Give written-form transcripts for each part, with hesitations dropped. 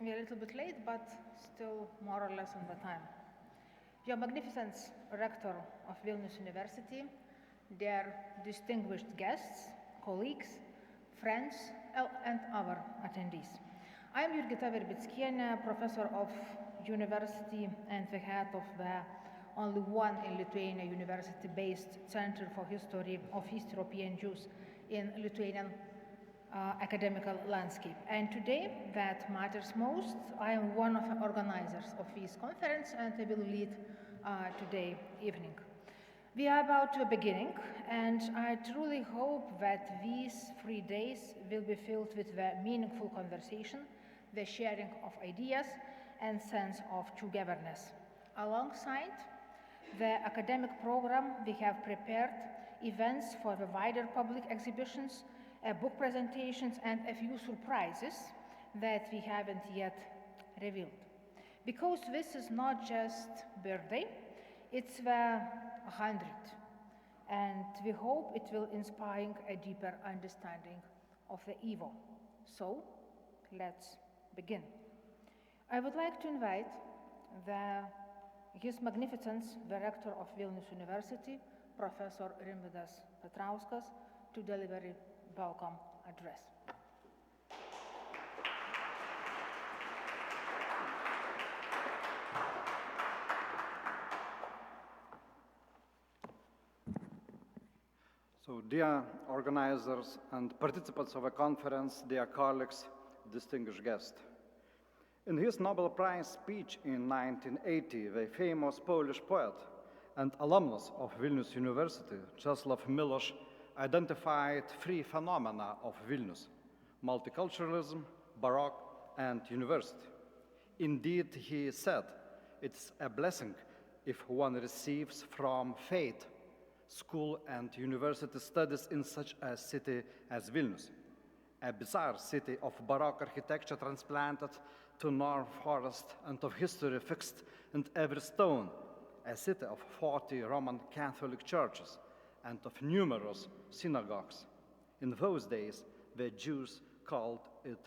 We are a little bit late, but still more or less on the time. Your Magnificence, Rector of Vilnius University, dear distinguished guests, colleagues, friends, and other attendees. I am Jurgita Verbickienė, professor of university and the head of the only one in Lithuania university-based Center for History of East European Jews in Lithuanian academical landscape. And today, that matters most, I am one of the organizers of this conference and I will lead today evening. We are about to beginning, and I truly hope that these 3 days will be filled with the meaningful conversation, the sharing of ideas, and sense of togetherness. Alongside the academic program, we have prepared events for the wider public exhibitions, book presentations, and a few surprises that we haven't yet revealed. Because this is not just birthday, it's the 100th, and we hope it will inspire a deeper understanding of the YIVO. So, let's begin. I would like to invite His Magnificence, the Rector of Vilnius University, Professor Rimvydas Petrauskas, to deliver a welcome address. So, dear organizers and participants of the conference, dear colleagues, distinguished guests. In his Nobel Prize speech in 1980, the famous Polish poet and alumnus of Vilnius University, Czesław Miłosz, identified 3 phenomena of Vilnius: multiculturalism, Baroque, and university. Indeed, he said, it's a blessing if one receives from fate school and university studies in such a city as Vilnius, a bizarre city of Baroque architecture transplanted to North Forest and of history fixed in every stone, a city of 40 Roman Catholic churches and of numerous synagogues. In those days, the Jews called it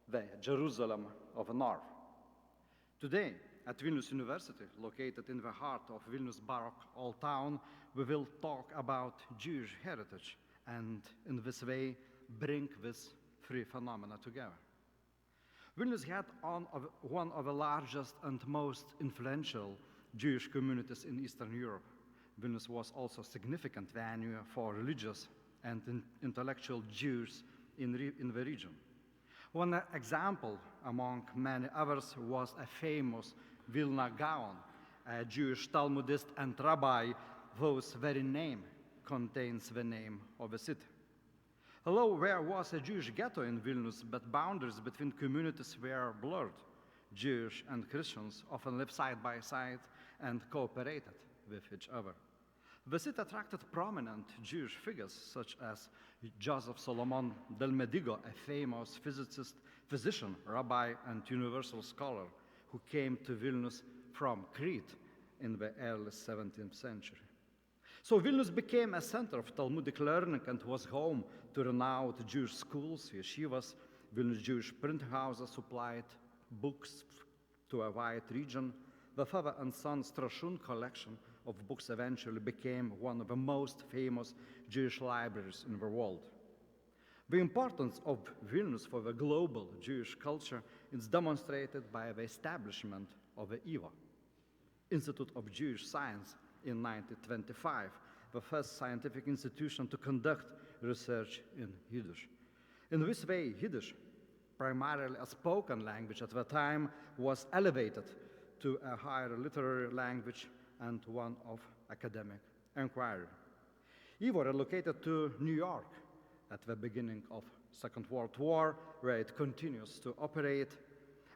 the Jerusalem of the North. Today, at Vilnius University, located in the heart of Vilnius Baroque Old Town, we will talk about Jewish heritage and in this way bring these 3 phenomena together. Vilnius had one of the largest and most influential Jewish communities in Eastern Europe. Vilnius was also a significant venue for religious and intellectual Jews in the region. One example among many others was a famous Vilna Gaon, a Jewish Talmudist and rabbi whose very name contains the name of a city. Although there was a Jewish ghetto in Vilnius, but boundaries between communities were blurred. Jewish and Christians often lived side by side and cooperated with each other. The city attracted prominent Jewish figures such as Joseph Solomon del Medigo, a famous physician, rabbi, and universal scholar who came to Vilnius from Crete in the early 17th century. So Vilnius became a center of Talmudic learning and was home to renowned Jewish schools, yeshivas. Vilnius Jewish printing houses supplied books to a wide region. The father and son Strashun collection of books eventually became one of the most famous Jewish libraries in the world. The importance of Vilnius for the global Jewish culture is demonstrated by the establishment of the YIVO, Institute of Jewish Science, in 1925, the first scientific institution to conduct research in Yiddish. In this way, Yiddish, primarily a spoken language at the time, was elevated to a higher literary language and one of academic inquiry. YIVO relocated to New York at the beginning of Second World War, where it continues to operate.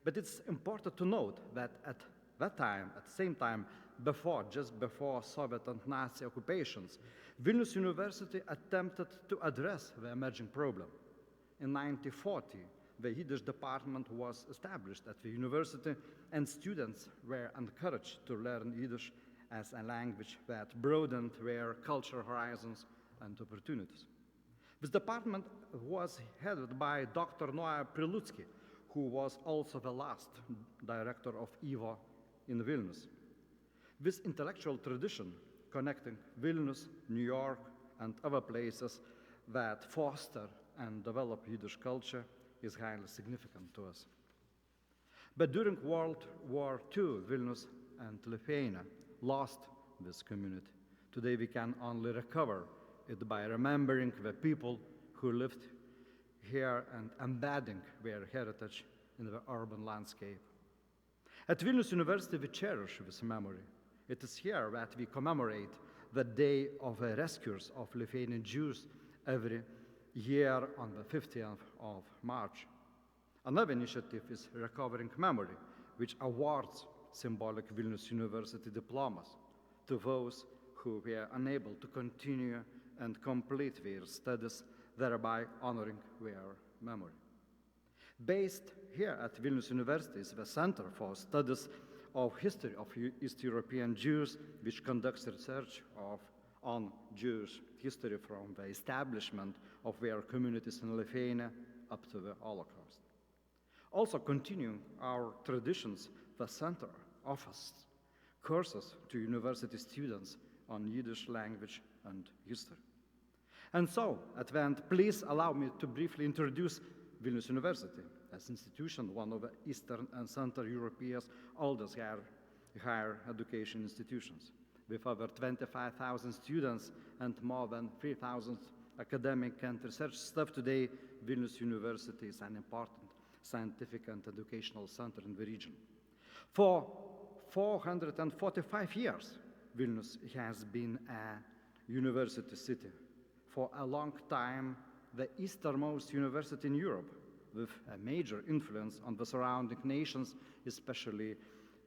But it's important to note that at that time, at the same time, just before Soviet and Nazi occupations, Vilnius University attempted to address the emerging problem. In 1940, the Yiddish department was established at the university, and students were encouraged to learn Yiddish as a language that broadened their cultural horizons and opportunities. This department was headed by Dr. Noah Prilutsky, who was also the last director of YIVO in Vilnius. This intellectual tradition connecting Vilnius, New York, and other places that foster and develop Yiddish culture is highly significant to us. But during World War II, Vilnius and Lithuania lost this community. Today we can only recover it by remembering the people who lived here and embedding their heritage in the urban landscape. At Vilnius University we cherish this memory. It is here that we commemorate the Day of the Rescuers of Lithuanian Jews every year on the 15th of March. Another initiative is Recovering Memory, which awards symbolic Vilnius University diplomas to those who were unable to continue and complete their studies, thereby honoring their memory. Based here at Vilnius University is the Center for Studies of History of East European Jews, which conducts research on Jewish history from the establishment of their communities in Lithuania up to the Holocaust. Also continuing our traditions, the center offers courses to university students on Yiddish language and history. And so, at the end, please allow me to briefly introduce Vilnius University as institution, one of the Eastern and Central Europe's oldest higher education institutions. With over 25,000 students and more than 3,000 academic and research staff today, Vilnius University is an important scientific and educational center in the region. For 445 years, Vilnius has been a university city. For a long time, the easternmost university in Europe, with a major influence on the surrounding nations, especially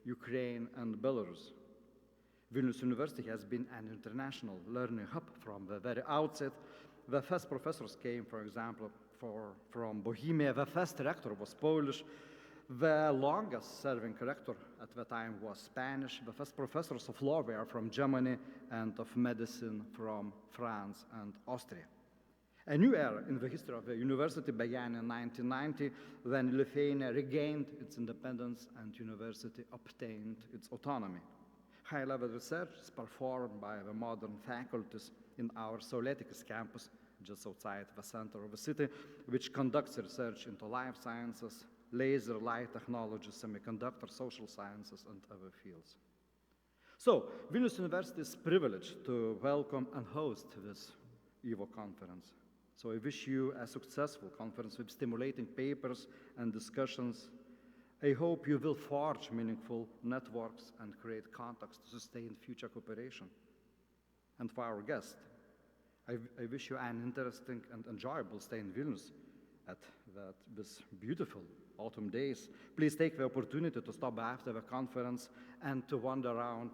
Ukraine and Belarus. Vilnius University has been an international learning hub from the very outset. The first professors came, for example, from Bohemia. The first rector was Polish. The longest serving rector at the time was Spanish. The first professors of law were from Germany and of medicine from France and Austria. A new era in the history of the university began in 1990 when Lithuania regained its independence and university obtained its autonomy. High-level research is performed by the modern faculties in our Saulėtekis campus, just outside the center of the city, which conducts research into life sciences, laser light technology, semiconductor, social sciences, and other fields. So, Vilnius University is privileged to welcome and host this YIVO conference. So I wish you a successful conference with stimulating papers and discussions. I hope you will forge meaningful networks and create contacts to sustain future cooperation. And for our guest, I wish you an interesting and enjoyable stay in Vilnius at this beautiful autumn days. Please take the opportunity to stop by after the conference and to wander around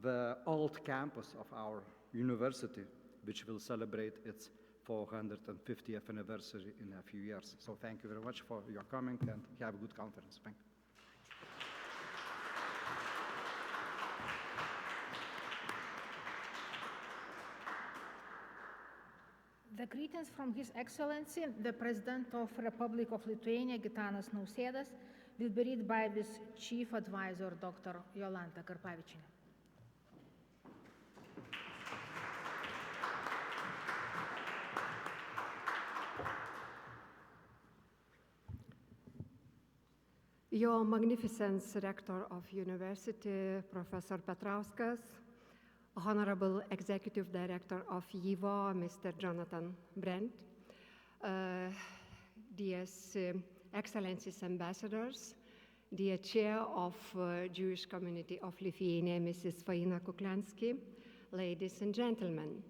the old campus of our university, which will celebrate its 450th anniversary in a few years. So thank you very much for your coming and have a good conference. Thank you. The greetings from His Excellency, the President of Republic of Lithuania, Gitanas Nausėdas, will be read by his Chief Advisor, Dr. Jolanta Karpavičienė. Your Magnificence, Rector of University, Professor Petrauskas, Honorable Executive Director of YIVO, Mr. Jonathan Brent, dear Excellencies Ambassadors, dear Chair of Jewish Community of Lithuania, Mrs. Faina Kukliansky, ladies and gentlemen.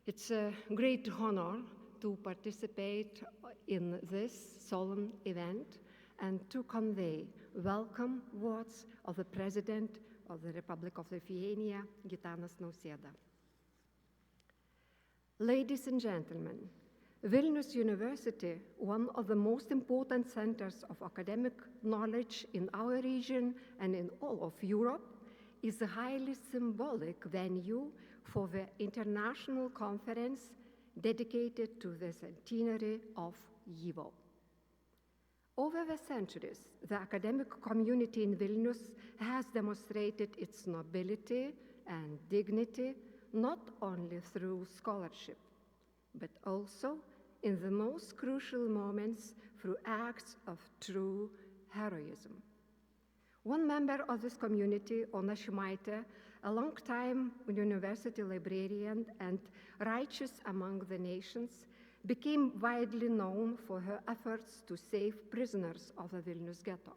It's a great honor to participate in this solemn event and to convey welcome words of the President of the Republic of Lithuania, Gitanas Nausėda. Ladies and gentlemen, Vilnius University, one of the most important centers of academic knowledge in our region and in all of Europe, is a highly symbolic venue for the international conference dedicated to the centenary of YIVO. Over the centuries, the academic community in Vilnius has demonstrated its nobility and dignity not only through scholarship, but also in the most crucial moments through acts of true heroism. One member of this community, Ona Šimaitė, a long-time university librarian and righteous among the nations, became widely known for her efforts to save prisoners of the Vilnius ghetto.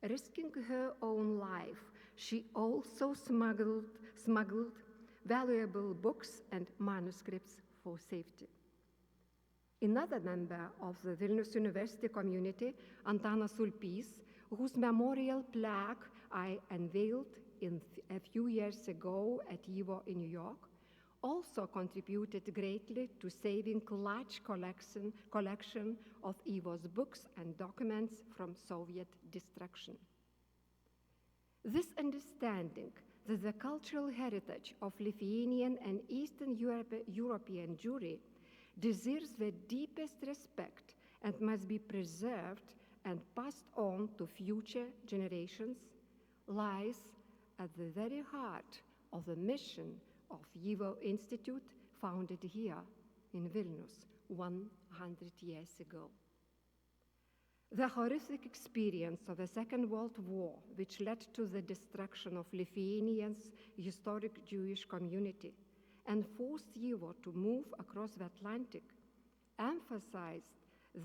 Risking her own life, she also smuggled valuable books and manuscripts for safety. Another member of the Vilnius University community, Antanas Ulpys, whose memorial plaque I unveiled a few years ago at YIVO in New York, also contributed greatly to saving a large collection of YIVO's books and documents from Soviet destruction. This understanding that the cultural heritage of Lithuanian and Eastern European Jewry deserves the deepest respect and must be preserved and passed on to future generations lies at the very heart of the mission of YIVO Institute, founded here in Vilnius 100 years ago. The horrific experience of the Second World War, which led to the destruction of Lithuanians' historic Jewish community and forced YIVO to move across the Atlantic, emphasized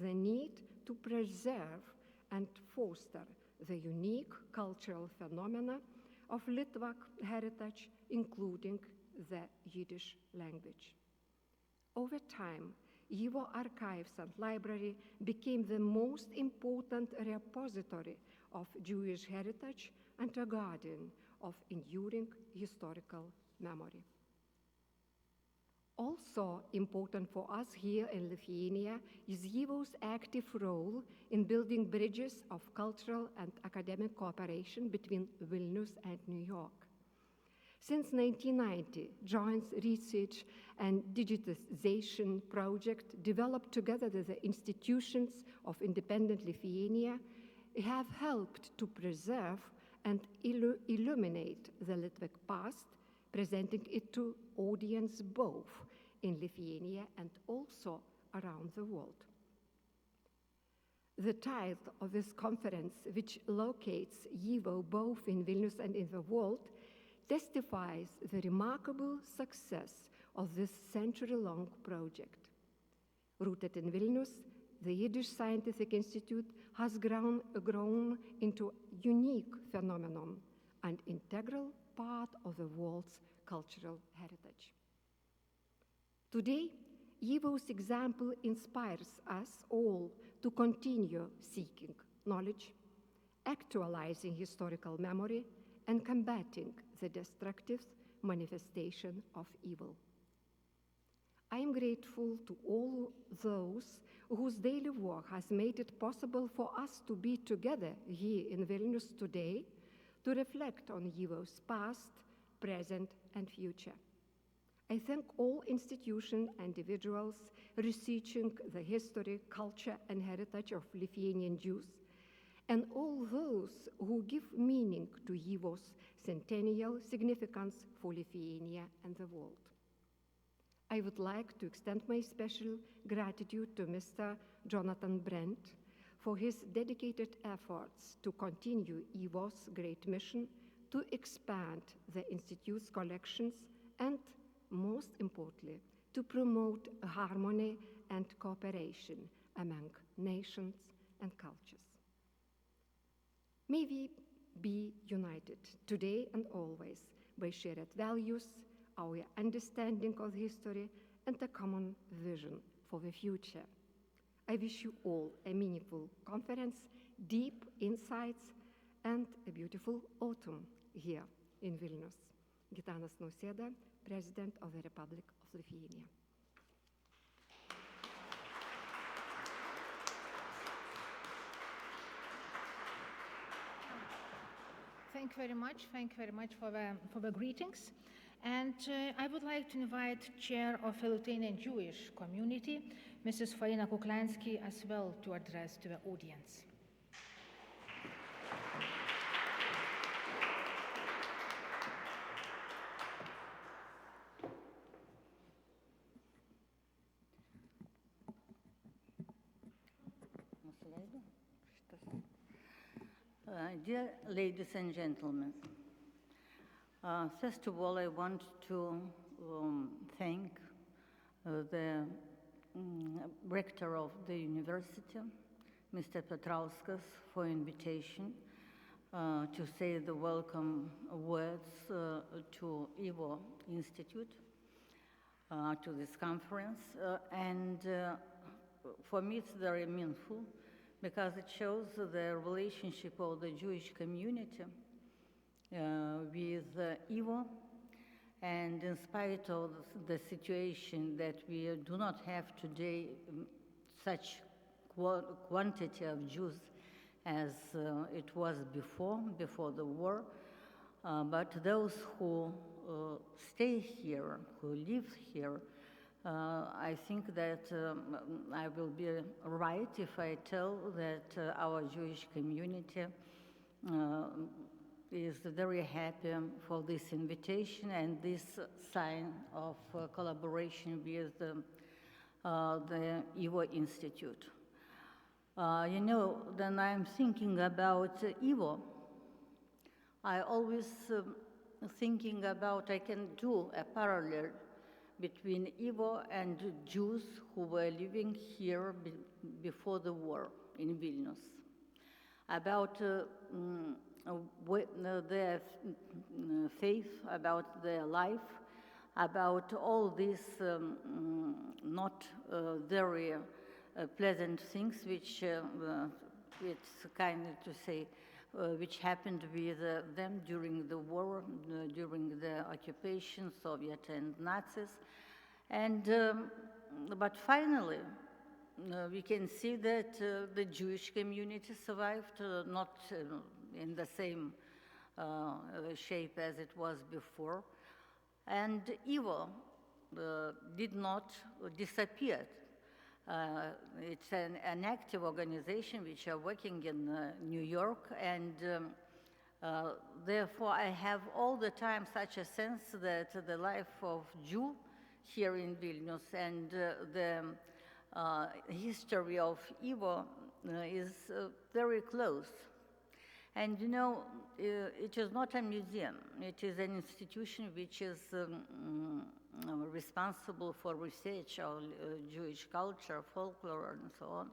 the need to preserve and foster the unique cultural phenomena of Litvak heritage, including the Yiddish language. Over time, YIVO Archives and Library became the most important repository of Jewish heritage and a guardian of enduring historical memory. Also important for us here in Lithuania is YIVO's active role in building bridges of cultural and academic cooperation between Vilnius and New York. Since 1990, joint research and digitization project developed together with the institutions of independent Lithuania have helped to preserve and illuminate the Litvak past, presenting it to audience both in Lithuania and also around the world. The title of this conference, which locates YIVO both in Vilnius and in the world, testifies the remarkable success of this century-long project. Rooted in Vilnius, the Yiddish Scientific Institute has grown into a unique phenomenon, an integral part of the world's cultural heritage. Today, YIVO's example inspires us all to continue seeking knowledge, actualizing historical memory, and combating the destructive manifestation of evil. I am grateful to all those whose daily work has made it possible for us to be together here in Vilnius today to reflect on YIVO's past, present, and future. I thank all institutions and individuals researching the history, culture, and heritage of Lithuanian Jews, and all those who give meaning to YIVO's centennial significance for Lithuania and the world. I would like to extend my special gratitude to Mr. Jonathan Brent for his dedicated efforts to continue YIVO's great mission to expand the Institute's collections and, most importantly, to promote harmony and cooperation among nations and cultures. May we be united today and always by shared values, our understanding of history, and a common vision for the future. I wish you all a meaningful conference, deep insights, and a beautiful autumn here in Vilnius. Gitanas Nausėda, President of the Republic of Lithuania. Thank you very much. Thank you very much for the greetings. And I would like to invite Chair of the Lithuanian Jewish Community, Mrs. Faina Kuklansky as well to address to the audience. Dear ladies and gentlemen, first of all, I want to thank the rector of the university, Mr. Petrauskas, for invitation to say the welcome words to YIVO Institute, to this conference. And for me, it's very meaningful, because it shows the relationship of the Jewish community with YIVO, and in spite of the situation that we do not have today such quantity of Jews as it was before the war, but those who stay here, who live here, I think that I will be right if I tell that our Jewish community is very happy for this invitation and this sign of collaboration with the YIVO Institute. You know, when I'm thinking about YIVO, I always thinking about I can do a parallel between YIVO and Jews who were living here before the war in Vilnius, about their faith, about their life, about all these not very pleasant things which it's kind of to say which happened with them during the war, during the occupation, Soviet and Nazis. And, but finally, we can see that the Jewish community survived, not in the same shape as it was before. And YIVO did not disappear. It's an active organization which are working in New York, and therefore I have all the time such a sense that the life of Jew here in Vilnius and the history of YIVO is very close. And you know, it is not a museum, it is an institution which is responsible for research of Jewish culture, folklore, and so on.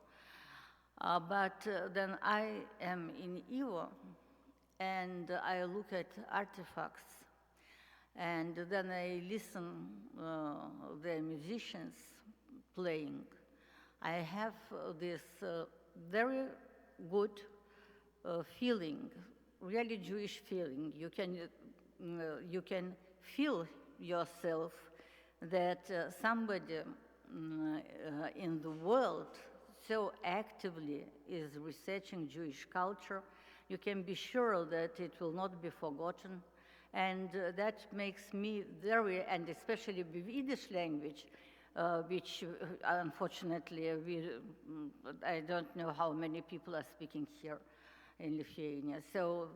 But then I am in YIVO, and I look at artifacts, and then I listen the musicians playing. I have this very good feeling, really Jewish feeling. You can feel yourself that somebody in the world so actively is researching Jewish culture. You can be sure that it will not be forgotten. And that makes me very, and especially with Yiddish language, which unfortunately I don't know how many people are speaking here in Lithuania. So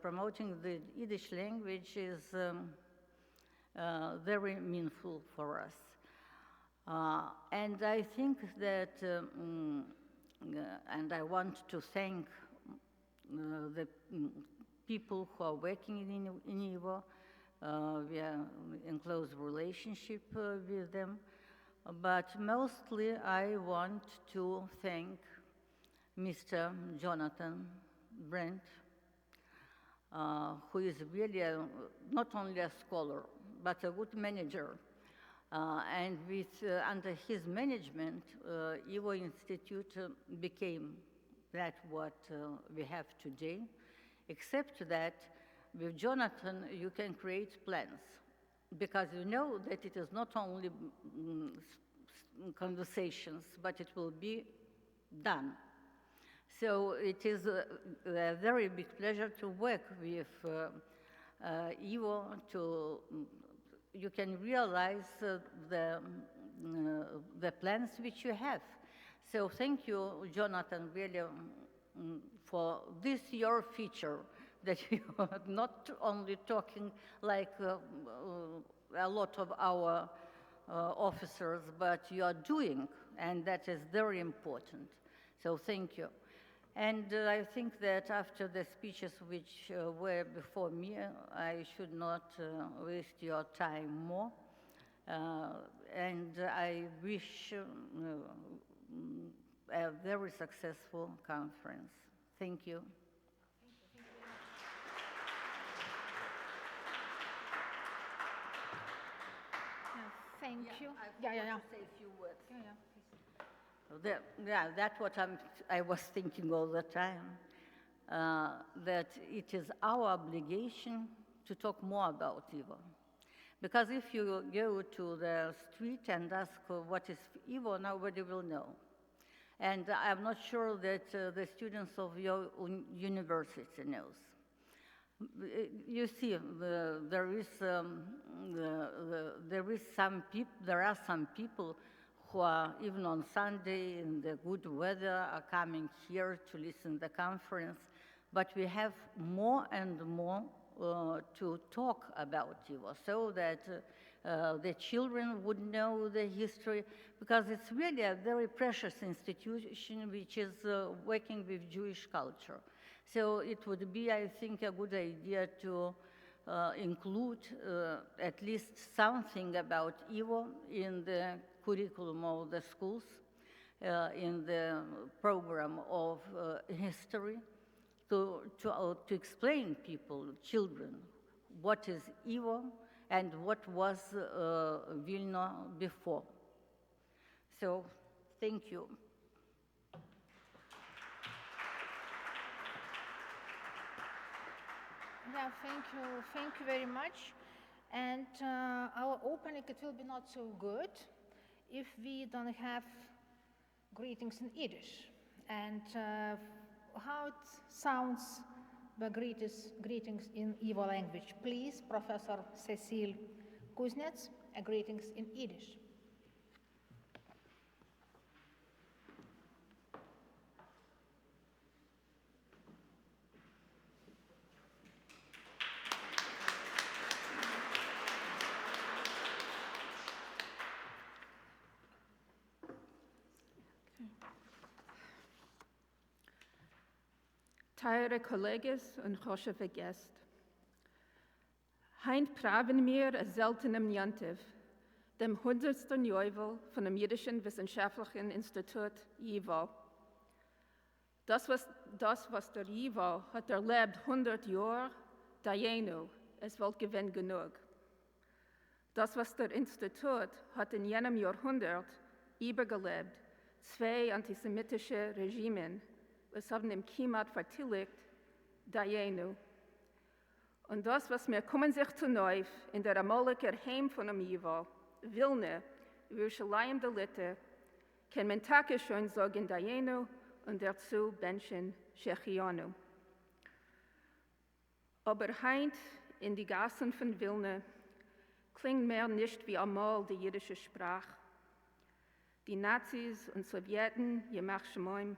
promoting the Yiddish language is very meaningful for us. And I think that, and I want to thank the people who are working in YIVO. We are in close relationship with them. But mostly I want to thank Mr. Jonathan Brent, who is really not only a scholar, but a good manager. And under his management, YIVO Institute became that what we have today, except that with Jonathan you can create plans, because you know that it is not only conversations, but it will be done. So it is a very big pleasure to work with YIVO. You can realize the the plans which you have. So thank you, Jonathan, really, for this your feature, that you are not only talking like a lot of our officers, but you are doing, and that is very important. So thank you. And I think that after the speeches which were before me, I should not waste your time more. And I wish a very successful conference. Thank you. Thank you. I want to say a few words. Please. That's what I was thinking all the time, that it is our obligation to talk more about YIVO. Because if you go to the street and ask what is YIVO, nobody will know. And I'm not sure that the students of your university knows. You see, there are some people who are, even on Sunday in the good weather, are coming here to listen to the conference. But we have more and more to talk about YIVO, so that the children would know the history, because it's really a very precious institution which is working with Jewish culture. So it would be, I think, a good idea to include at least something about YIVO in the curriculum of the schools, in the program of history, to explain people, children, what is YIVO and what was Vilnius before. So, thank you. Yeah, thank you very much. And our opening, it will be not so good if we don't have greetings in Yiddish. And how it sounds, the greetings in YIVO language. Please, Professor Cecile Kuznets, greetings in Yiddish. Teure collega's und Chosheve Gäste. Heint praven wir a seltenem Jantiv, dem 100. Jubiläum von dem Jüdischen Wissenschaftlichen Institut YIVO. Das, was der YIVO hat erlebt 100 Jahre, dajenu, es wird gewinn genug. Das, was der Institut hat in jenem Jahrhundert übergelebt, 2 antisemitische Regimen, was haben im Kimat vertilgt, dajenu. Und das, was mir kommen sich zu neu in der amoliker Heim von dem YIVO, Vilniuje, Jerusalem de Litte, kann man Tage schon sagen dajenu und dazu Menschen Shechianu. Aber heint in die Gassen von Vilniuje klingt mehr nicht wie einmal die jüdische Sprache. Die Nazis und Sowjeten, Yemach Shemoim,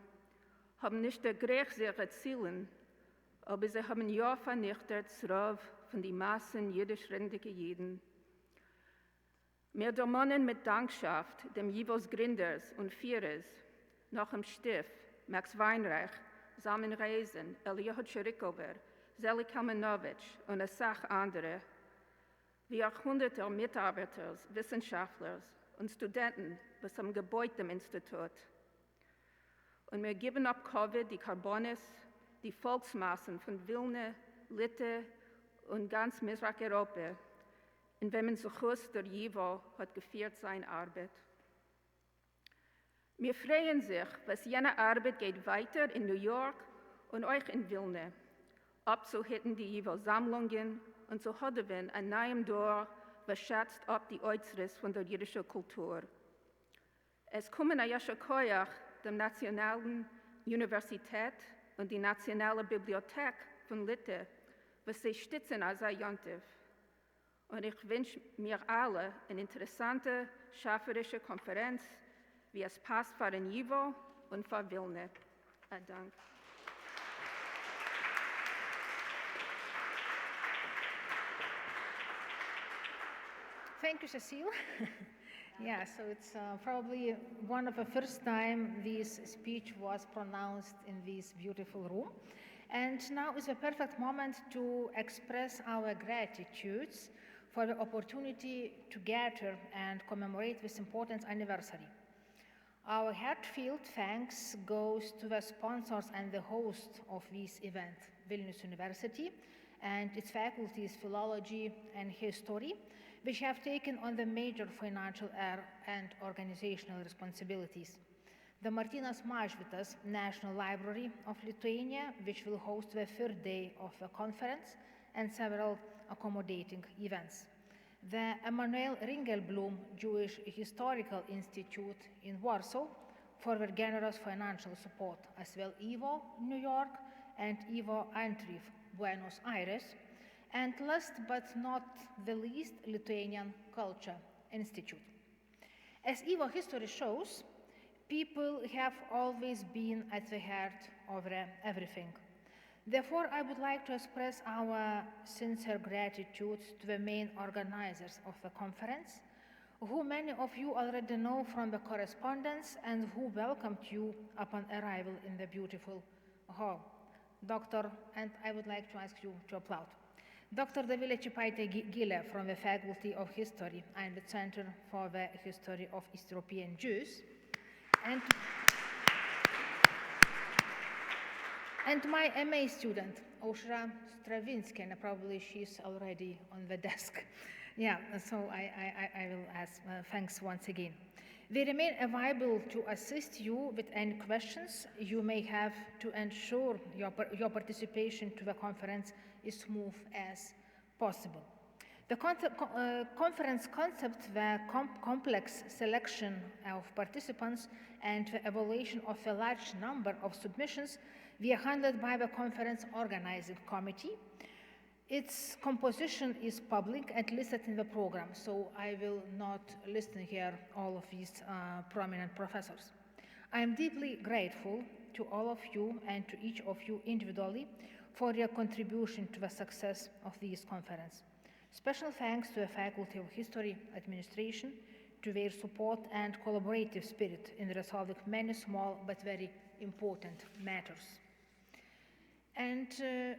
haben nicht der Griech ihre Zielen, aber sie haben ja vernichtet Rauf von den Massen jüdisch-redenden Juden. Wir ermahnen mit Dankschaft dem YIVOs Gründers und Führers, nach dem Stift, Max Weinreich, Salman Reisen, Eliyahu Cherikover, Zeli Kalmanowitsch und eine Sache andere, wie auch hunderte Mitarbeiter, Wissenschaftler und Studenten, was am Gebäude dem Institut. Und wir geben ab Covid die Karbonis, die Volksmassen von Vilniuje, Litte und ganz Mitteleuropa, in wem so groß der YIVO hat geführt seine Arbeit. Wir freuen sich, was jene Arbeit geht weiter in New York und euch in Vilniuje, abzuhitten die YIVO-Sammlungen und zu haben ein neuem Dorf, was schätzt ab die Äußeres von der jüdischen Kultur. Es kommen ein Jaschakoyach, der Nationalen Universität und die Nationale Bibliothek von Litte, was sie stützen als ein Jantiv. Und ich wünsche mir alle eine interessante, schafferische Konferenz, wie es passt für den YIVO und für Vilniuje. Danke. Thank you, Cecile. Yeah, so it's probably one of the first time this speech was pronounced in this beautiful room. And now is a perfect moment to express our gratitudes for the opportunity to gather and commemorate this important anniversary. Our heartfelt thanks goes to the sponsors and the host of this event, Vilnius University, and its faculties, philology and history, which have taken on the major financial and organizational responsibilities. The Martyno Mažvydo National Library of Lithuania, which will host the third day of the conference, and several accommodating events. The Emanuel Ringelblum Jewish Historical Institute in Warsaw for their generous financial support, as well YIVO New York and YIVO Buenos Aires, and last but not the least, Lithuanian Culture Institute. As YIVO history shows, people have always been at the heart of everything. Therefore, I would like to express our sincere gratitude to the main organizers of the conference, who many of you already know from the correspondence and who welcomed you upon arrival in the beautiful hall. And I would like to ask you to applaud. Dr. Dovilė Čypaitė-Gilė from the Faculty of History and the Center for the History of East European Jews, and my MA student, Aušra Stravinskienė, probably she's already on the desk. Yeah, so I will ask thanks once again. We remain available to assist you with any questions you may have to ensure your participation to the conference is smooth as possible. The conference concept, the complex selection of participants and the evaluation of a large number of submissions were handled by the conference organizing committee. Its composition is public and listed in the program, so I will not list here all of these prominent professors. I am deeply grateful to all of you and to each of you individually for your contribution to the success of this conference. Special thanks to the Faculty of History Administration, to their support and collaborative spirit in resolving many small but very important matters. And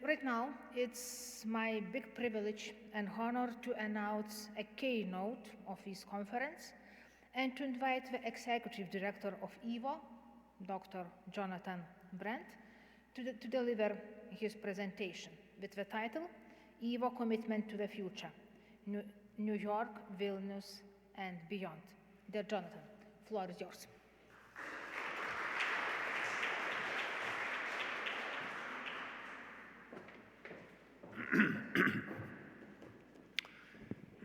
right now, it's my big privilege and honor to announce a keynote of this conference and to invite the Executive Director of YIVO, Dr. Jonathan Brandt, to deliver his presentation with the title, YIVO Commitment to the Future, New York, Vilnius, and Beyond. Dear Jonathan, the floor is yours.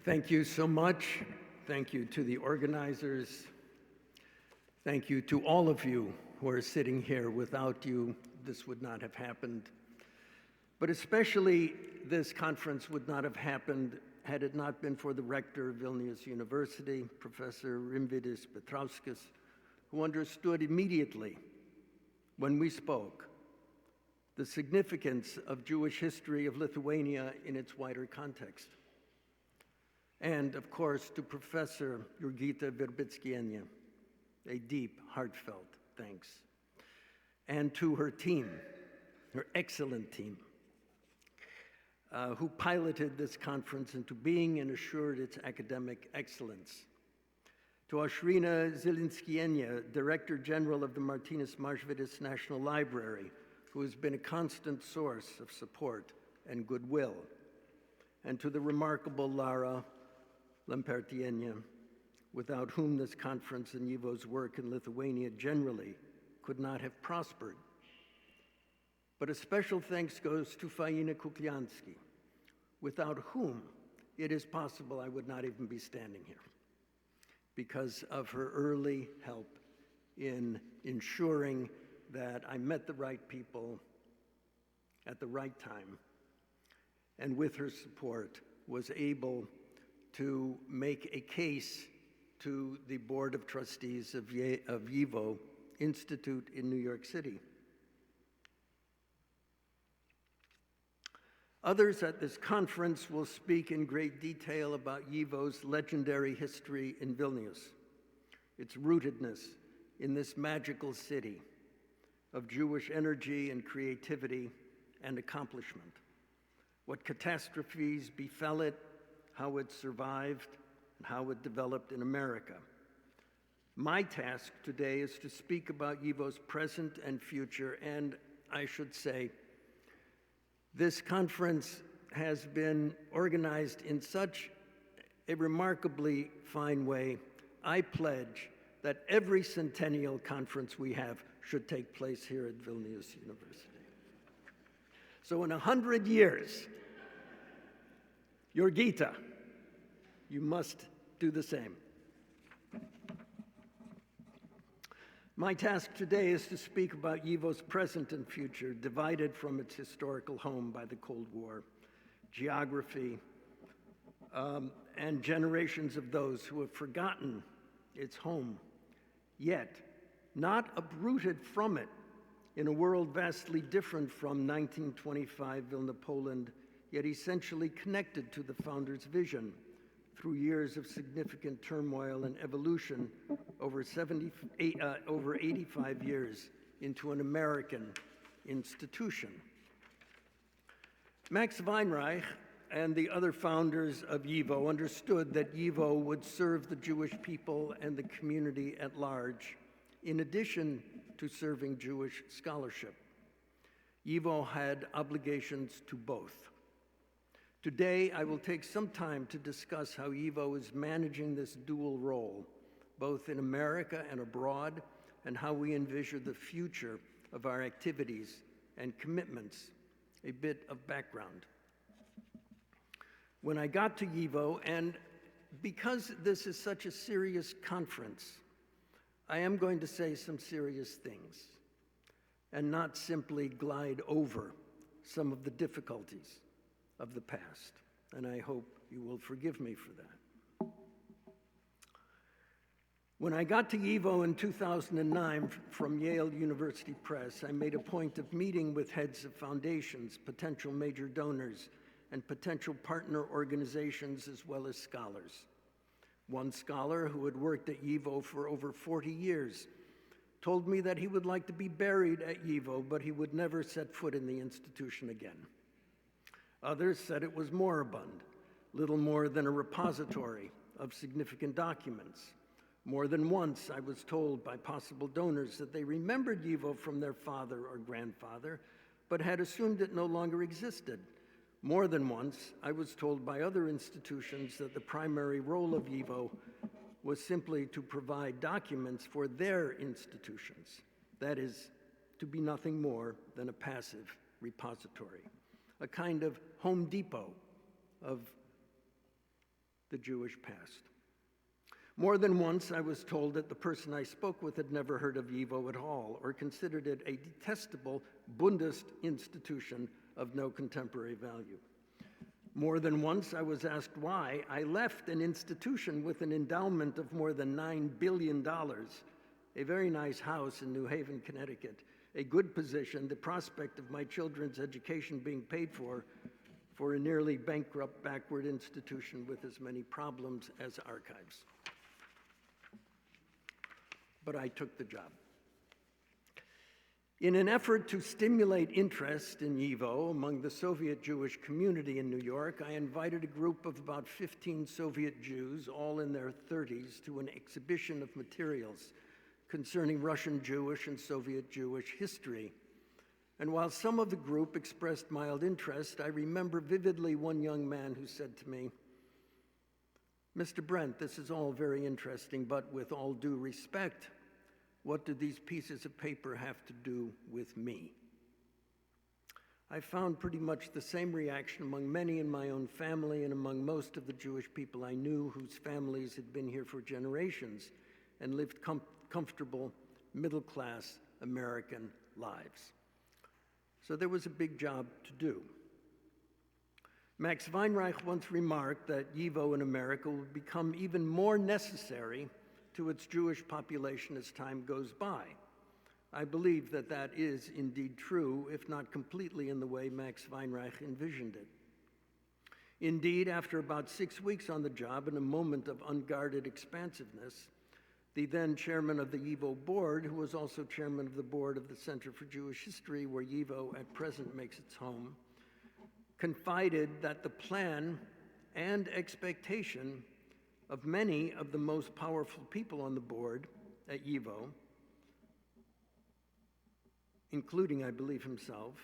Thank you so much. Thank you to the organizers. Thank you to all of you who are sitting here. Without you, this would not have happened. But especially this conference would not have happened had it not been for the rector of Vilnius University, Professor Rimvydis Petrauskas, who understood immediately when we spoke the significance of Jewish history of Lithuania in its wider context. And of course, to Professor Jurgita Verbickienė, a deep, heartfelt thanks. And to her team, her excellent team, who piloted this conference into being and assured its academic excellence. To Aušrina Zilinskienė, Director General of the Martyno Mažvydo National Library, who has been a constant source of support and goodwill. And to the remarkable Lara Lempertienė, without whom this conference and YIVO's work in Lithuania generally could not have prospered. But a special thanks goes to Faina Kukliansky, without whom it is possible I would not even be standing here, because of her early help in ensuring that I met the right people at the right time, and with her support was able to make a case to the Board of Trustees of YIVO Institute in New York City. Others at this conference will speak in great detail about YIVO's legendary history in Vilnius, its rootedness in this magical city of Jewish energy and creativity and accomplishment, what catastrophes befell it, how it survived, and how it developed in America. My task today is to speak about YIVO's present and future, and I should say, this conference has been organized in such a remarkably fine way. I pledge that every centennial conference we have should take place here at Vilnius University. So in 100 years, your Gita, you must do the same. My task today is to speak about YIVO's present and future, divided from its historical home by the Cold War, geography, and generations of those who have forgotten its home, yet not uprooted from it in a world vastly different from 1925 Vilna, Poland, yet essentially connected to the founder's vision through years of significant turmoil and evolution over 85 years into an American institution. Max Weinreich and the other founders of YIVO understood that YIVO would serve the Jewish people and the community at large, in addition to serving Jewish scholarship. YIVO had obligations to both. Today, I will take some time to discuss how YIVO is managing this dual role, both in America and abroad, and how we envision the future of our activities and commitments. A bit of background. When I got to YIVO, and because this is such a serious conference, I am going to say some serious things and not simply glide over some of the difficulties of the past, and I hope you will forgive me for that. When I got to YIVO in 2009 from Yale University Press, I made a point of meeting with heads of foundations, potential major donors, and potential partner organizations, as well as scholars. One scholar who had worked at YIVO for over 40 years told me that he would like to be buried at YIVO, but he would never set foot in the institution again. Others said it was moribund, little more than a repository of significant documents. More than once, I was told by possible donors that they remembered YIVO from their father or grandfather, but had assumed it no longer existed. More than once, I was told by other institutions that the primary role of YIVO was simply to provide documents for their institutions. That is, to be nothing more than a passive repository, a kind of Home Depot of the Jewish past. More than once, I was told that the person I spoke with had never heard of YIVO at all, or considered it a detestable Bundist institution of no contemporary value. More than once, I was asked why I left an institution with an endowment of more than $9 billion, a very nice house in New Haven, Connecticut, a good position, the prospect of my children's education being paid for a nearly bankrupt, backward institution with as many problems as archives. But I took the job. In an effort to stimulate interest in YIVO among the Soviet Jewish community in New York, I invited a group of about 15 Soviet Jews, all in their 30s, to an exhibition of materials concerning Russian Jewish and Soviet Jewish history. And while some of the group expressed mild interest, I remember vividly one young man who said to me, "Mr. Brent, this is all very interesting, but with all due respect, what do these pieces of paper have to do with me?" I found pretty much the same reaction among many in my own family and among most of the Jewish people I knew whose families had been here for generations and lived comfortable, middle-class American lives. So there was a big job to do. Max Weinreich once remarked that YIVO in America will become even more necessary to its Jewish population as time goes by. I believe that that is indeed true, if not completely in the way Max Weinreich envisioned it. Indeed, after about 6 weeks on the job, in a moment of unguarded expansiveness, the then chairman of the YIVO board, who was also chairman of the board of the Center for Jewish History, where YIVO at present makes its home, confided that the plan and expectation of many of the most powerful people on the board at YIVO, including, I believe, himself,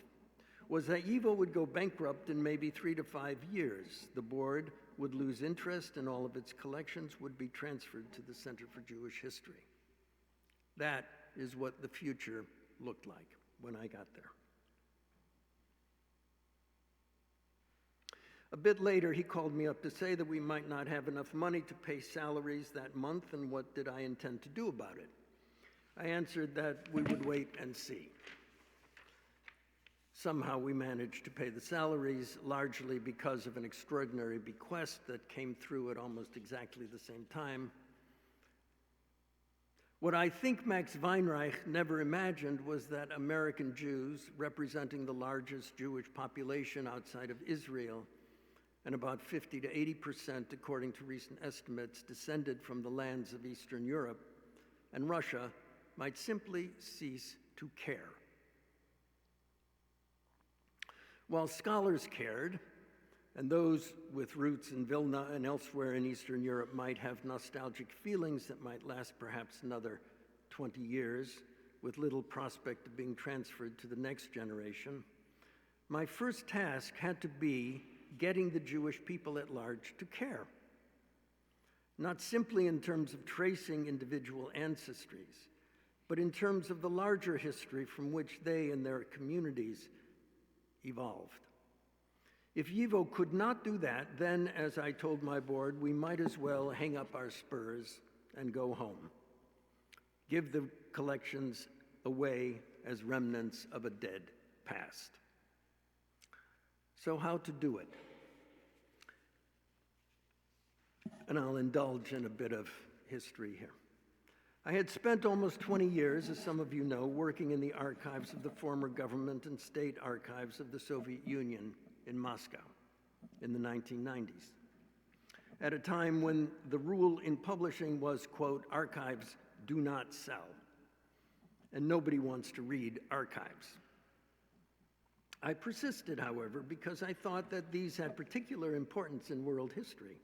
was that YIVO would go bankrupt in maybe 3 to 5 years. The board would lose interest and all of its collections would be transferred to the Center for Jewish History. That is what the future looked like when I got there. A bit later, he called me up to say that we might not have enough money to pay salaries that month, and what did I intend to do about it? I answered that we would wait and see. Somehow we managed to pay the salaries, largely because of an extraordinary bequest that came through at almost exactly the same time. What I think Max Weinreich never imagined was that American Jews, representing the largest Jewish population outside of Israel, and about 50 to 80%, according to recent estimates, descended from the lands of Eastern Europe and Russia, might simply cease to care. While scholars cared, and those with roots in Vilna and elsewhere in Eastern Europe might have nostalgic feelings that might last perhaps another 20 years, with little prospect of being transferred to the next generation, my first task had to be getting the Jewish people at large to care. Not simply in terms of tracing individual ancestries, but in terms of the larger history from which they and their communities evolved. If YIVO could not do that, then, as I told my board, we might as well hang up our spurs and go home. Give the collections away as remnants of a dead past. So how to do it? And I'll indulge in a bit of history here. I had spent almost 20 years, as some of you know, working in the archives of the former government and state archives of the Soviet Union in Moscow in the 1990s. At a time when the rule in publishing was, quote, archives do not sell, and nobody wants to read archives. I persisted, however, because I thought that these had particular importance in world history.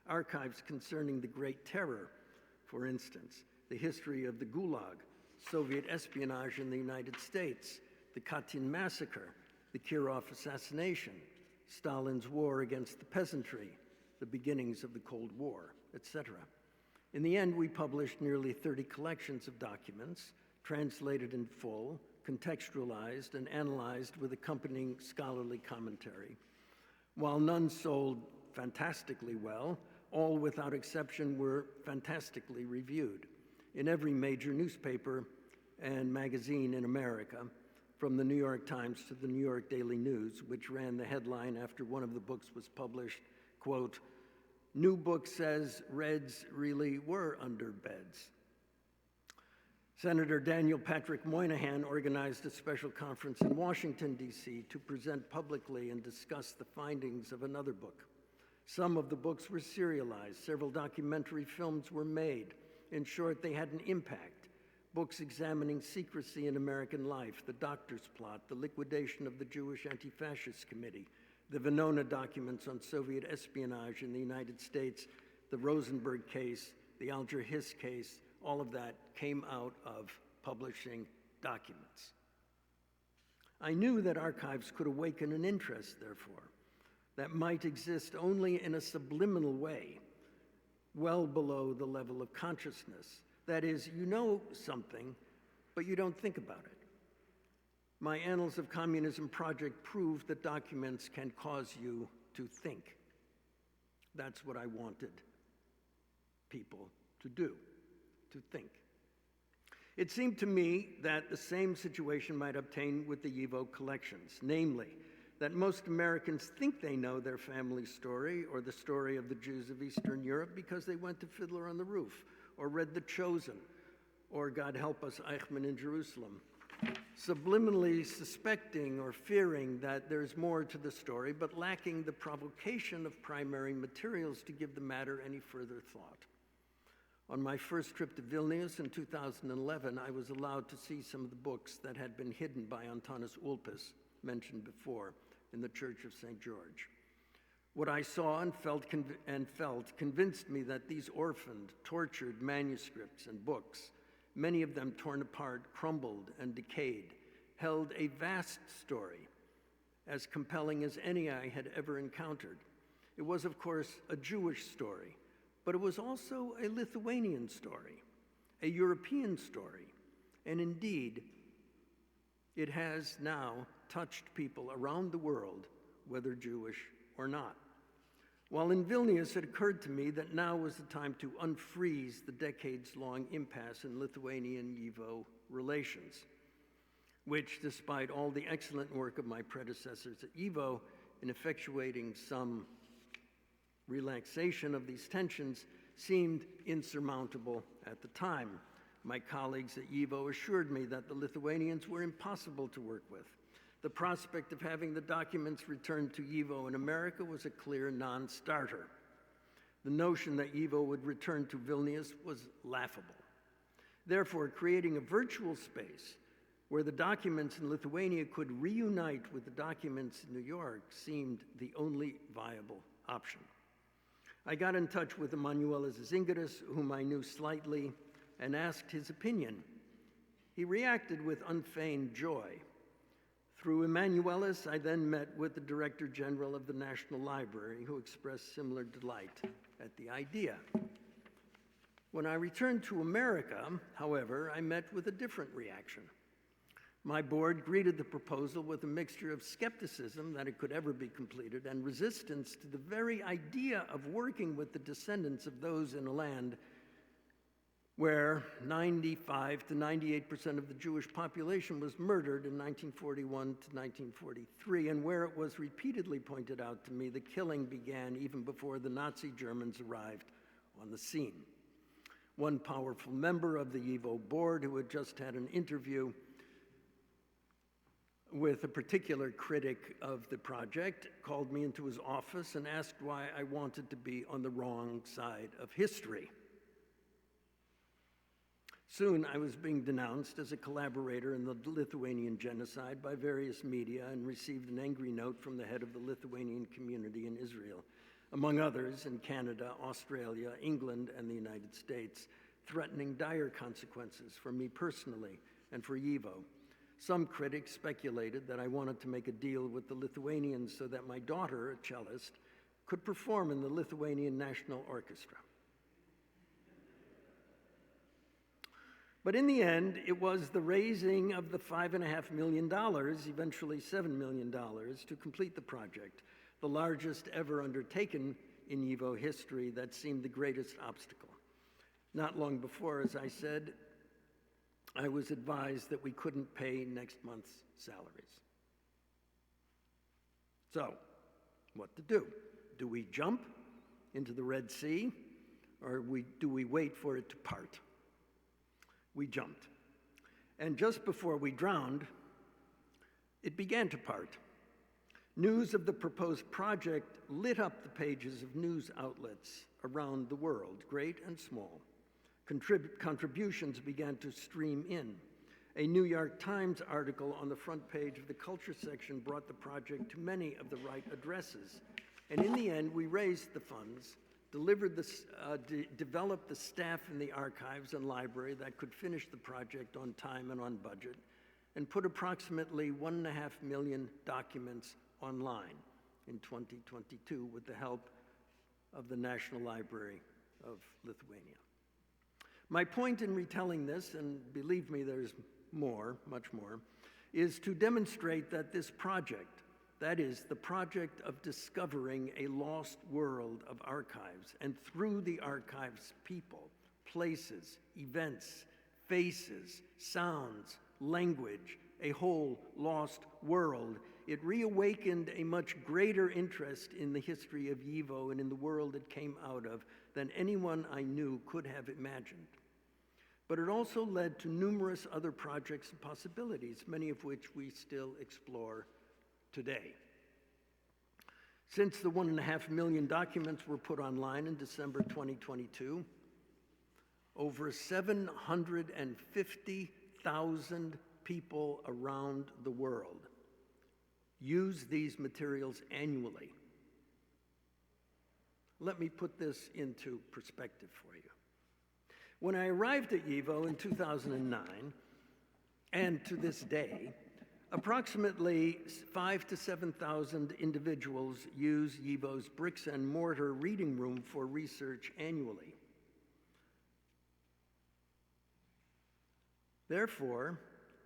Archives concerning the Great Terror, for instance, the history of the Gulag, Soviet espionage in the United States, the Katyn massacre, the Kirov assassination, Stalin's war against the peasantry, the beginnings of the Cold War, etc. In the end, we published nearly 30 collections of documents, translated in full, contextualized, and analyzed with accompanying scholarly commentary. While none sold fantastically well, all without exception were fantastically reviewed in every major newspaper and magazine in America, from the New York Times to the New York Daily News, which ran the headline after one of the books was published, quote, "New book says Reds really were under beds." Senator Daniel Patrick Moynihan organized a special conference in Washington, D.C. to present publicly and discuss the findings of another book. Some of the books were serialized. Several documentary films were made. In short, they had an impact. Books examining secrecy in American life, the Doctor's Plot, the liquidation of the Jewish Anti-Fascist Committee, the Venona documents on Soviet espionage in the United States, the Rosenberg case, the Alger Hiss case, all of that came out of publishing documents. I knew that archives could awaken an interest, therefore, that might exist only in a subliminal way, well below the level of consciousness. That is, you know something, but you don't think about it. My Annals of Communism project proved that documents can cause you to think. That's what I wanted people to do, to think. It seemed to me that the same situation might obtain with the YIVO collections, namely, that most Americans think they know their family story or the story of the Jews of Eastern Europe because they went to Fiddler on the Roof or read The Chosen or, God help us, Eichmann in Jerusalem, subliminally suspecting or fearing that there's more to the story, but lacking the provocation of primary materials to give the matter any further thought. On my first trip to Vilnius in 2011, I was allowed to see some of the books that had been hidden by Antanas Ulpis, mentioned before, in the Church of St. George. What I saw and felt convinced me that these orphaned, tortured manuscripts and books, many of them torn apart, crumbled, and decayed, held a vast story, as compelling as any I had ever encountered. It was, of course, a Jewish story, but it was also a Lithuanian story, a European story, and indeed, it has now touched people around the world, whether Jewish or not. While in Vilnius, it occurred to me that now was the time to unfreeze the decades-long impasse in Lithuanian YIVO relations, which, despite all the excellent work of my predecessors at YIVO in effectuating some relaxation of these tensions, seemed insurmountable at the time. My colleagues at YIVO assured me that the Lithuanians were impossible to work with. The prospect of having the documents returned to YIVO in America was a clear non-starter. The notion that YIVO would return to Vilnius was laughable. Therefore, creating a virtual space where the documents in Lithuania could reunite with the documents in New York seemed the only viable option. I got in touch with Emanuelis Zingeris, whom I knew slightly, and asked his opinion. He reacted with unfeigned joy. Through Emanuelis, I then met with the Director General of the National Library, who expressed similar delight at the idea. When I returned to America, however, I met with a different reaction. My board greeted the proposal with a mixture of skepticism that it could ever be completed and resistance to the very idea of working with the descendants of those in a land where 95 to 98% of the Jewish population was murdered in 1941 to 1943, and where it was repeatedly pointed out to me the killing began even before the Nazi Germans arrived on the scene. One powerful member of the YIVO board, who had just had an interview with a particular critic of the project, called me into his office and asked why I wanted to be on the wrong side of history. Soon I was being denounced as a collaborator in the Lithuanian genocide by various media and received an angry note from the head of the Lithuanian community in Israel, among others in Canada, Australia, England, and the United States, threatening dire consequences for me personally and for YIVO. Some critics speculated that I wanted to make a deal with the Lithuanians so that my daughter, a cellist, could perform in the Lithuanian National Orchestra. But in the end, it was the raising of the $5.5 million, eventually $7 million, to complete the project, the largest ever undertaken in YIVO history, that seemed the greatest obstacle. Not long before, as I said, I was advised that we couldn't pay next month's salaries. So, what to do? Do we jump into the Red Sea, or do we wait for it to part? We jumped. And just before we drowned, it began to part. News of the proposed project lit up the pages of news outlets around the world, great and small. Contributions began to stream in. A New York Times article on the front page of the culture section brought the project to many of the right addresses. And in the end, we raised the funds, developed the staff in the archives and library that could finish the project on time and on budget, and put approximately 1.5 million documents online in 2022 with the help of the National Library of Lithuania. My point in retelling this, and believe me, there's more, much more, is to demonstrate that this project, that is, the project of discovering a lost world of archives, and through the archives, people, places, events, faces, sounds, language, a whole lost world, it reawakened a much greater interest in the history of YIVO and in the world it came out of than anyone I knew could have imagined. But it also led to numerous other projects and possibilities, many of which we still explore today. Since the 1.5 million documents were put online in December 2022, over 750,000 people around the world use these materials annually. Let me put this into perspective for you. When I arrived at YIVO in 2009, and to this day, approximately 5,000 to 7,000 individuals use YIVO's bricks and mortar reading room for research annually. Therefore,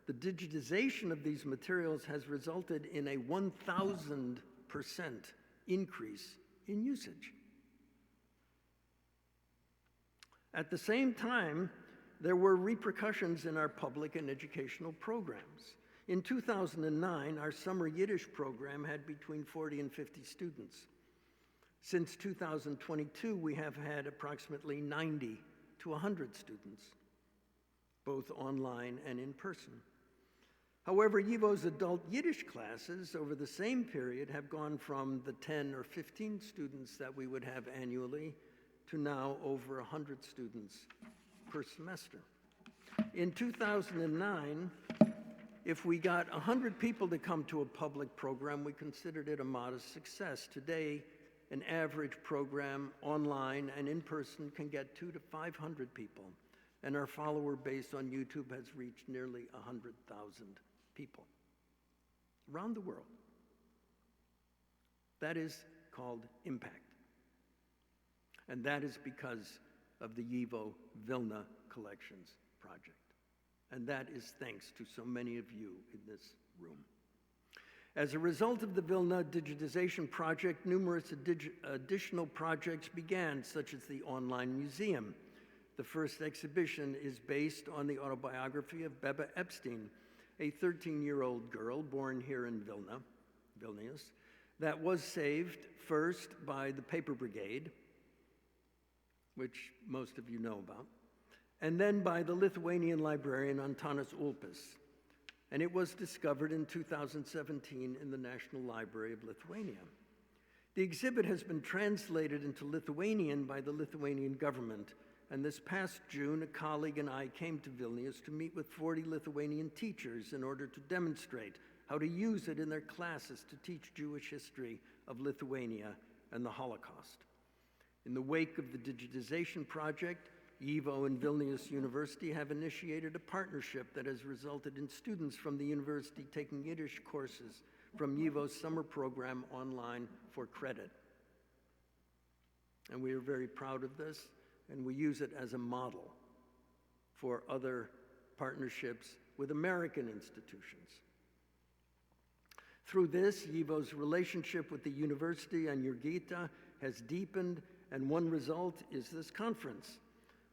the digitization of these materials has resulted in a 1,000% increase in usage. At the same time, there were repercussions in our public and educational programs. In 2009, our summer Yiddish program had between 40 and 50 students. Since 2022, we have had approximately 90 to 100 students, both online and in person. However, YIVO's adult Yiddish classes over the same period have gone from the 10 or 15 students that we would have annually to now over 100 students per semester. In 2009, if we got 100 people to come to a public program, we considered it a modest success. Today, an average program online and in person can get 200 to 500 people, and our follower base on YouTube has reached nearly 100,000 people around the world. That is called impact. And that is because of the YIVO Vilniuje Collections Project. And that is thanks to so many of you in this room. As a result of the Vilniuje digitization project, numerous additional projects began, such as the online museum. The first exhibition is based on the autobiography of Bebe Epstein, a 13-year-old girl born here in Vilnius, that was saved first by the Paper Brigade, which most of you know about, and then by the Lithuanian librarian Antanas Ulpis. And it was discovered in 2017 in the National Library of Lithuania. The exhibit has been translated into Lithuanian by the Lithuanian government, and this past June, a colleague and I came to Vilnius to meet with 40 Lithuanian teachers in order to demonstrate how to use it in their classes to teach Jewish history of Lithuania and the Holocaust. In the wake of the digitization project, YIVO and Vilnius University have initiated a partnership that has resulted in students from the university taking Yiddish courses from YIVO's summer program online for credit. And we are very proud of this, and we use it as a model for other partnerships with American institutions. Through this, YIVO's relationship with the university and Jurgita has deepened, and one result is this conference.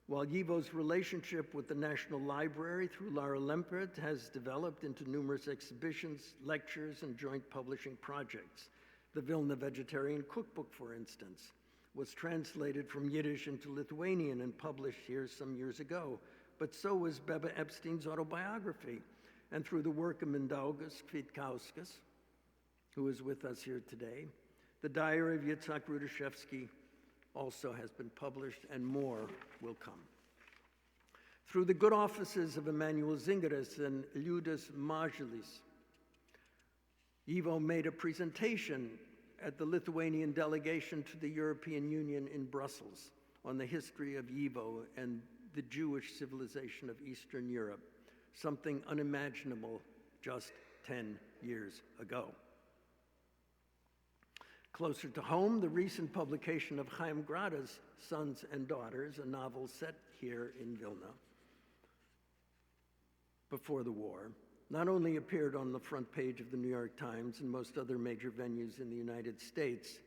While YIVO's relationship with the National Library through Lara Lempert has developed into numerous exhibitions, lectures, and joint publishing projects. The Vilniuje Vegetarian Cookbook, for instance, was translated from Yiddish into Lithuanian and published here some years ago, but so was Bebe Epstein's autobiography. And through the work of Mindaugas Kvitkauskas, who is with us here today, the diary of Yitzhak Rudashevsky also has been published, and more will come. Through the good offices of Emanuel Zingeris and Liudas Mažvydas, YIVO made a presentation at the Lithuanian delegation to the European Union in Brussels on the history of YIVO and the Jewish civilization of Eastern Europe, something unimaginable just 10 years ago. Closer to home, the recent publication of Chaim Grada's Sons and Daughters, a novel set here in Vilna before the war, not only appeared on the front page of the New York Times and most other major venues in the United States,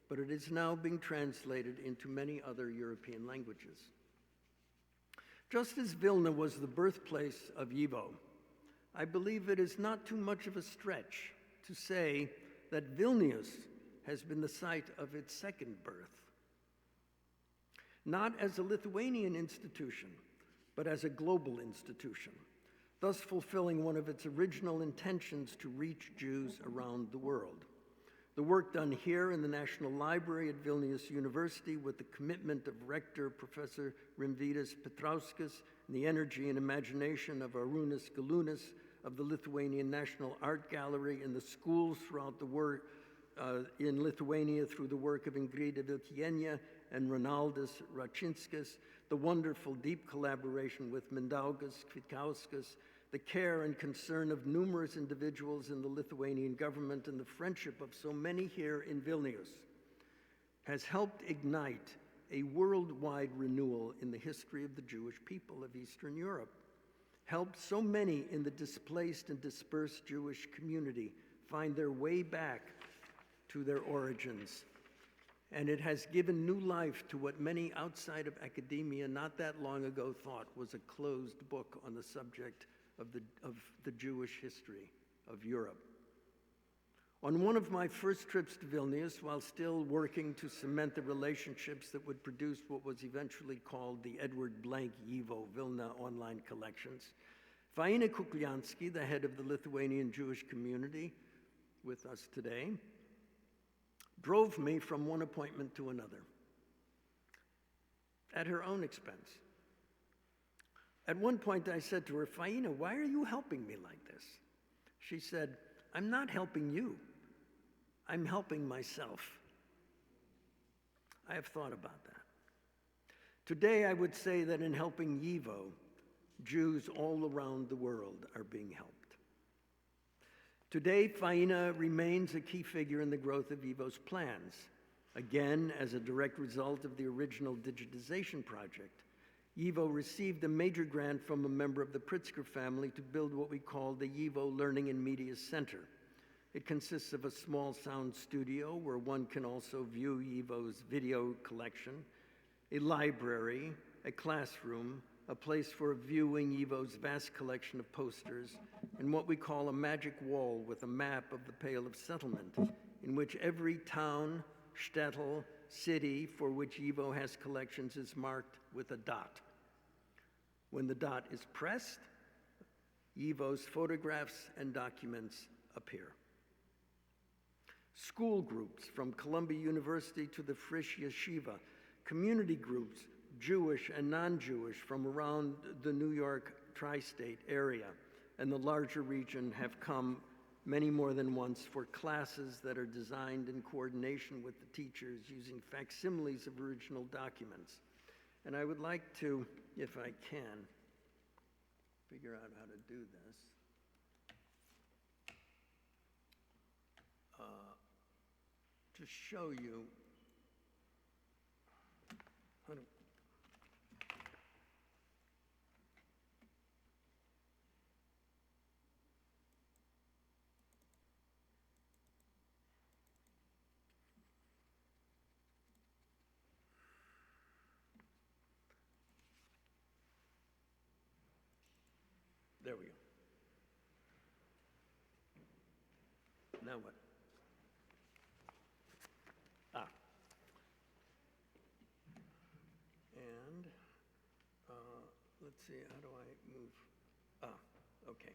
but it is now being translated into many other European languages. Just as Vilna was the birthplace of YIVO, I believe it is not too much of a stretch to say that Vilnius has been the site of its second birth. Not as a Lithuanian institution, but as a global institution, thus fulfilling one of its original intentions to reach Jews around the world. The work done here in the National Library at Vilnius University with the commitment of Rector Professor Rimvydas Petrauskas and the energy and imagination of Arūnas Galunas of the Lithuanian National Art Gallery and the schools throughout the work in Lithuania through the work of Ingrida Vilkienė and Ronaldas Račinskas, the wonderful deep collaboration with Mindaugas Kvitkauskas, the care and concern of numerous individuals in the Lithuanian government, and the friendship of so many here in Vilnius has helped ignite a worldwide renewal in the history of the Jewish people of Eastern Europe, helped so many in the displaced and dispersed Jewish community find their way back to their origins. And it has given new life to what many outside of academia not that long ago thought was a closed book on the subject of the Jewish history of Europe. On one of my first trips to Vilnius, while still working to cement the relationships that would produce what was eventually called the Edward Blank YIVO Vilna online collections, Faina Kukliansky, the head of the Lithuanian Jewish community with us today, drove me from one appointment to another at her own expense. At one point I said to her, Faina, why are you helping me like this? She said, I'm not helping you. I'm helping myself. I have thought about that. Today I would say that in helping YIVO, Jews all around the world are being helped. Today, Faina remains a key figure in the growth of YIVO's plans, again as a direct result of the original digitization project. YIVO received a major grant from a member of the Pritzker family to build what we call the YIVO Learning and Media Center. It consists of a small sound studio where one can also view YIVO's video collection, a library, a classroom, a place for viewing YIVO's vast collection of posters, and what we call a magic wall with a map of the Pale of Settlement, in which every town, shtetl, city for which YIVO has collections is marked with a dot. When the dot is pressed, YIVO's photographs and documents appear. School groups from Columbia University to the Frisch Yeshiva, community groups, Jewish and non-Jewish from around the New York tri-state area and the larger region have come many more than once for classes that are designed in coordination with the teachers using facsimiles of original documents. And I would like to, if I can, figure out how to do this. To show you how to there we go. Now what? And let's see, how do I move? Okay.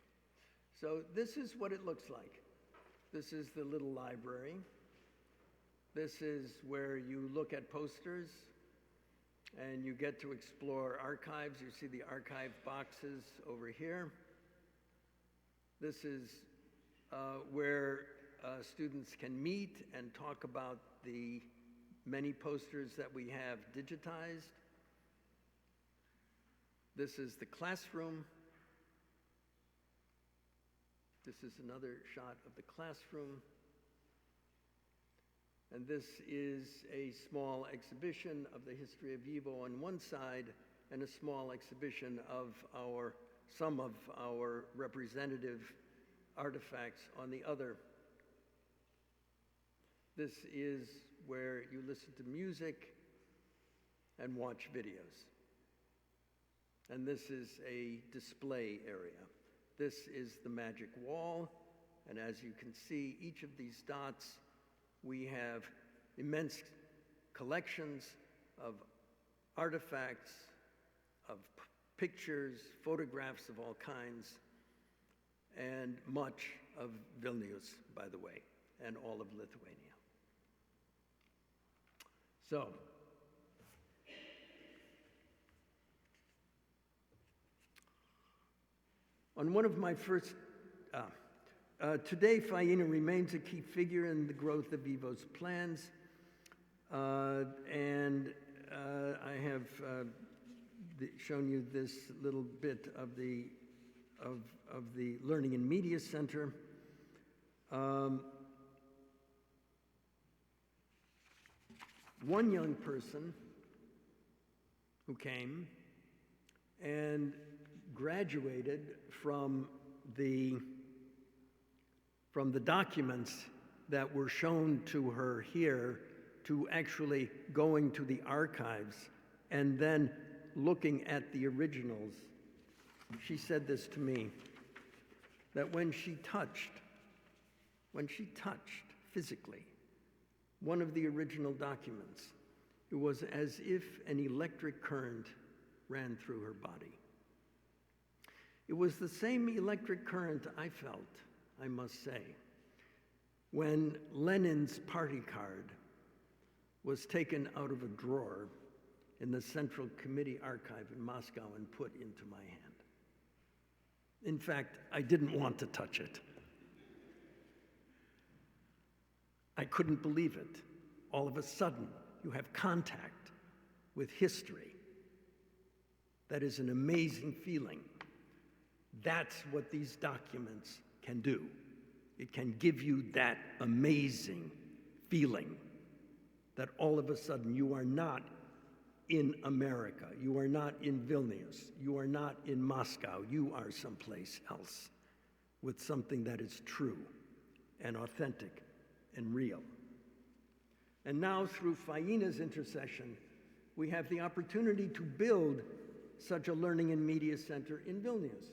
So this is what it looks like. This is the little library. This is where you look at posters and you get to explore archives. You see the archive boxes over here. This is where students can meet and talk about the many posters that we have digitized. This is the classroom. This is another shot of the classroom. And this is a small exhibition of the history of YIVO on one side and a small exhibition of some of our representative artifacts on the other. This is where you listen to music and watch videos. And this is a display area. This is the magic wall, And as you can see, each of these dots, we have immense collections of artifacts, of pictures, photographs of all kinds, and much of Vilnius, by the way, and all of Lithuania. So, on one of my first, today Faina remains a key figure in the growth of YIVO's plans, and I have shown you this little bit of the Learning and Media Center. One young person who came and graduated from the documents that were shown to her here to actually going to the archives and then looking at the originals. She said this to me, that when she touched physically one of the original documents, it was as if an electric current ran through her body. It was the same electric current I felt, I must say, when Lenin's party card was taken out of a drawer in the Central Committee archive in Moscow and put into my hand. In fact, I didn't want to touch it. I couldn't believe it. All of a sudden, you have contact with history. That is an amazing feeling. That's what these documents can do. It can give you that amazing feeling that all of a sudden you are not in America, you are not in Vilnius, you are not in Moscow, you are someplace else with something that is true and authentic and real. And now, through Faina's intercession, we have the opportunity to build such a learning and media center in Vilnius.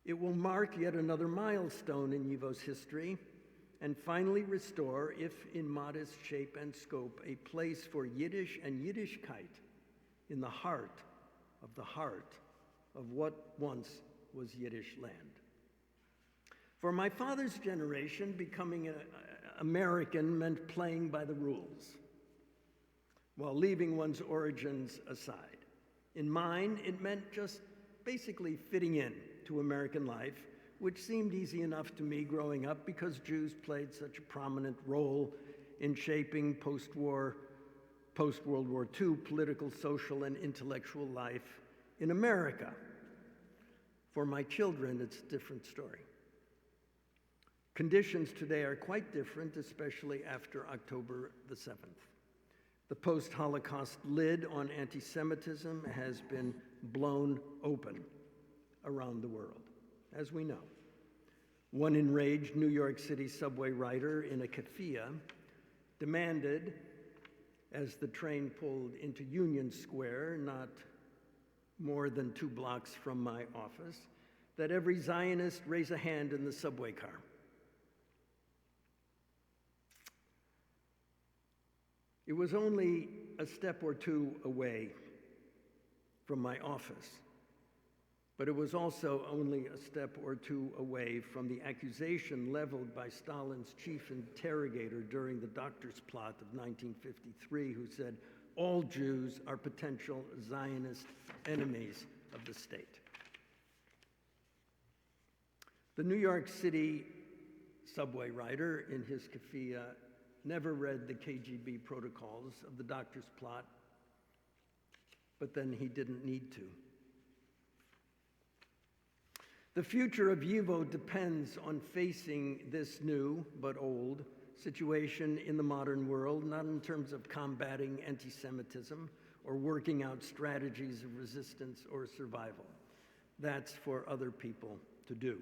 It will mark yet another milestone in YIVO's history and finally restore, if in modest shape and scope, a place for Yiddish and Yiddishkeit in the heart of what once was Yiddish land. For my father's generation, becoming an American meant playing by the rules, while leaving one's origins aside. In mine, it meant just basically fitting in to American life, which seemed easy enough to me growing up because Jews played such a prominent role in shaping post-World War II political, social, and intellectual life in America. For my children, it's a different story. Conditions today are quite different, especially after October the 7th. The post-Holocaust lid on anti-Semitism has been blown open around the world, as we know. One enraged New York City subway rider in a keffiyeh demanded, as the train pulled into Union Square, not more than 2 blocks from my office, that every Zionist raise a hand in the subway car. It was only a step or two away from my office, but it was also only a step or two away from the accusation leveled by Stalin's chief interrogator during the Doctor's Plot of 1953, who said, all Jews are potential Zionist enemies of the state. The New York City subway rider in his keffiyeh never read the KGB protocols of the Doctor's Plot, but then he didn't need to. The future of YIVO depends on facing this new, but old, situation in the modern world, not in terms of combating anti-Semitism or working out strategies of resistance or survival. That's for other people to do.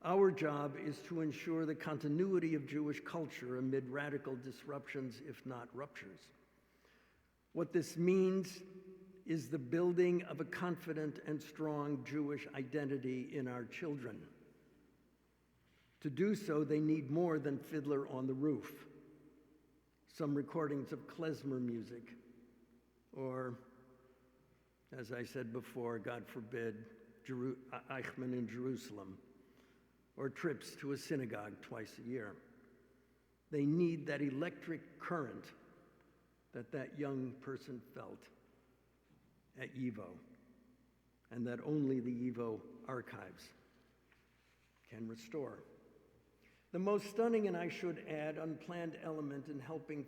Our job is to ensure the continuity of Jewish culture amid radical disruptions, if not ruptures. What this means is the building of a confident and strong Jewish identity in our children. To do so, they need more than Fiddler on the Roof, some recordings of klezmer music, or, as I said before, God forbid, Eichmann in Jerusalem, or trips to a synagogue twice a year. They need that electric current that young person felt at YIVO, and that only the YIVO archives can restore. The most stunning, and I should add, unplanned element in helping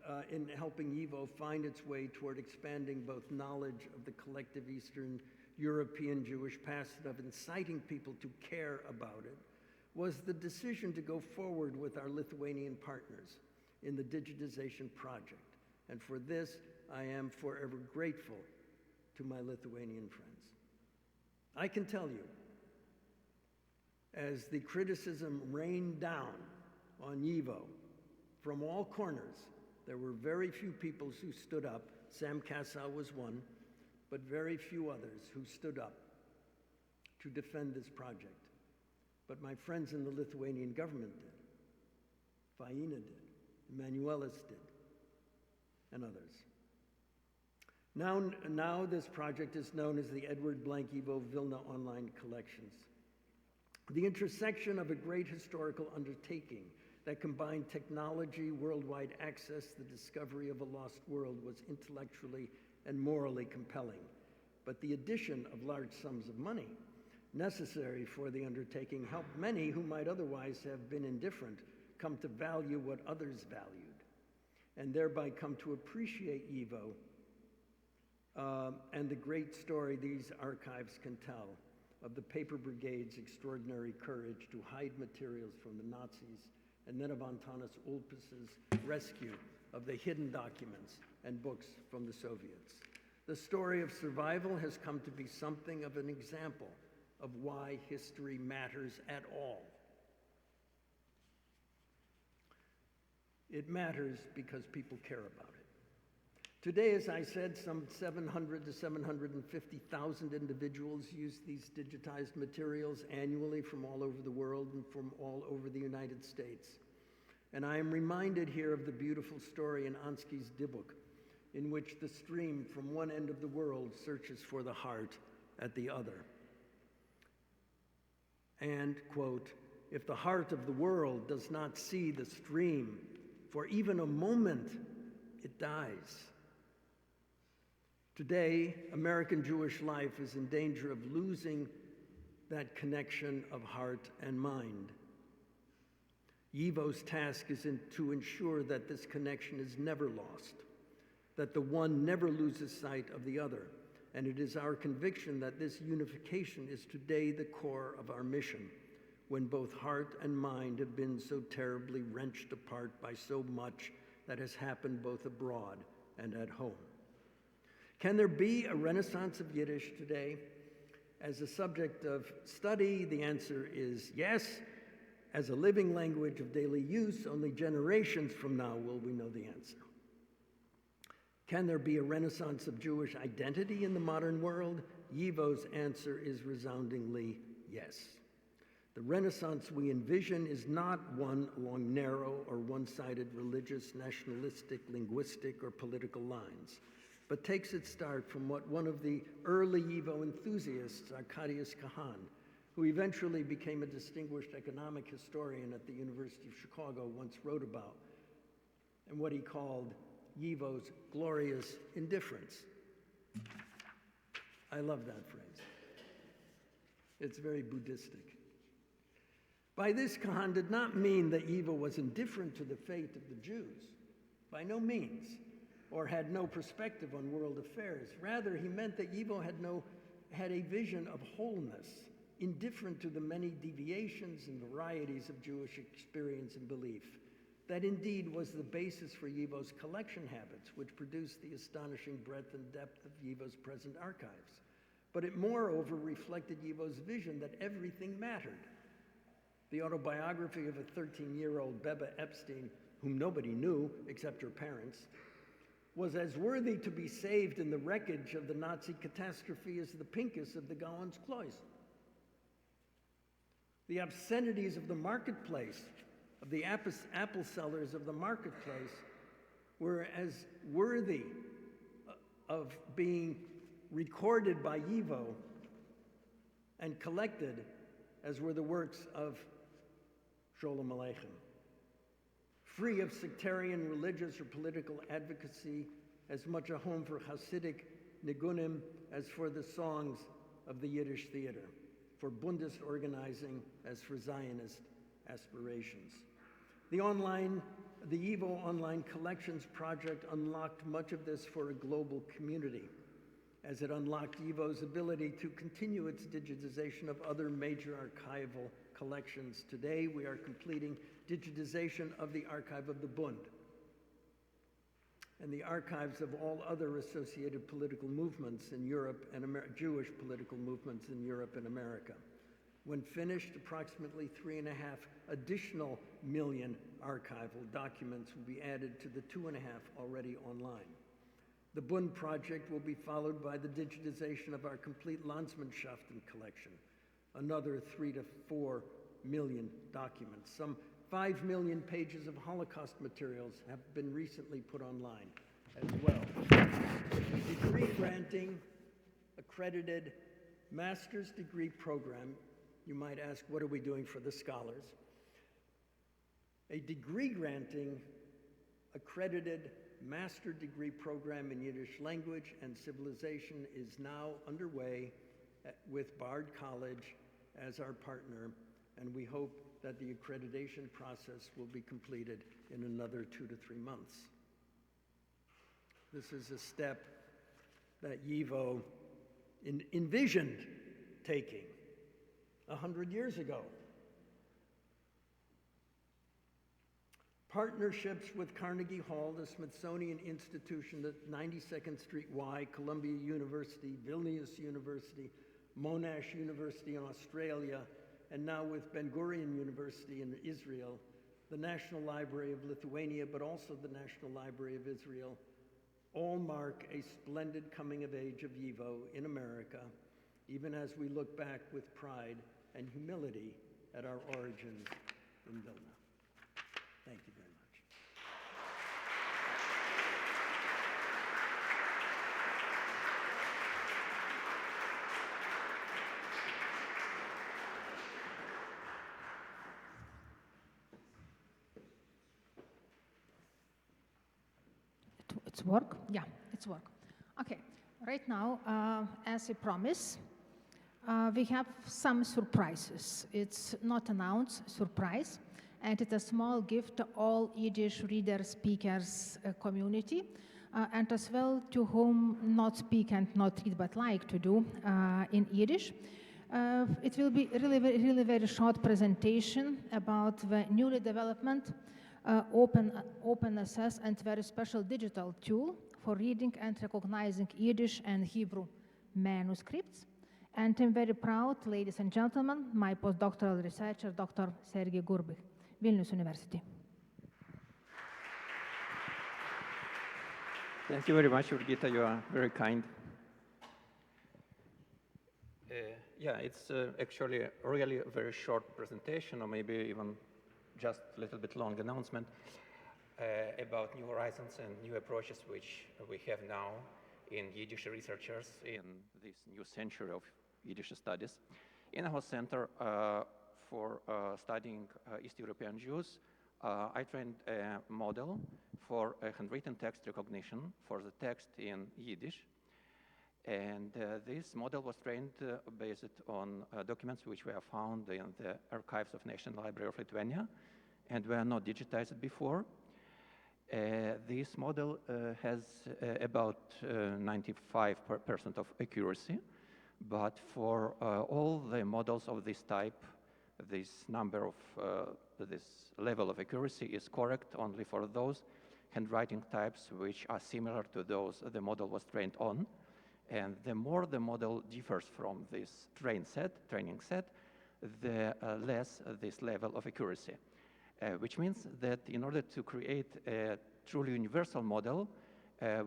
YIVO find its way toward expanding both knowledge of the collective Eastern European Jewish past and of inciting people to care about it was the decision to go forward with our Lithuanian partners in the digitization project. And for this, I am forever grateful to my Lithuanian friends. I can tell you, as the criticism rained down on YIVO from all corners, there were very few people who stood up. Sam Kassow was one, but very few others who stood up to defend this project. But my friends in the Lithuanian government did. Faina did. Emanuelis did. And others. Now this project is known as the Edward Blank YIVO Vilniuje Online Collections. The intersection of a great historical undertaking that combined technology, worldwide access, the discovery of a lost world was intellectually and morally compelling. But the addition of large sums of money necessary for the undertaking helped many who might otherwise have been indifferent come to value what others valued, and thereby come to appreciate YIVO and the great story these archives can tell of the paper brigade's extraordinary courage to hide materials from the Nazis, and then of Antanas Ulpas's rescue of the hidden documents and books from the Soviets. The story of survival has come to be something of an example of why history matters at all. It matters because people care about it. Today, as I said, some 700 to 750,000 individuals use these digitized materials annually from all over the world and from all over the United States. And I am reminded here of the beautiful story in Ansky's Dybbuk, in which the stream from one end of the world searches for the heart at the other. And, quote, if the heart of the world does not see the stream for even a moment, it dies. Today, American Jewish life is in danger of losing that connection of heart and mind. YIVO's task is to ensure that this connection is never lost, that the one never loses sight of the other. And it is our conviction that this unification is today the core of our mission, when both heart and mind have been so terribly wrenched apart by so much that has happened both abroad and at home. Can there be a renaissance of Yiddish today as a subject of study? The answer is yes. As a living language of daily use, only generations from now will we know the answer. Can there be a renaissance of Jewish identity in the modern world? YIVO's answer is resoundingly yes. The renaissance we envision is not one along narrow or one-sided religious, nationalistic, linguistic, or political lines, but takes its start from what one of the early YIVO enthusiasts, Arkadiusz Kahan, who eventually became a distinguished economic historian at the University of Chicago, once wrote about, and what he called YIVO's glorious indifference. I love that phrase. It's very Buddhistic. By this, Kahan did not mean that YIVO was indifferent to the fate of the Jews. By no means. Or had no perspective on world affairs. Rather, he meant that YIVO had a vision of wholeness, indifferent to the many deviations and varieties of Jewish experience and belief. That indeed was the basis for YIVO's collection habits, which produced the astonishing breadth and depth of YIVO's present archives. But it moreover reflected YIVO's vision that everything mattered. The autobiography of a 13-year-old Beba Epstein, whom nobody knew except her parents, was as worthy to be saved in the wreckage of the Nazi catastrophe as the Pincus of the Gauensklois. The obscenities of the marketplace, of the apple sellers of the marketplace, were as worthy of being recorded by YIVO and collected as were the works of Sholem Aleichem. Free of sectarian, religious, or political advocacy, as much a home for Hasidic nigunim as for the songs of the Yiddish theater, for Bundist organizing as for Zionist aspirations. The YIVO Online Collections project unlocked much of this for a global community, as it unlocked YIVO's ability to continue its digitization of other major archival collections. Today, we are completing digitization of the archive of the Bund and the archives of all other associated political movements in Europe and Jewish political movements in Europe and America. When finished, approximately 3.5 additional million archival documents will be added to the 2.5 already online. The Bund project will be followed by the digitization of our complete Landsmannschaften collection, another 3 to 4 million documents. Some 5 million pages of Holocaust materials have been recently put online as well. Degree granting, accredited master's degree program. You might ask, what are we doing for the scholars? A degree granting, accredited master degree program in Yiddish language and civilization is now underway with Bard College as our partner, and we hope that the accreditation process will be completed in another 2 to 3 months. This is a step that YIVO envisioned taking 100 years ago. Partnerships with Carnegie Hall, the Smithsonian Institution at 92nd Street Y, Columbia University, Vilnius University, Monash University in Australia, and now with Ben Gurion University in Israel, the National Library of Lithuania, but also the National Library of Israel, all mark a splendid coming of age of YIVO in America, even as we look back with pride and humility at our origins in Vilna. Thank you very much. It's work? Yeah, it's work. Okay, right now, as a promise, we have some surprises. It's not announced surprise, and it's a small gift to all Yiddish readers, speakers community, and as well to whom not speak and not read but like to do in Yiddish. It will be really very short presentation about the newly development open access and very special digital tool for reading and recognizing Yiddish and Hebrew manuscripts. And I'm very proud, ladies and gentlemen, my postdoctoral researcher, Dr. Sergei Gurbich, Vilniaus University. Thank you very much, Urgita. You are very kind. Yeah, it's actually really a very short presentation, or maybe even just a little bit long announcement about new horizons and new approaches which we have now in Yiddish researchers in this new century of Yiddish studies. In our center for studying East European Jews, I trained a model for a handwritten text recognition for the text in Yiddish. And this model was trained based on documents which were found in the archives of National Library of Lithuania and were not digitized before. This model has about 95% of accuracy, but for all the models of this type, this number of this level of accuracy is correct only for those handwriting types which are similar to those the model was trained on. And the more the model differs from this training set, the less this level of accuracy. Which means that in order to create a truly universal model,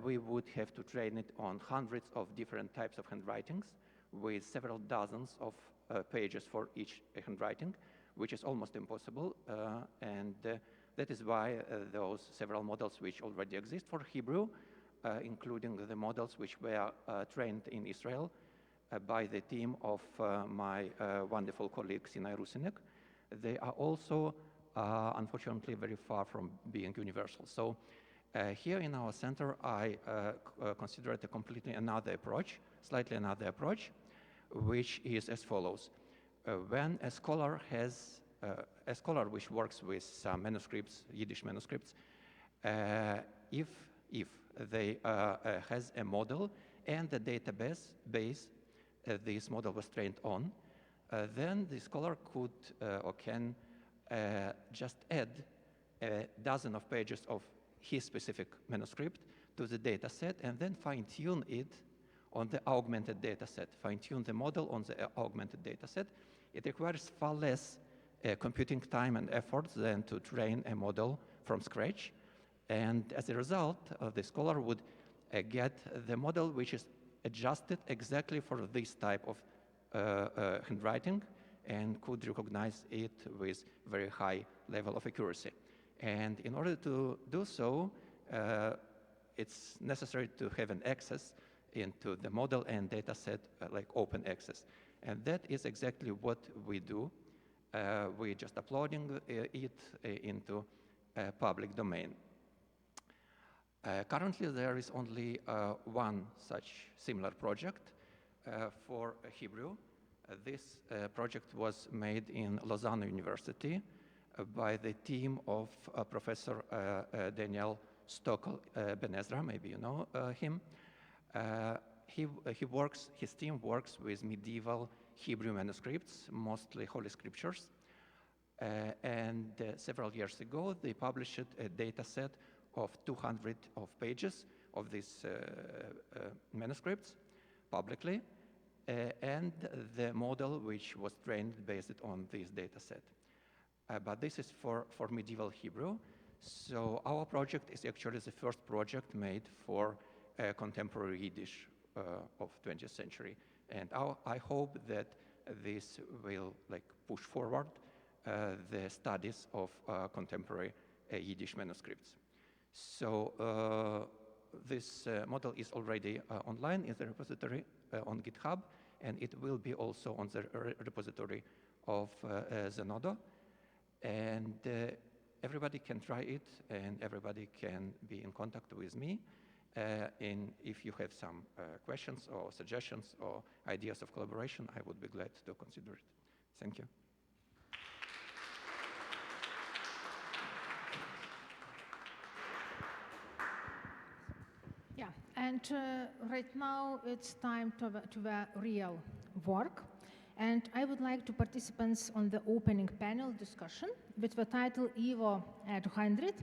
we would have to train it on hundreds of different types of handwritings with several dozens of pages for each handwriting, which is almost impossible. That is why those several models which already exist for Hebrew, including the models which were trained in Israel by the team of my wonderful colleague Sinai Rusinek, they are also unfortunately very far from being universal. So here in our center, I considered a completely another approach, slightly another approach, which is as follows. When a scholar has, a scholar which works with some manuscripts, Yiddish manuscripts, if they has a model and the database this model was trained on, then the scholar could or can just add a dozen of pages of his specific manuscript to the data set and then fine-tune it on the augmented data set, fine-tune the model on the augmented data set. It requires far less computing time and effort than to train a model from scratch. And as a result, the scholar would get the model which is adjusted exactly for this type of handwriting and could recognize it with very high level of accuracy. And in order to do so, it's necessary to have an access into the model and data set, like open access. And that is exactly what we do. We're just uploading it into a public domain. Currently, there is only one such similar project for Hebrew. This project was made in Lausanne University by the team of Professor Daniel Stockel-Ben Ezra, maybe you know him. His team works with medieval Hebrew manuscripts, mostly Holy Scriptures. And several years ago, they published a data set of 200 of pages of these manuscripts publicly, and the model which was trained based on this data set. But this is for medieval Hebrew. So our project is actually the first project made for contemporary Yiddish of 20th century. And I hope that this will push forward the studies of contemporary Yiddish manuscripts. So this model is already online in the repository on GitHub, and it will be also on the repository of Zenodo. And everybody can try it, and everybody can be in contact with me. And if you have some questions or suggestions or ideas of collaboration, I would be glad to consider it. Thank you. Yeah, and right now it's time to the real work. And I would like to participants on the opening panel discussion with the title YIVO at 100,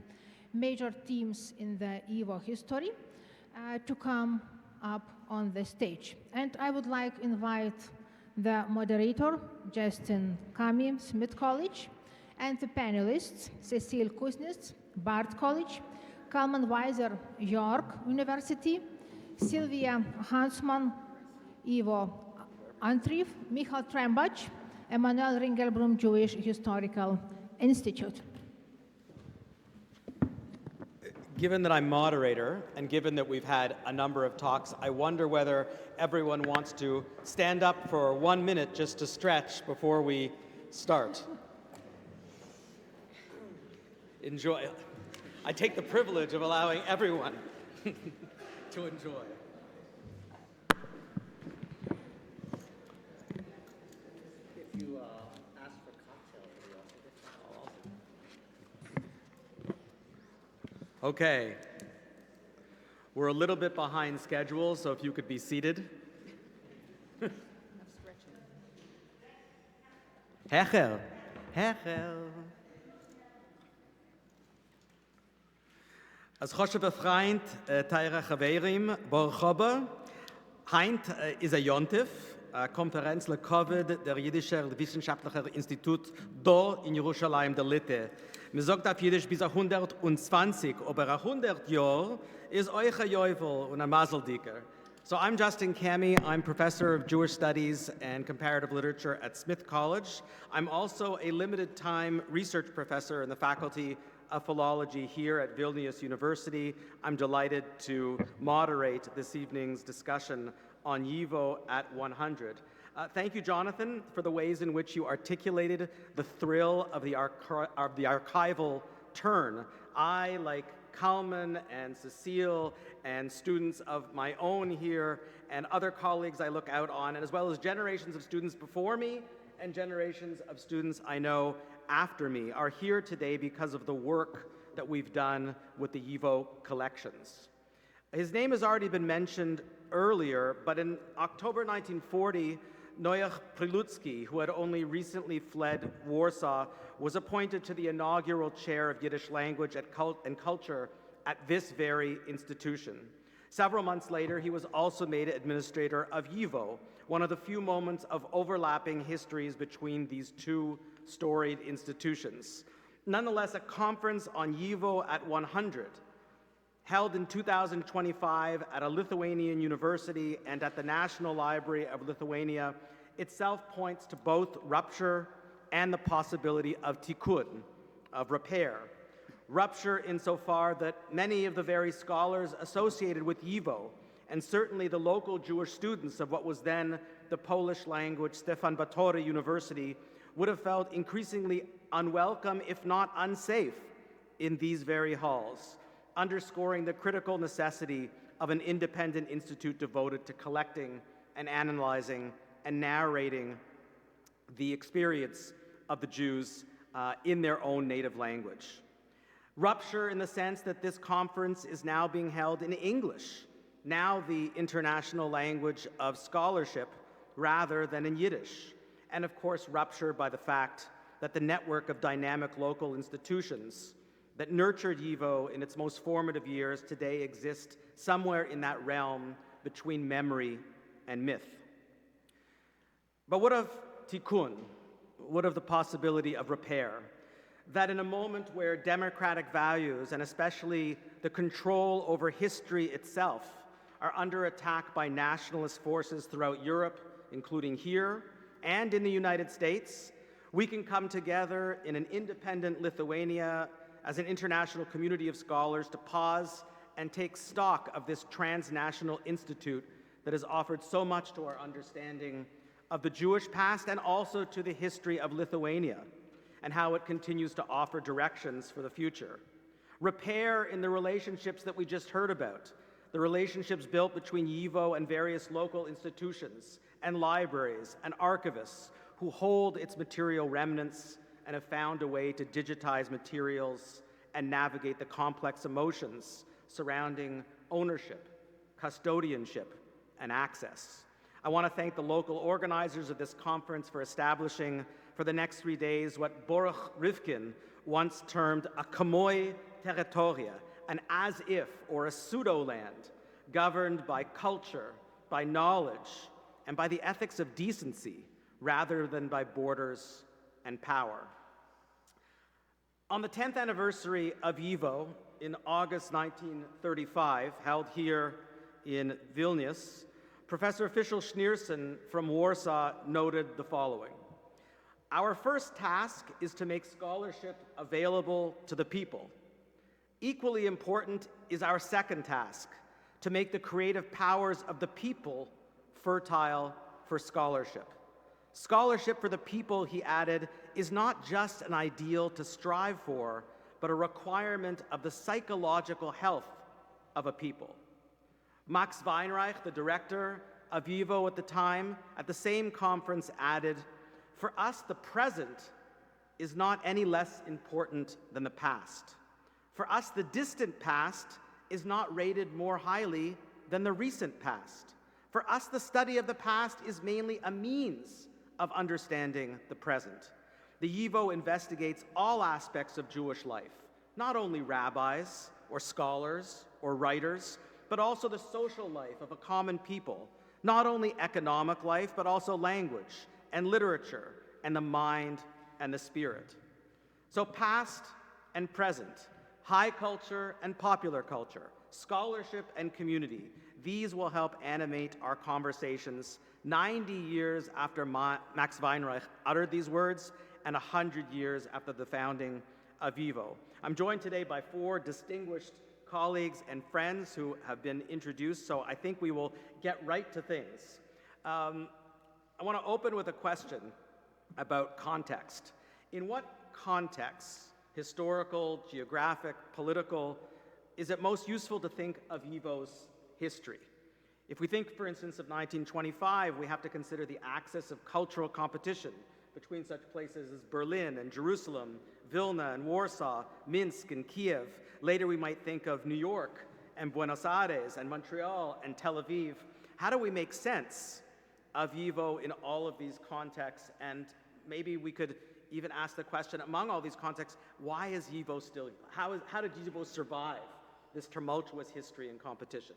Major Themes in the YIVO History, to come up on the stage. And I would like to invite the moderator, Justin Kami, Smith College, and the panelists, Cecile Kuznets, Bard College, Kalman Weiser, York University, Sylvia Hansman, YIVO Antrief, Michal Trembach, Emanuel Ringelblum Jewish Historical Institute. Given that I'm moderator, and given that we've had a number of talks, I wonder whether everyone wants to stand up for 1 minute just to stretch before we start. Enjoy. I take the privilege of allowing everyone to enjoy. If you ask for cocktails, we also get Okay. We're a little bit behind schedule, so if you could be seated. Hechel. Hechel. As choshev freund teire chaverim borchoba, heint is a yontif, Konferenz COVID der Jüdischer Wissenschaftlicher Institut da in Jerusalem der Litte. Man sagt auf Jiddisch bis 120, aber 100 Jahre ist euch ein Jäuvel und ein Maseldiker. So I'm Justin Cami. I'm professor of Jewish Studies and Comparative Literature at Smith College. I'm also a limited-time research professor in the Faculty of Philology here at Vilnius University. I'm delighted to moderate this evening's discussion on YIVO at 100. Thank you, Jonathan, for the ways in which you articulated the thrill of the archival turn. I, like Kalman and Cecile and students of my own here and other colleagues I look out on, and as well as generations of students before me and generations of students I know after me, are here today because of the work that we've done with the YIVO collections. His name has already been mentioned earlier, but in October 1940, Noach Prilutsky, who had only recently fled Warsaw, was appointed to the inaugural chair of Yiddish language and culture at this very institution. Several months later, he was also made administrator of YIVO, one of the few moments of overlapping histories between these two storied institutions. Nonetheless, a conference on YIVO at 100, held in 2025 at a Lithuanian university and at the National Library of Lithuania, itself points to both rupture and the possibility of tikkun, of repair. Rupture insofar that many of the very scholars associated with YIVO, and certainly the local Jewish students of what was then the Polish language Stefan Batory University, would have felt increasingly unwelcome, if not unsafe, in these very halls, underscoring the critical necessity of an independent institute devoted to collecting and analyzing and narrating the experience of the Jews in their own native language. Rupture in the sense that this conference is now being held in English, now the international language of scholarship, rather than in Yiddish. And of course, rupture by the fact that the network of dynamic local institutions that nurtured YIVO in its most formative years today exist somewhere in that realm between memory and myth. But what of tikkun? What of the possibility of repair? That in a moment where democratic values, and especially the control over history itself, are under attack by nationalist forces throughout Europe, including here, and in the United States, we can come together in an independent Lithuania as an international community of scholars to pause and take stock of this transnational institute that has offered so much to our understanding of the Jewish past and also to the history of Lithuania, and how it continues to offer directions for the future. Repair in the relationships that we just heard about, the relationships built between YIVO and various local institutions and libraries and archivists who hold its material remnants and have found a way to digitize materials and navigate the complex emotions surrounding ownership, custodianship, and access. I want to thank the local organizers of this conference for establishing for the next 3 days what Baruch Rivkin once termed a kamoi territoria, an as-if or a pseudo-land governed by culture, by knowledge, and by the ethics of decency rather than by borders and power. On the 10th anniversary of YIVO in August 1935, held here in Vilnius, Professor Fischl Schneerson from Warsaw noted the following: "Our first task is to make scholarship available to the people. Equally important is our second task, to make the creative powers of the people fertile for scholarship. Scholarship for the people," he added, "is not just an ideal to strive for, but a requirement of the psychological health of a people." Max Weinreich, the director of YIVO at the time, at the same conference added, "For us, the present is not any less important than the past. For us, the distant past is not rated more highly than the recent past. For us, the study of the past is mainly a means of understanding the present. The YIVO investigates all aspects of Jewish life, not only rabbis or scholars or writers, but also the social life of a common people, not only economic life, but also language and literature and the mind and the spirit. So past and present, high culture and popular culture, scholarship and community, these will help animate our conversations 90 years after Max Weinreich uttered these words and 100 years after the founding of YIVO. I'm joined today by 4 distinguished colleagues and friends who have been introduced, so I think we will get right to things. I want to open with a question about context. In what context, historical, geographic, political, is it most useful to think of YIVO's history? If we think, for instance, of 1925, we have to consider the axis of cultural competition between such places as Berlin and Jerusalem, Vilna and Warsaw, Minsk and Kiev. Later we might think of New York and Buenos Aires and Montreal and Tel Aviv. How do we make sense of YIVO in all of these contexts? And maybe we could even ask the question, among all these contexts, why is YIVO still, how did YIVO survive this tumultuous history and competition?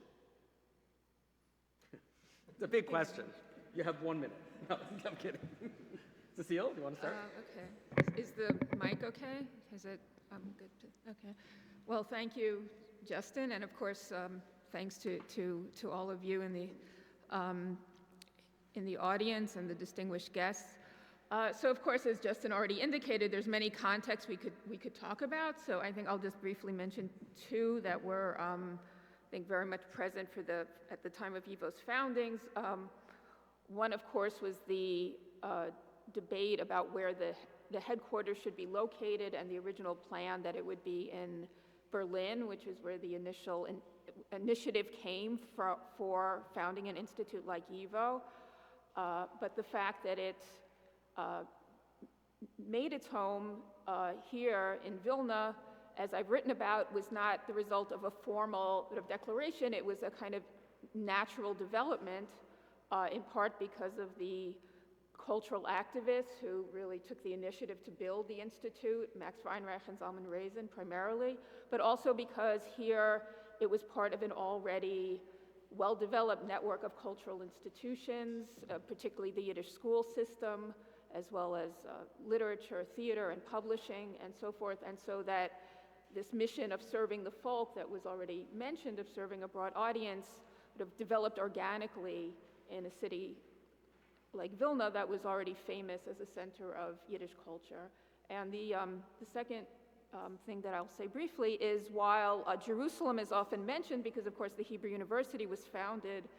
It's a big question. You have 1 minute. No, I'm kidding. Cecile, do you want to start? Okay. Is the mic okay? Is it, I'm good to, okay. Well, thank you, Justin, and of course, thanks to all of you in the audience and the distinguished guests. So of course, as Justin already indicated, there's many contexts we could talk about. So I think I'll just briefly mention 2 that were, I think, very much present at the time of YIVO's foundings. One, of course, was the debate about where the headquarters should be located, and the original plan that it would be in Berlin, which is where the initial initiative came for founding an institute like YIVO. But the fact that it made its home here in Vilna, as I've written about, was not the result of a formal sort of declaration. It was a kind of natural development, in part because of the cultural activists who really took the initiative to build the institute, Max Weinreich and Zalman Reisen primarily, but also because here it was part of an already well-developed network of cultural institutions, particularly the Yiddish school system, as well as literature, theater, and publishing, and so forth. And so that this mission of serving the folk that was already mentioned, of serving a broad audience, sort of developed organically in a city like Vilna that was already famous as a center of Yiddish culture. And the second thing that I'll say briefly is, while Jerusalem is often mentioned because, of course, the Hebrew University was founded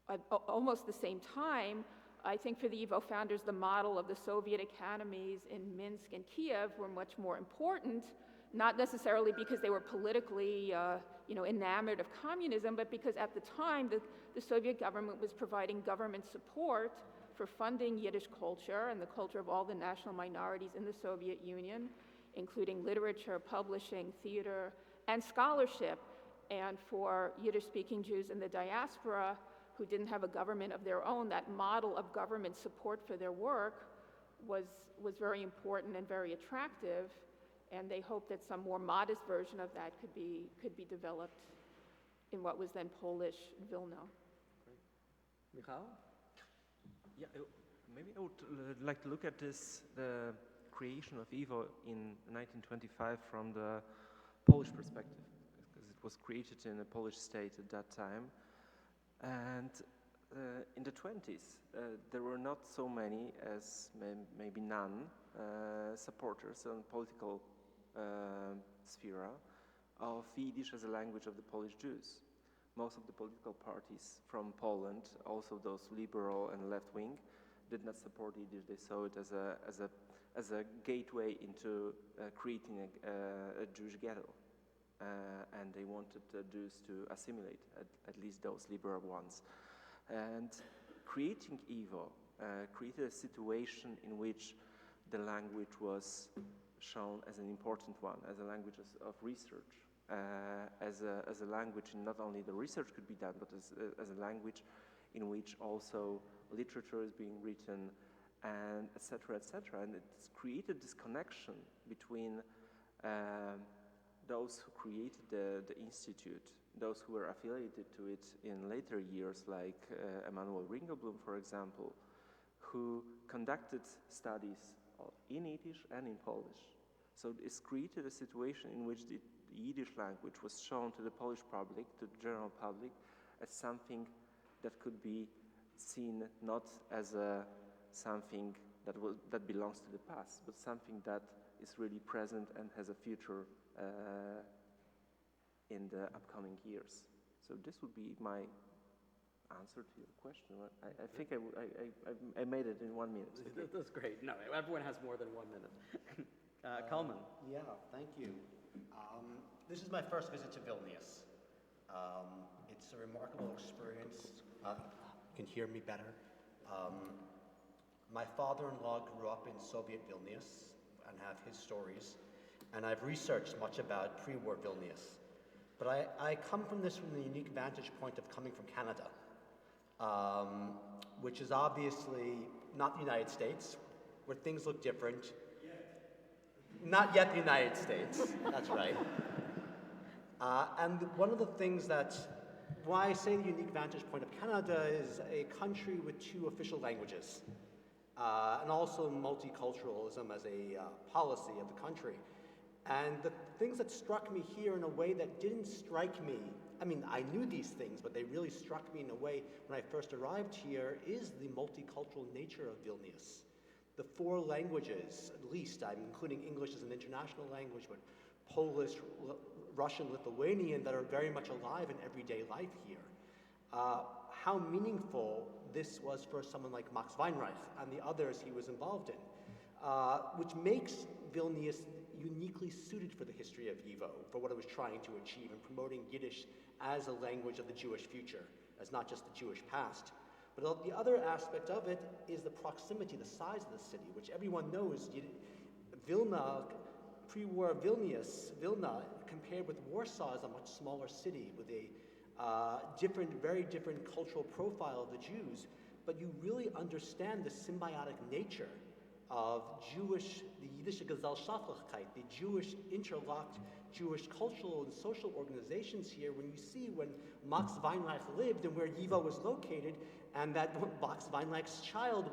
at almost the same time, I think for the YIVO founders, the model of the Soviet academies in Minsk and Kiev were much more important, not necessarily because they were politically enamored of communism, but because at the time the Soviet government was providing government support for funding Yiddish culture and the culture of all the national minorities in the Soviet Union, including literature, publishing, theater, and scholarship. And for Yiddish-speaking Jews in the diaspora who didn't have a government of their own, that model of government support for their work was very important and very attractive. And they hoped that some more modest version of that could be developed in what was then Polish Vilna. Michal? Yeah, maybe I would like to look at the creation of YIVO in 1925 from the Polish perspective, because it was created in a Polish state at that time. And in the 20s, there were not so many, as maybe none, supporters on political sphere of Yiddish as a language of the Polish Jews. Most of the political parties from Poland, also those liberal and left-wing, did not support Yiddish. They saw it as a gateway into creating a Jewish ghetto. And they wanted the Jews to assimilate, at least those liberal ones. And creating YIVO created a situation in which the language was shown as an important one, as a language of research, as a language in not only the research could be done, but as a language in which also literature is being written, and et cetera, and it's created this connection between those who created the institute, those who were affiliated to it in later years, like Emanuel Ringelblum, for example, who conducted studies in Yiddish and in Polish. So it's created a situation in which the Yiddish language was shown to the Polish public, to the general public, as something that could be seen not as something that belongs to the past, but something that is really present and has a future in the upcoming years. So this would be my answer to your question. I think I made it in 1 minute. Okay. That's great. No, everyone has more than 1 minute. Kalman. Yeah, thank you. This is my first visit to Vilnius. It's a remarkable experience. You can hear me better. My father-in-law grew up in Soviet Vilnius and have his stories, and I've researched much about pre-war Vilnius. But I come from this from the unique vantage point of coming from Canada, which is obviously not the United States, where things look different. Not yet the United States, that's right. And one of the things why I say the unique vantage point of Canada is a country with 2 official languages, and also multiculturalism as a policy of the country. And the things that struck me here in a way that didn't strike me, I mean, I knew these things, but they really struck me in a way when I first arrived here, is the multicultural nature of Vilnius. The 4 languages, at least, I'm including English as an international language, but Polish, Russian, Lithuanian, that are very much alive in everyday life here. How meaningful this was for someone like Max Weinreich and the others he was involved in, which makes Vilnius uniquely suited for the history of YIVO, for what it was trying to achieve in promoting Yiddish as a language of the Jewish future, as not just the Jewish past. But the other aspect of it is the proximity, the size of the city, which everyone knows. Vilna, pre-war Vilnius, Vilna, compared with Warsaw, is a much smaller city with a very different cultural profile of the Jews, but you really understand the symbiotic nature of the Yiddish Gesellschaftlichkeit, the Jewish interlocked Jewish cultural and social organizations here, when you see when Max Weinreich lived and where YIVO was located, and that Max Weinreich's child,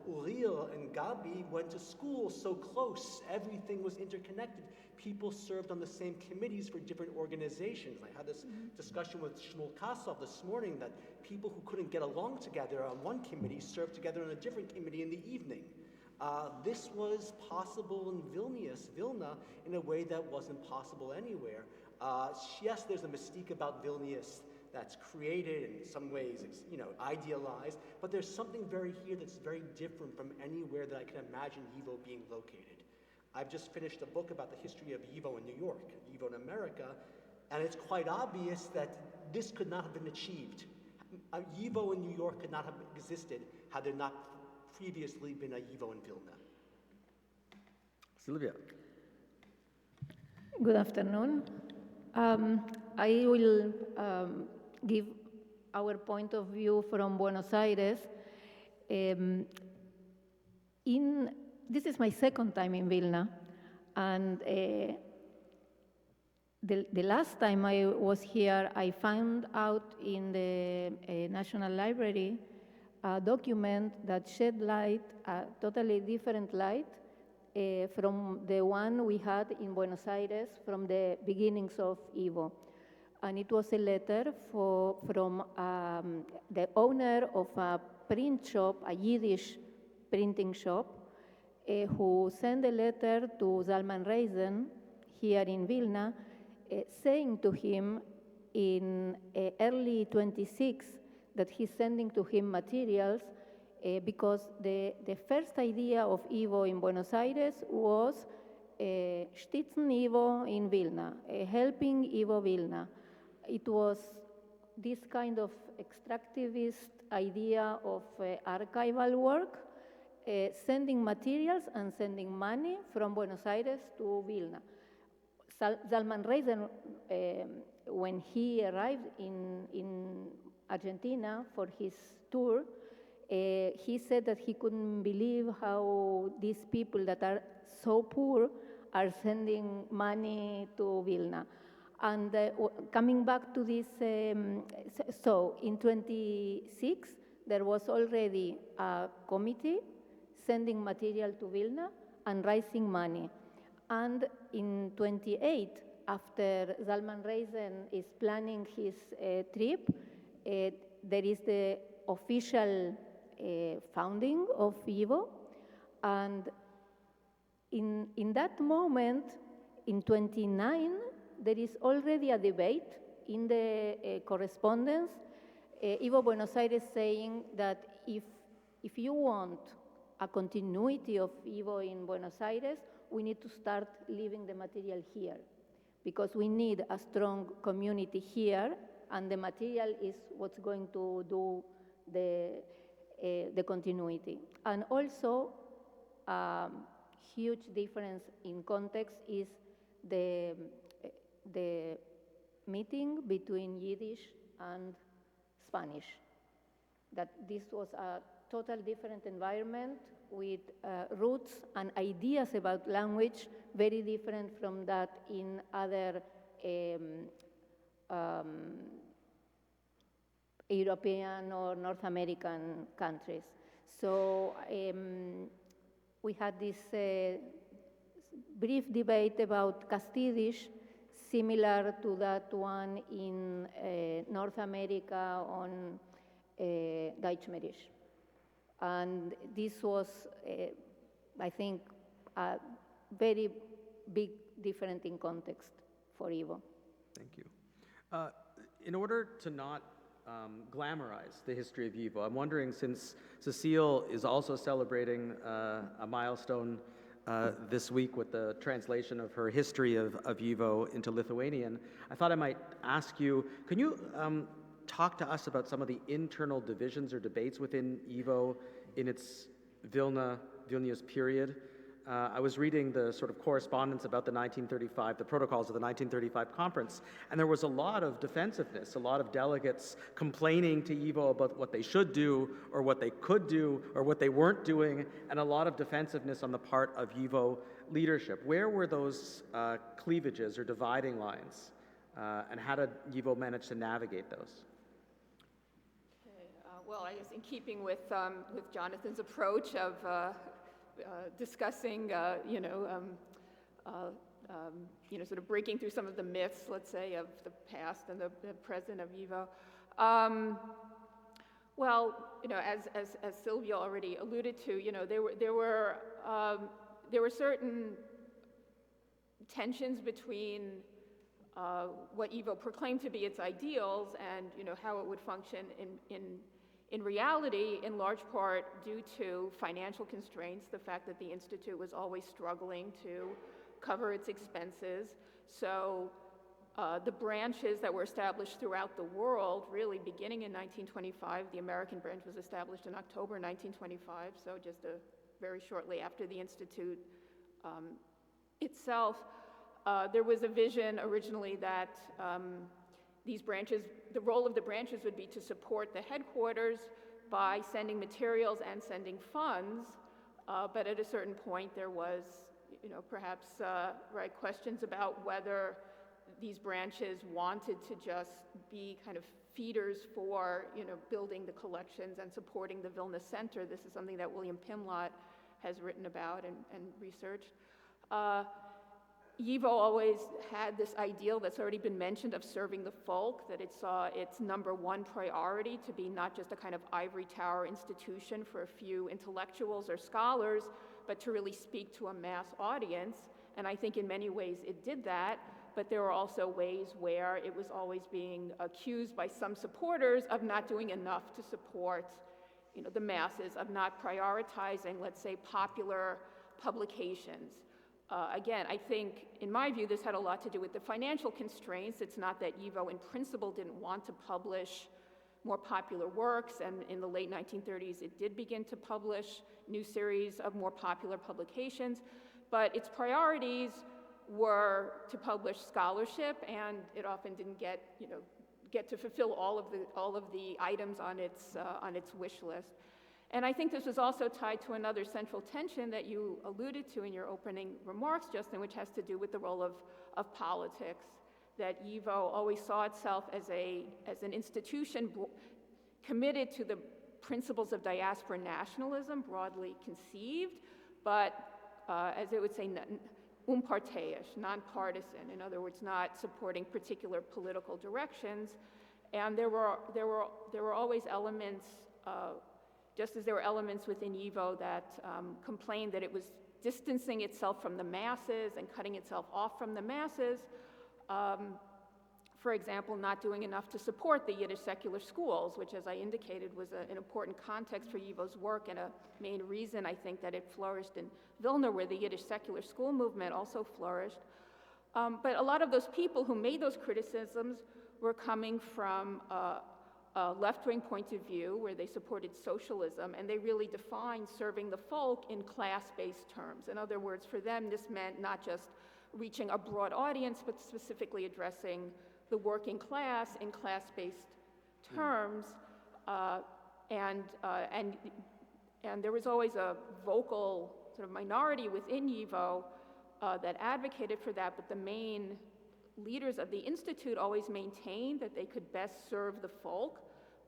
Uriel and Gabi, went to school so close, everything was interconnected. People served on the same committees for different organizations. I had this discussion with Shmuel Kasov this morning that people who couldn't get along together on one committee served together on a different committee in the evening. This was possible in Vilna, in a way that wasn't possible anywhere. Yes, there's a mystique about Vilnius that's created in some ways, idealized, but there's something very here that's very different from anywhere that I can imagine YIVO being located. I've just finished a book about the history of YIVO in New York, YIVO in America, and it's quite obvious that this could not have been achieved. YIVO in New York could not have existed had there not previously been a YIVO in Vilna. Sylvia. Good afternoon. I will give our point of view from Buenos Aires. This is my second time in Vilna, and the last time I was here, I found out in the National Library a document that shed light, a totally different light from the one we had in Buenos Aires from the beginnings of YIVO. And it was a letter from the owner of a print shop, a Yiddish printing shop, who sent a letter to Zalman Reisen here in Vilna, saying to him in early 26 that he's sending to him materials because the first idea of YIVO in Buenos Aires was Stützen YIVO in Vilna, helping YIVO Vilna. It was this kind of extractivist idea of archival work, sending materials and sending money from Buenos Aires to Vilna. Zalman Reisen, when he arrived in Argentina for his tour, he said that he couldn't believe how these people that are so poor are sending money to Vilna. And coming back to this, so in 26, there was already a committee sending material to Vilna and raising money. And in 28, after Zalman Reisen is planning his trip, there is the official founding of YIVO. And in that moment, in 29, there is already a debate in the correspondence. YIVO Buenos Aires saying that if you want a continuity of YIVO in Buenos Aires, we need to start leaving the material here, because we need a strong community here, and the material is what's going to do the continuity. And also, huge difference in context is the meeting between Yiddish and Spanish. That this was a total different environment with roots and ideas about language very different from that in other European or North American countries. So we had this brief debate about Castilish, similar to that one in North America on Deutschmerisch. And this was, I think, a very big difference in context for YIVO. Thank you. In order to not glamorize the history of YIVO, I'm wondering, since Cecile is also celebrating a milestone this week with the translation of her history of YIVO into Lithuanian, I thought I might ask you, can you talk to us about some of the internal divisions or debates within YIVO in its Vilnius period? I was reading the sort of correspondence about the protocols of the 1935 conference, and there was a lot of defensiveness, a lot of delegates complaining to YIVO about what they should do, or what they could do, or what they weren't doing, and a lot of defensiveness on the part of YIVO leadership. Where were those cleavages or dividing lines, and how did YIVO manage to navigate those? Well, I guess in keeping with Jonathan's approach of discussing, sort of breaking through some of the myths, let's say, of the past and the present of YIVO. Well, as Sylvia already alluded to, there were certain tensions between what YIVO proclaimed to be its ideals and how it would function in reality, in large part due to financial constraints, the fact that the Institute was always struggling to cover its expenses. So the branches that were established throughout the world, really beginning in 1925, the American branch was established in October 1925, so just very shortly after the Institute itself, there was a vision originally that these branches, the role of the branches would be to support the headquarters by sending materials and sending funds, but at a certain point there was, perhaps questions about whether these branches wanted to just be kind of feeders for, building the collections and supporting the Vilna Center. This is something that William Pimlott has written about and researched. YIVO always had this ideal that's already been mentioned of serving the folk, that it saw its #1 priority to be not just a kind of ivory tower institution for a few intellectuals or scholars, but to really speak to a mass audience. And I think in many ways it did that, but there were also ways where it was always being accused by some supporters of not doing enough to support, the masses, of not prioritizing, let's say, popular publications. Again, I think, in my view, this had a lot to do with the financial constraints. It's not that YIVO in principle didn't want to publish more popular works, and in the late 1930s it did begin to publish new series of more popular publications, but its priorities were to publish scholarship, and it often didn't get to fulfill all of the items on its wish list. And I think this was also tied to another central tension that you alluded to in your opening remarks, Justin, which has to do with the role of politics, that YIVO always saw itself as an institution committed to the principles of diaspora nationalism, broadly conceived, but as it would say, unparteiisch, non-partisan, in other words, not supporting particular political directions. And there were always elements, just as there were elements within YIVO that complained that it was distancing itself from the masses and cutting itself off from the masses. For example, not doing enough to support the Yiddish secular schools, which, as I indicated, was an important context for YIVO's work and a main reason, I think, that it flourished in Vilnius, where the Yiddish secular school movement also flourished. But a lot of those people who made those criticisms were coming from a left-wing point of view, where they supported socialism, and they really defined serving the folk in class-based terms. In other words, for them, this meant not just reaching a broad audience, but specifically addressing the working class in class-based terms, and there was always a vocal sort of minority within YIVO that advocated for that, but the main leaders of the Institute always maintained that they could best serve the folk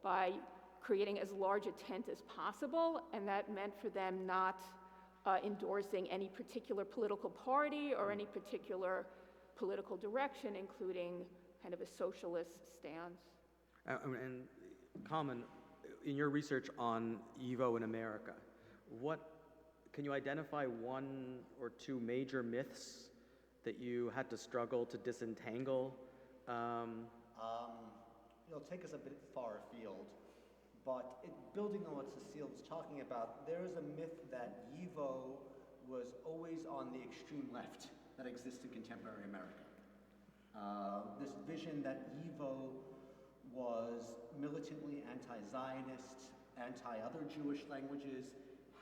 by creating as large a tent as possible, and that meant for them not endorsing any particular political party or any particular political direction, including kind of a socialist stance. And Common, in your research on YIVO in America, can you identify one or two major myths that you had to struggle to disentangle? It'll take us a bit far afield, but building on what Cecile was talking about, there is a myth that YIVO was always on the extreme left that exists in contemporary America. This vision that YIVO was militantly anti-Zionist, anti-other Jewish languages,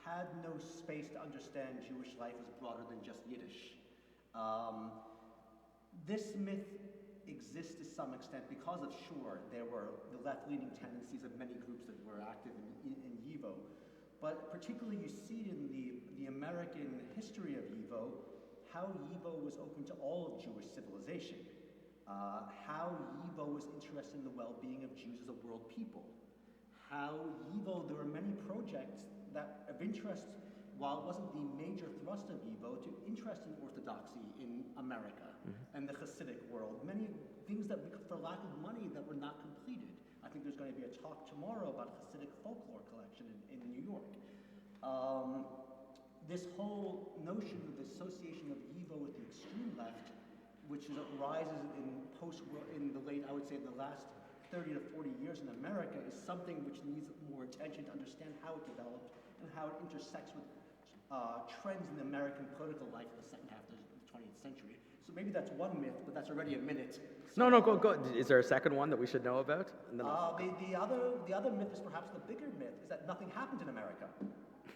had no space to understand Jewish life as broader than just Yiddish. This myth exists to some extent because of, sure, there were the left-leaning tendencies of many groups that were active in YIVO, but particularly you see in the American history of YIVO, how YIVO was open to all of Jewish civilization, how YIVO was interested in the well-being of Jews as a world people, how YIVO, there were many projects that of interest, while it wasn't the major thrust of YIVO, to interest in orthodoxy in America and the Hasidic world. Many things that, for lack of money, that were not completed. I think there's going to be a talk tomorrow about a Hasidic folklore collection in New York. This whole notion of the association of YIVO with the extreme left, which arises in the late, I would say, the last 30 to 40 years in America, is something which needs more attention to understand how it developed and how it intersects with trends in American political life in the second half of the 20th century. So maybe that's one myth, but that's already a minute. So, No, go. Is there a second one that we should know about? The other myth is perhaps the bigger myth, is that nothing happened in America.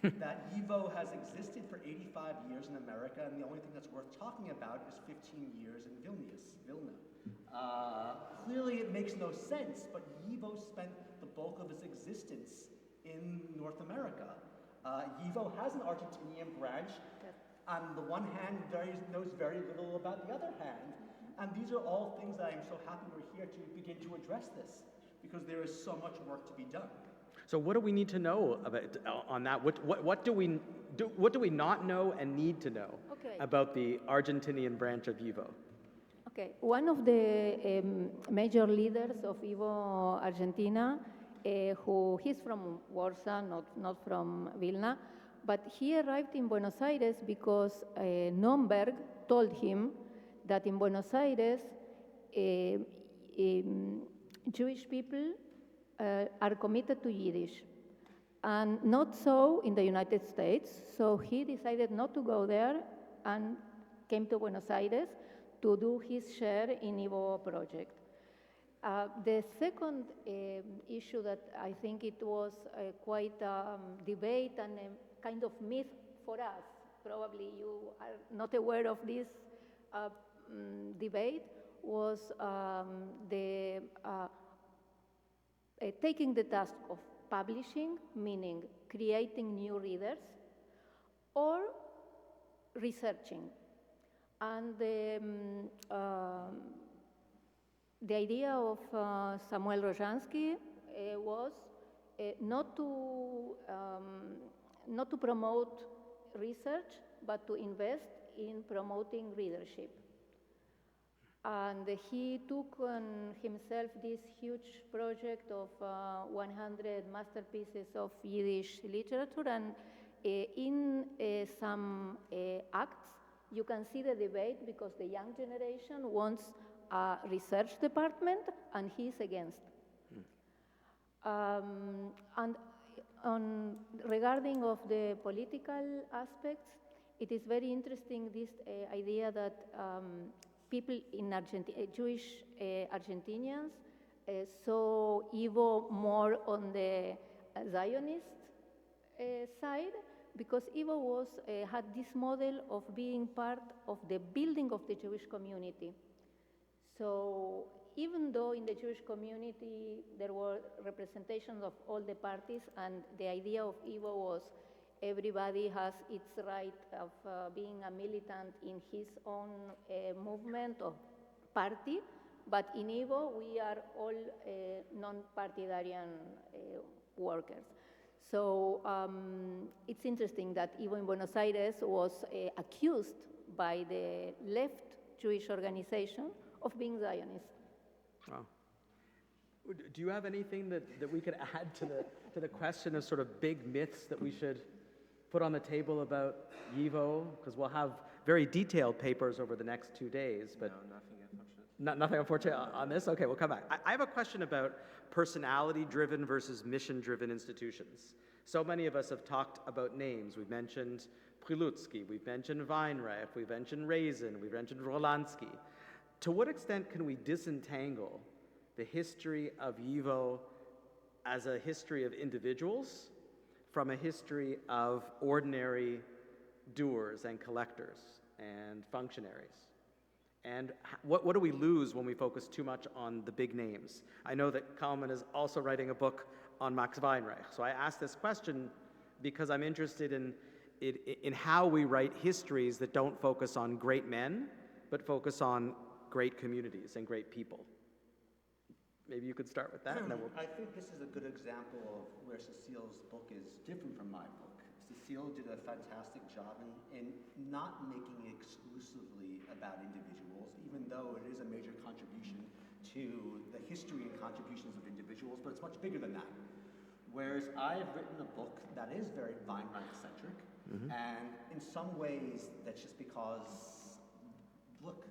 That YIVO has existed for 85 years in America, and the only thing that's worth talking about is 15 years in Vilna. Clearly it makes no sense, but YIVO spent the bulk of its existence in North America. YIVO has an Argentinian branch. On the one hand, knows very little about the other hand. And these are all things that I'm so happy we're here to begin to address this, because there is so much work to be done. So what do we need to know about on that? What do we not know and need to know about the Argentinian branch of YIVO? Okay, one of the major leaders of YIVO Argentina, he's from Warsaw, not from Vilna, but he arrived in Buenos Aires because Nomberg told him that in Buenos Aires, Jewish people are committed to Yiddish, and not so in the United States. So he decided not to go there and came to Buenos Aires to do his share in YIVO project. The second issue that I think it was quite debate and a kind of myth for us, probably you are not aware of this debate, was taking the task of publishing, meaning creating new readers, or researching. And the idea of Samuel Rojansky was not to promote research, but to invest in promoting readership. And he took on himself this huge project of 100 masterpieces of Yiddish literature, and in some acts, you can see the debate because the young generation wants a research department and he's against. And regarding of the political aspects, it is very interesting this idea that people in Jewish Argentinians saw YIVO more on the Zionist side, because YIVO had this model of being part of the building of the Jewish community. So even though in the Jewish community there were representations of all the parties, and the idea of YIVO was everybody has its right of being a militant in his own movement or party, but in YIVO we are all non-partidarian workers. So it's interesting that YIVO in Buenos Aires was accused by the left Jewish organization of being Zionist. Wow. Do you have anything that we could add to the question of sort of big myths that we should put on the table about YIVO? Because we'll have very detailed papers over the next 2 days. But no, nothing unfortunately. Nothing unfortunately on this? Okay, we'll come back. I have a question about personality-driven versus mission-driven institutions. So many of us have talked about names. We've mentioned Prilutsky, we've mentioned Weinreich, we've mentioned Raisin, we've mentioned Rolansky. To what extent can we disentangle the history of YIVO as a history of individuals from a history of ordinary doers and collectors and functionaries? And what do we lose when we focus too much on the big names? I know that Kalman is also writing a book on Max Weinreich. So I ask this question because I'm interested in how we write histories that don't focus on great men, but focus on great communities and great people. Maybe you could start with that, and then we'll... I think this is a good example of where Cecile's book is different from my book. Cecile did a fantastic job in not making it exclusively about individuals, even though it is a major contribution to the history and contributions of individuals, but it's much bigger than that. Whereas I have written a book that is very Weinreich-centric, and in some ways that's just because, look,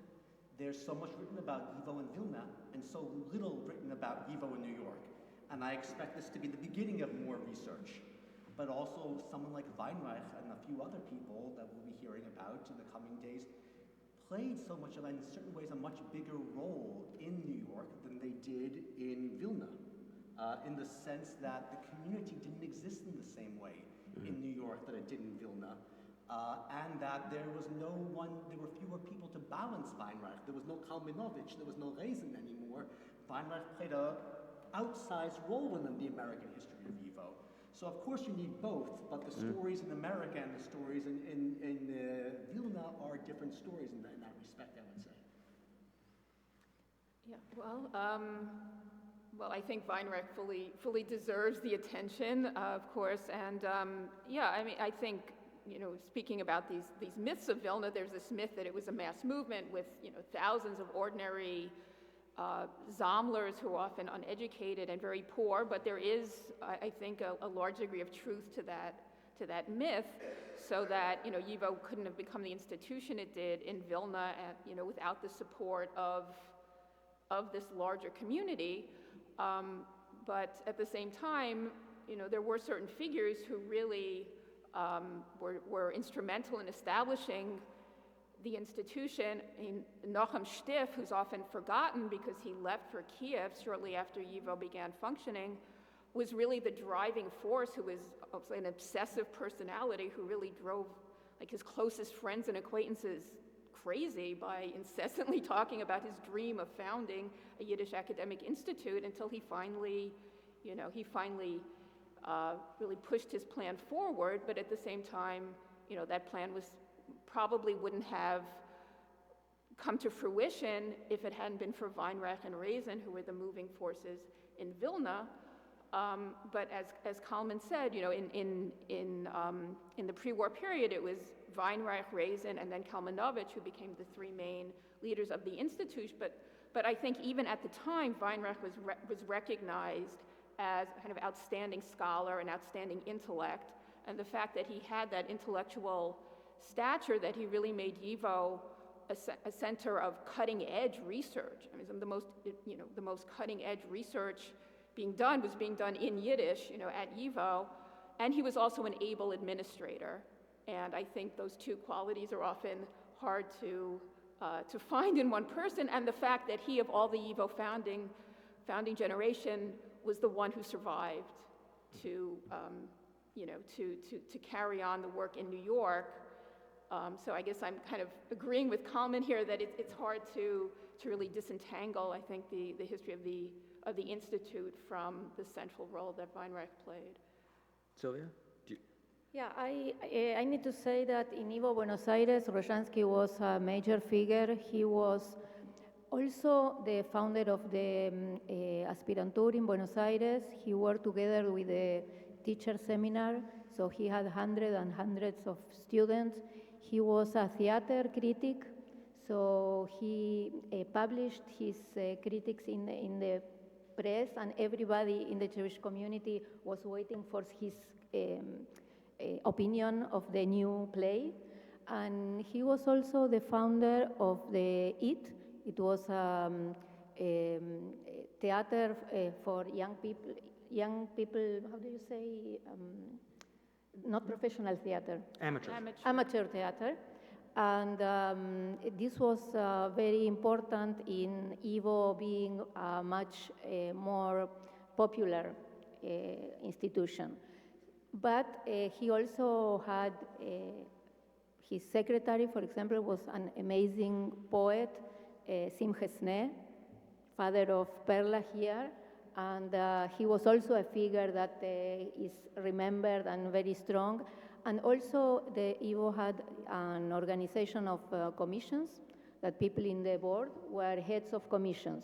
there's so much written about YIVO in Vilna and so little written about YIVO in New York. And I expect this to be the beginning of more research. But also someone like Weinreich and a few other people that we'll be hearing about in the coming days played so much of, in certain ways, a much bigger role in New York than they did in Vilna, in the sense that the community didn't exist in the same way in New York that it did in Vilna, and that there were fewer people to balance Weinreich. There was no Kalmanovich, there was no Raisin anymore. Weinreich played an outsized role in the American history of YIVO. So of course you need both, but the stories in America and the stories in Vilna are different stories in that respect, I would say. Yeah, well, I think Weinreich fully deserves the attention, of course, and yeah, I mean, I think, speaking about these myths of Vilna, there's this myth that it was a mass movement with, thousands of ordinary Zomlers who are often uneducated and very poor, but there is, I think, a large degree of truth to that myth, so that YIVO couldn't have become the institution it did in Vilna, without the support of this larger community. But at the same time, there were certain figures who really were instrumental in establishing the institution. Nochem Stiff, who's often forgotten because he left for Kiev shortly after YIVO began functioning, was really the driving force, who was an obsessive personality who really drove his closest friends and acquaintances crazy by incessantly talking about his dream of founding a Yiddish academic institute, until he finally really pushed his plan forward, but at the same time, that plan probably wouldn't have come to fruition if it hadn't been for Weinreich and Reisen, who were the moving forces in Vilna. But as Kalman said, in the pre-war period, it was Weinreich, Reisen, and then Kalmanovich who became the three main leaders of the Institute. But I think even at the time, Weinreich was recognized as a kind of outstanding scholar and outstanding intellect. And the fact that he had that intellectual stature, that he really made YIVO a center of cutting-edge research. I mean, some of the most cutting-edge research being done in Yiddish, at YIVO. And he was also an able administrator. And I think those two qualities are often hard to find in one person. And the fact that he, of all the YIVO founding generation, was the one who survived to carry on the work in New York. So I guess I'm kind of agreeing with Kalman here that it's hard to really disentangle, I think, the history of the Institute from the central role that Weinreich played. Sylvia? Yeah, I need to say that in YIVO Buenos Aires, Rozhansky was a major figure. He was also the founder of the Aspirantur in Buenos Aires. He worked together with the teacher seminar, so he had hundreds and hundreds of students. He was a theater critic, so he published his critics in the press, and everybody in the Jewish community was waiting for his opinion of the new play. And he was also the founder of the IT. It was a theater for young people, how do you say? Not professional theater. Amateur theater. And this was very important in YIVO being a much more popular institution. But he also had his secretary, for example, was an amazing poet, Simche Sne, father of Perla here. And he was also a figure that is remembered and very strong. And also, the YIVO had an organization of commissions, that people in the board were heads of commissions.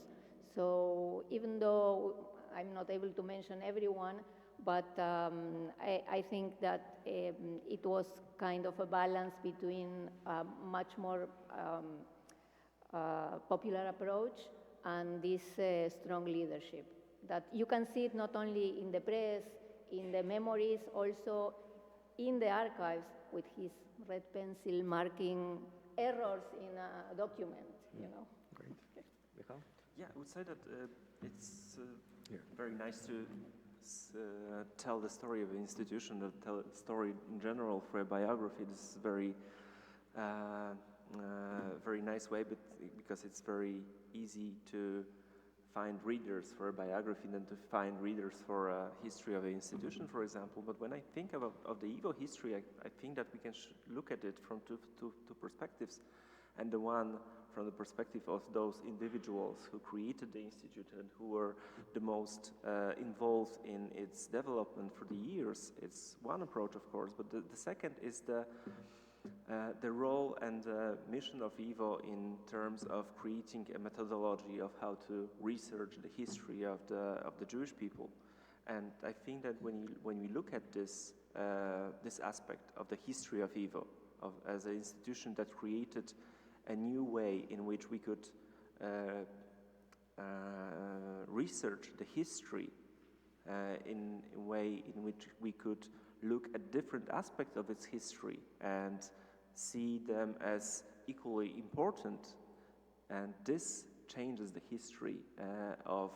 So even though I'm not able to mention everyone, but I think that it was kind of a balance between a much more popular approach and this strong leadership. That you can see it not only in the press, in the memories, also in the archives with his red pencil marking errors in a document, Great. Michal? Yeah, I would say that it's very nice to tell the story of an institution, to tell a story in general for a biography. This is very nice way, but because it's very easy to find readers for a biography than to find readers for a history of an institution, for example. But when I think of the YIVO history, I think that we can look at it from two perspectives. And the one from the perspective of those individuals who created the institute and who were the most involved in its development for the years. It's one approach, of course, but the second is the role and the mission of YIVO in terms of creating a methodology of how to research the history of the Jewish people. And I think that when we look at this aspect of the history of YIVO, as an institution that created a new way in which we could research the history, in a way in which we could look at different aspects of its history and see them as equally important. And this changes the history of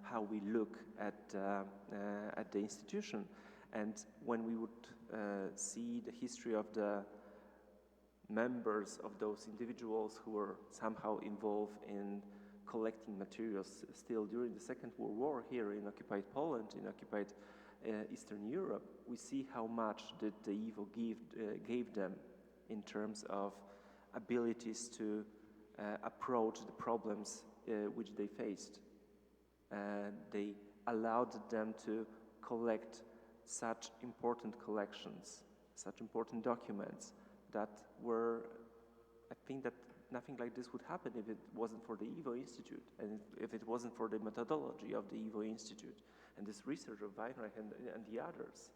how we look at the institution. And when we would see the history of the members of those individuals who were somehow involved in collecting materials still during the Second World War here in occupied Poland, in occupied Eastern Europe, we see how much did the YIVO gave them in terms of abilities to approach the problems which they faced. They allowed them to collect such important collections, such important documents that were, I think that nothing like this would happen if it wasn't for the YIVO Institute and if it wasn't for the methodology of the YIVO Institute and this research of Weinreich and the others.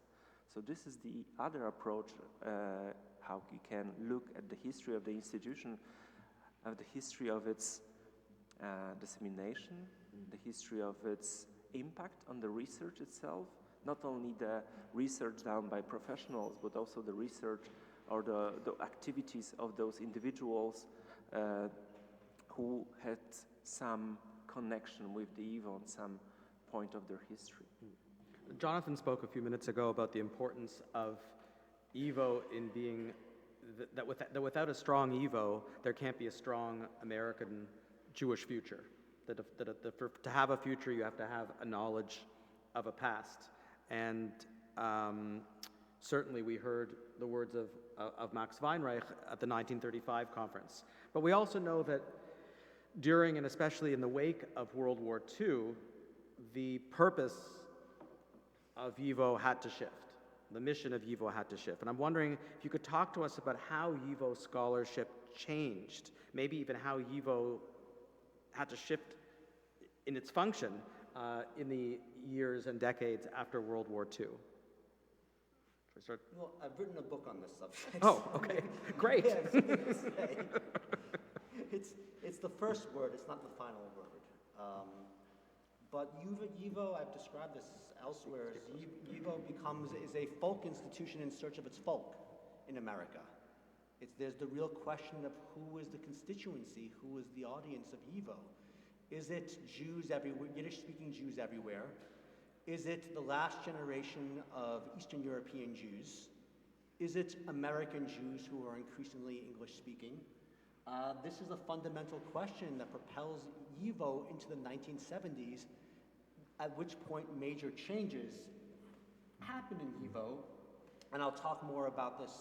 So this is the other approach, how you can look at the history of the institution, of the history of its dissemination, the history of its impact on the research itself, not only the research done by professionals, but also the research or the activities of those individuals who had some connection with the YIVO on some point of their history. Jonathan spoke a few minutes ago about the importance of YIVO in being, that without a strong YIVO, there can't be a strong American Jewish future. To have a future, you have to have a knowledge of a past. And certainly we heard the words of Max Weinreich at the 1935 conference. But we also know that during and especially in the wake of World War II, the purpose of YIVO had to shift. The mission of YIVO had to shift. And I'm wondering if you could talk to us about how YIVO scholarship changed, maybe even how YIVO had to shift in its function in the years and decades after World War II. Should I start? Well, I've written a book on this subject. Oh, okay, great. Yeah, I was gonna say. It's the first word, it's not the final word. But YIVO, I've described this elsewhere, YIVO is a folk institution in search of its folk in America. There's the real question of who is the constituency, who is the audience of YIVO. Is it Jews everywhere, Yiddish-speaking Jews everywhere? Is it the last generation of Eastern European Jews? Is it American Jews who are increasingly English-speaking? This is a fundamental question that propels YIVO into the 1970s, at which point major changes happen in YIVO, and I'll talk more about this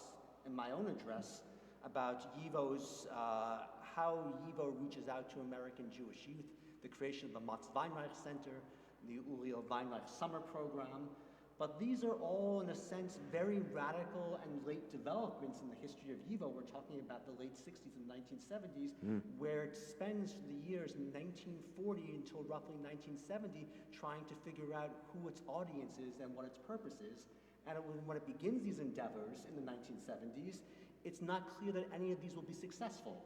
in my own address, about YIVO's, how YIVO reaches out to American Jewish youth, the creation of the Max Weinreich Center, the Uriel Weinreich Summer Program. But these are all, in a sense, very radical and late developments in the history of YIVO. We're talking about the late 60s and 1970s, where it spends the years 1940 until roughly 1970 trying to figure out who its audience is and what its purpose is. And when it begins these endeavors in the 1970s, it's not clear that any of these will be successful.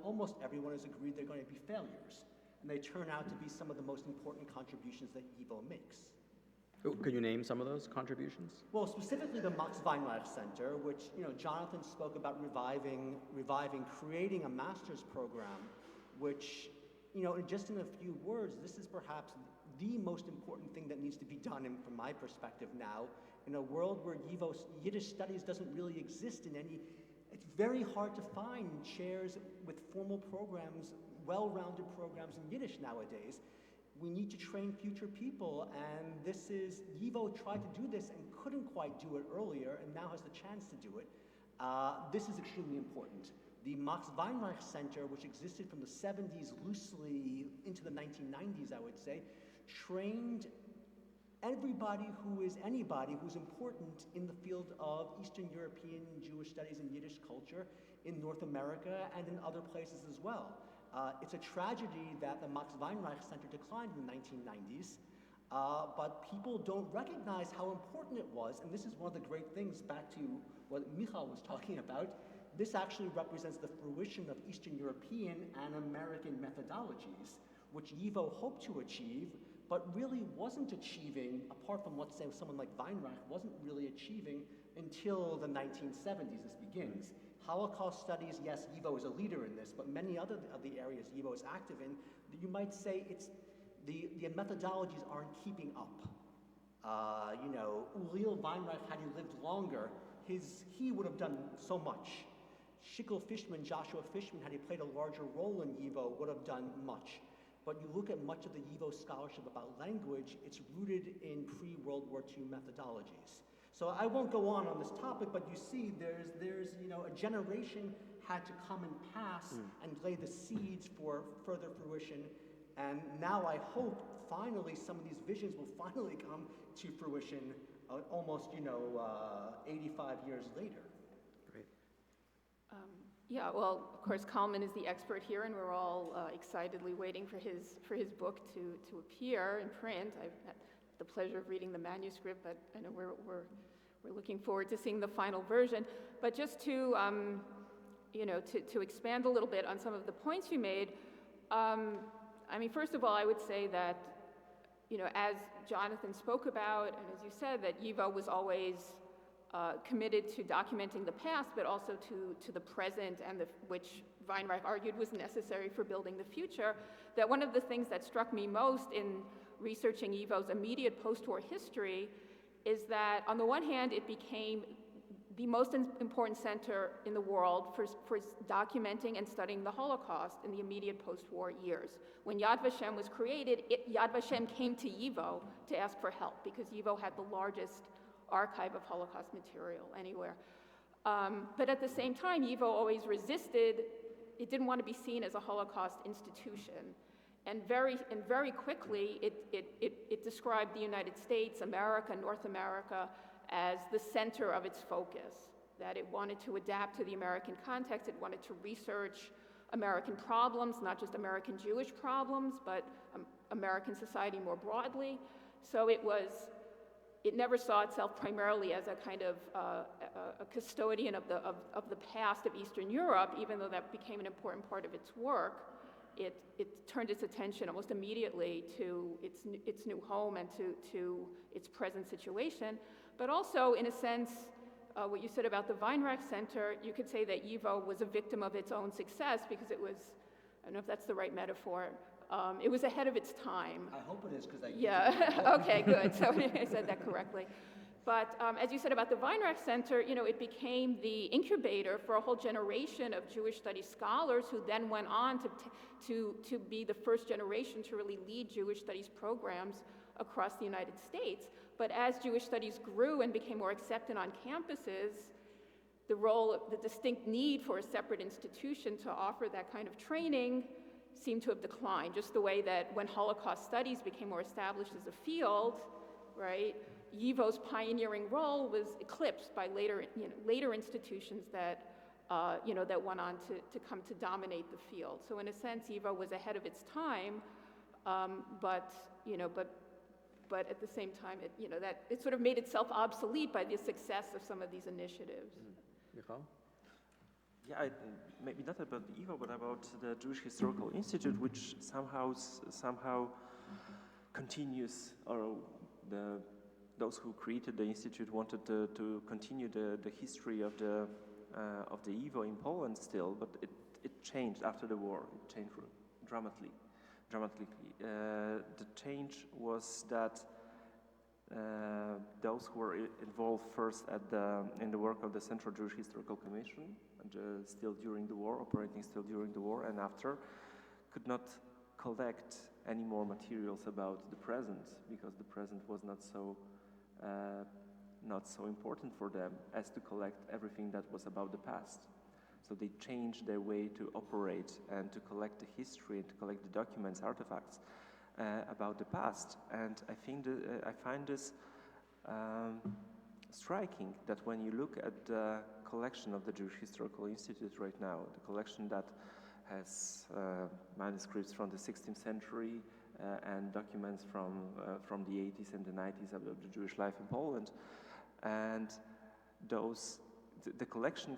Almost everyone has agreed they're going to be failures. And they turn out to be some of the most important contributions that YIVO makes. Can you name some of those contributions? Well, specifically the Max Weinreich Center, which Jonathan spoke about reviving, creating a master's program, which, just in a few words, this is perhaps the most important thing that needs to be done, from my perspective now, in a world where Yiddish studies doesn't really exist in any. It's very hard to find chairs with formal programs, well-rounded programs in Yiddish nowadays. We need to train future people, and YIVO tried to do this and couldn't quite do it earlier, and now has the chance to do it. This is extremely important. The Max Weinreich Center, which existed from the 70s loosely into the 1990s, I would say, trained anybody who's important in the field of Eastern European Jewish studies and Yiddish culture in North America and in other places as well. It's a tragedy that the Max Weinreich Center declined in the 1990s, but people don't recognize how important it was, and this is one of the great things, back to what Michal was talking about. This actually represents the fruition of Eastern European and American methodologies, which YIVO hoped to achieve, but really wasn't achieving, apart from what, say, someone like Weinreich wasn't really achieving until the 1970s. This begins. Holocaust studies, yes, YIVO is a leader in this, but many other of the areas YIVO is active in, you might say the methodologies aren't keeping up. Uriel Weinreich, had he lived longer, he would have done so much. Joshua Fishman, had he played a larger role in YIVO, would have done much. But you look at much of the YIVO scholarship about language, it's rooted in pre-World War II methodologies. So I won't go on this topic, but you see there's a generation had to come and pass and lay the seeds for further fruition, And now I hope finally some of these visions will finally come to fruition almost, 85 years later. Great. Yeah, well, of course, Kalman is the expert here, and we're all excitedly waiting for his book to appear in print. I've had the pleasure of reading the manuscript, but I know we're looking forward to seeing the final version. But just to to expand a little bit on some of the points you made, first of all, I would say that, as Jonathan spoke about, and as you said, that YIVO was always committed to documenting the past, but also to the present, and which Weinreich argued was necessary for building the future. That one of the things that struck me most in researching YIVO's immediate post-war history is that, on the one hand, it became the most important center in the world for documenting and studying the Holocaust in the immediate post-war years. When Yad Vashem was created, Yad Vashem came to YIVO to ask for help, because YIVO had the largest archive of Holocaust material anywhere. But at the same time, YIVO always resisted. It didn't want to be seen as a Holocaust institution. And very quickly, it described the United States, America, North America, as the center of its focus, that it wanted to adapt to the American context. It wanted to research American problems, not just American Jewish problems, but American society more broadly. So it never saw itself primarily as a kind of a custodian of the past of Eastern Europe, even though that became an important part of its work. It turned its attention almost immediately to its new home and to its present situation. But also, in a sense, what you said about the Weinreich Center, you could say that YIVO was a victim of its own success, because it was, I don't know if that's the right metaphor, it was ahead of its time. I hope it is, because I Yeah, okay, good. So I said that correctly. But as you said about the Weinreich Center, it became the incubator for a whole generation of Jewish studies scholars, who then went on to be the first generation to really lead Jewish studies programs across the United States. But as Jewish studies grew and became more accepted on campuses, the distinct need for a separate institution to offer that kind of training seemed to have declined, just the way that when Holocaust studies became more established as a field, right, YIVO's pioneering role was eclipsed by later institutions that that went on to come to dominate the field. So in a sense, YIVO was ahead of its time, but at the same time, that it sort of made itself obsolete by the success of some of these initiatives. Michal? Yeah, maybe not about the YIVO, but about the Jewish Historical Institute, which somehow continues, or those who created the institute wanted to continue the history of the YIVO in Poland still, but it changed after the war. It changed dramatically. The change was that those who were involved first in the work of the Central Jewish Historical Commission, and still during the war, operating still during the war and after, could not collect any more materials about the present, because the present was not so important for them as to collect everything that was about the past. So they changed their way to operate and to collect the history and to collect the documents, artifacts about the past. And I think I find this striking, that when you look at the collection of the Jewish Historical Institute right now, the collection that has manuscripts from the 16th century and documents from the 80s and the 90s about the Jewish life in Poland, and the collection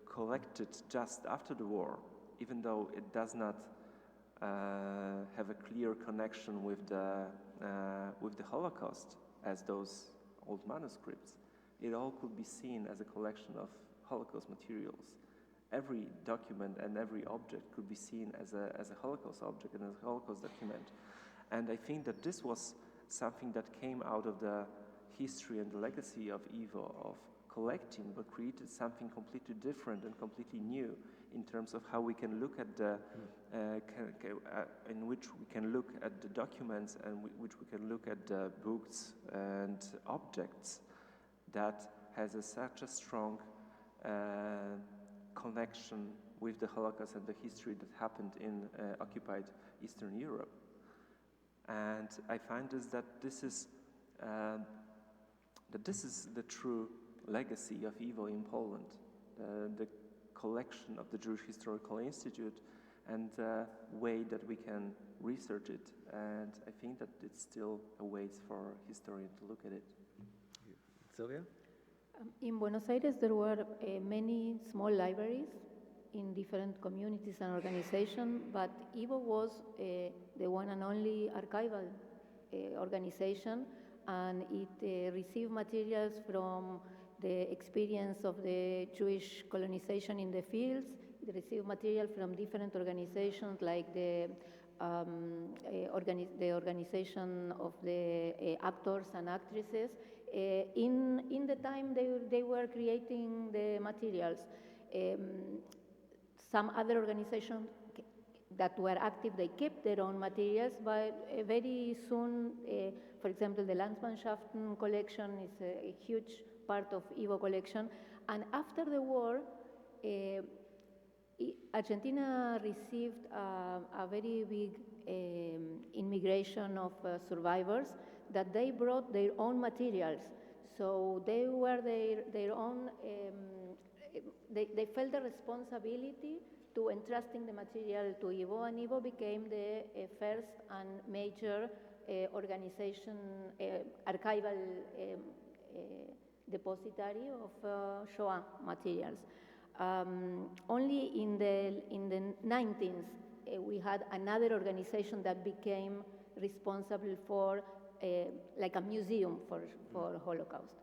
collected just after the war, even though it does not have a clear connection with the Holocaust as those old manuscripts, it all could be seen as a collection of Holocaust materials. Every document and every object could be seen as a Holocaust object and as a Holocaust document. And I think that this was something that came out of the history and the legacy of YIVO, of collecting, but created something completely different and completely new in terms of how we can look at in which we can look at the documents and which we can look at the books and objects that has such a strong connection with the Holocaust and the history that happened in occupied Eastern Europe. And I find that this is the true legacy of YIVO in Poland, the collection of the Jewish Historical Institute and the way that we can research it. And I think that it still awaits for historians to look at it. Sylvia? In Buenos Aires, there were many small libraries in different communities and organizations, but YIVO was the one and only archival organization, and it received materials from the experience of the Jewish colonization in the fields. It received material from different organizations like the organization of the actors and actresses. In the time they were creating the materials. Some other organizations that were active, they kept their own materials, but very soon, for example, the Landsmannschaften collection is a huge part of YIVO collection. And after the war, Argentina received a very big immigration of survivors that they brought their own materials. So they were their own, they felt the responsibility to entrusting the material to YIVO, and YIVO became the first and major organization, archival depository of Shoah materials. Only in the 19th, we had another organization that became responsible for like a museum for Holocaust.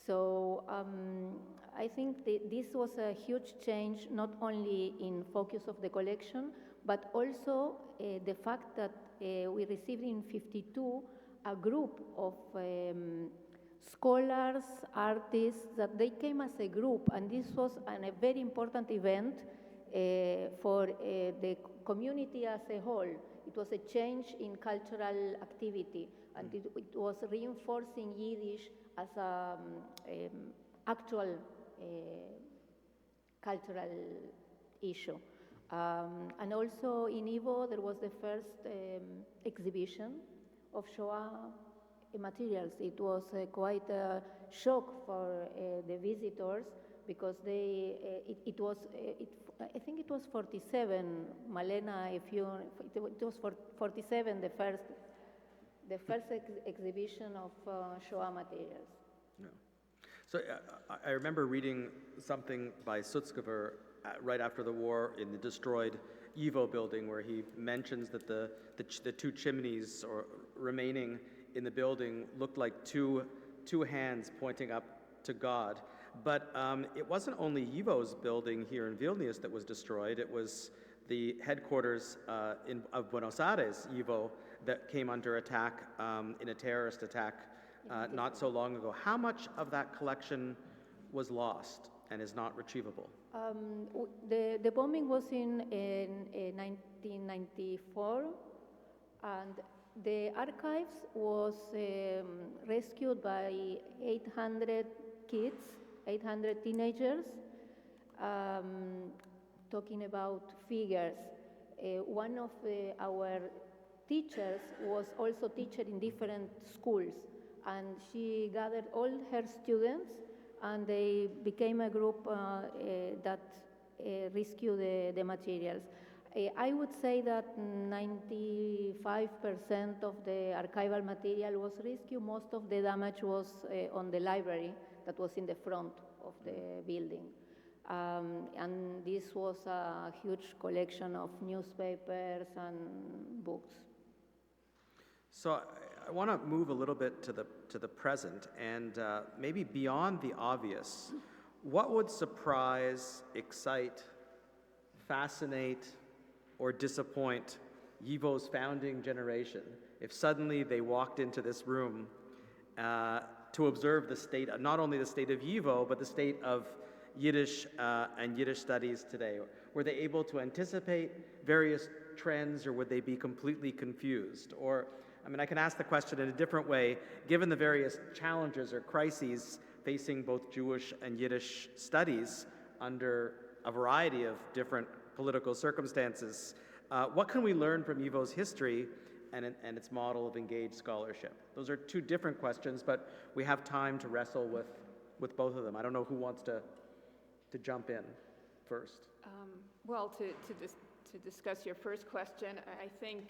So I think this was a huge change, not only in focus of the collection, but also the fact that we received in 1952 a group of scholars, artists, that they came as a group, and this was a very important event for the community as a whole. It was a change in cultural activity, and it was reinforcing Yiddish as an actual cultural issue. And also in YIVO, there was the first exhibition of Shoah materials. It was quite a shock for the visitors because I think it was 47, Malena, it was 47, the first exhibition of Shoah materials. No. So I remember reading something by Sutzkever right after the war in the destroyed YIVO building, where he mentions that the two chimneys remaining in the building looked like two hands pointing up to God. But it wasn't only YIVO's building here in Vilnius that was destroyed. It was the headquarters of Buenos Aires, YIVO, that came under attack in a terrorist attack not so long ago. How much of that collection was lost and is not retrievable? The bombing was in 1994, and the archives was rescued by 800 kids, 800 teenagers. Talking about figures, one of our teachers was also teacher in different schools, and she gathered all her students, and they became a group that rescued the materials. I would say that 95% of the archival material was rescued. Most of the damage was on the library that was in the front of the building. And this was a huge collection of newspapers and books. So I want to move a little bit to the present, and maybe beyond the obvious. What would surprise, excite, fascinate, or disappoint YIVO's founding generation if suddenly they walked into this room to observe the state, not only the state of YIVO, but the state of Yiddish and Yiddish studies today? Were they able to anticipate various trends, or would they be completely confused? Or, I mean, I can ask the question in a different way. Given the various challenges or crises facing both Jewish and Yiddish studies under a variety of different political circumstances. What can we learn from YIVO's history and its model of engaged scholarship? Those are two different questions, but we have time to wrestle with both of them. I don't know who wants to jump in first. Well, to discuss your first question, I think,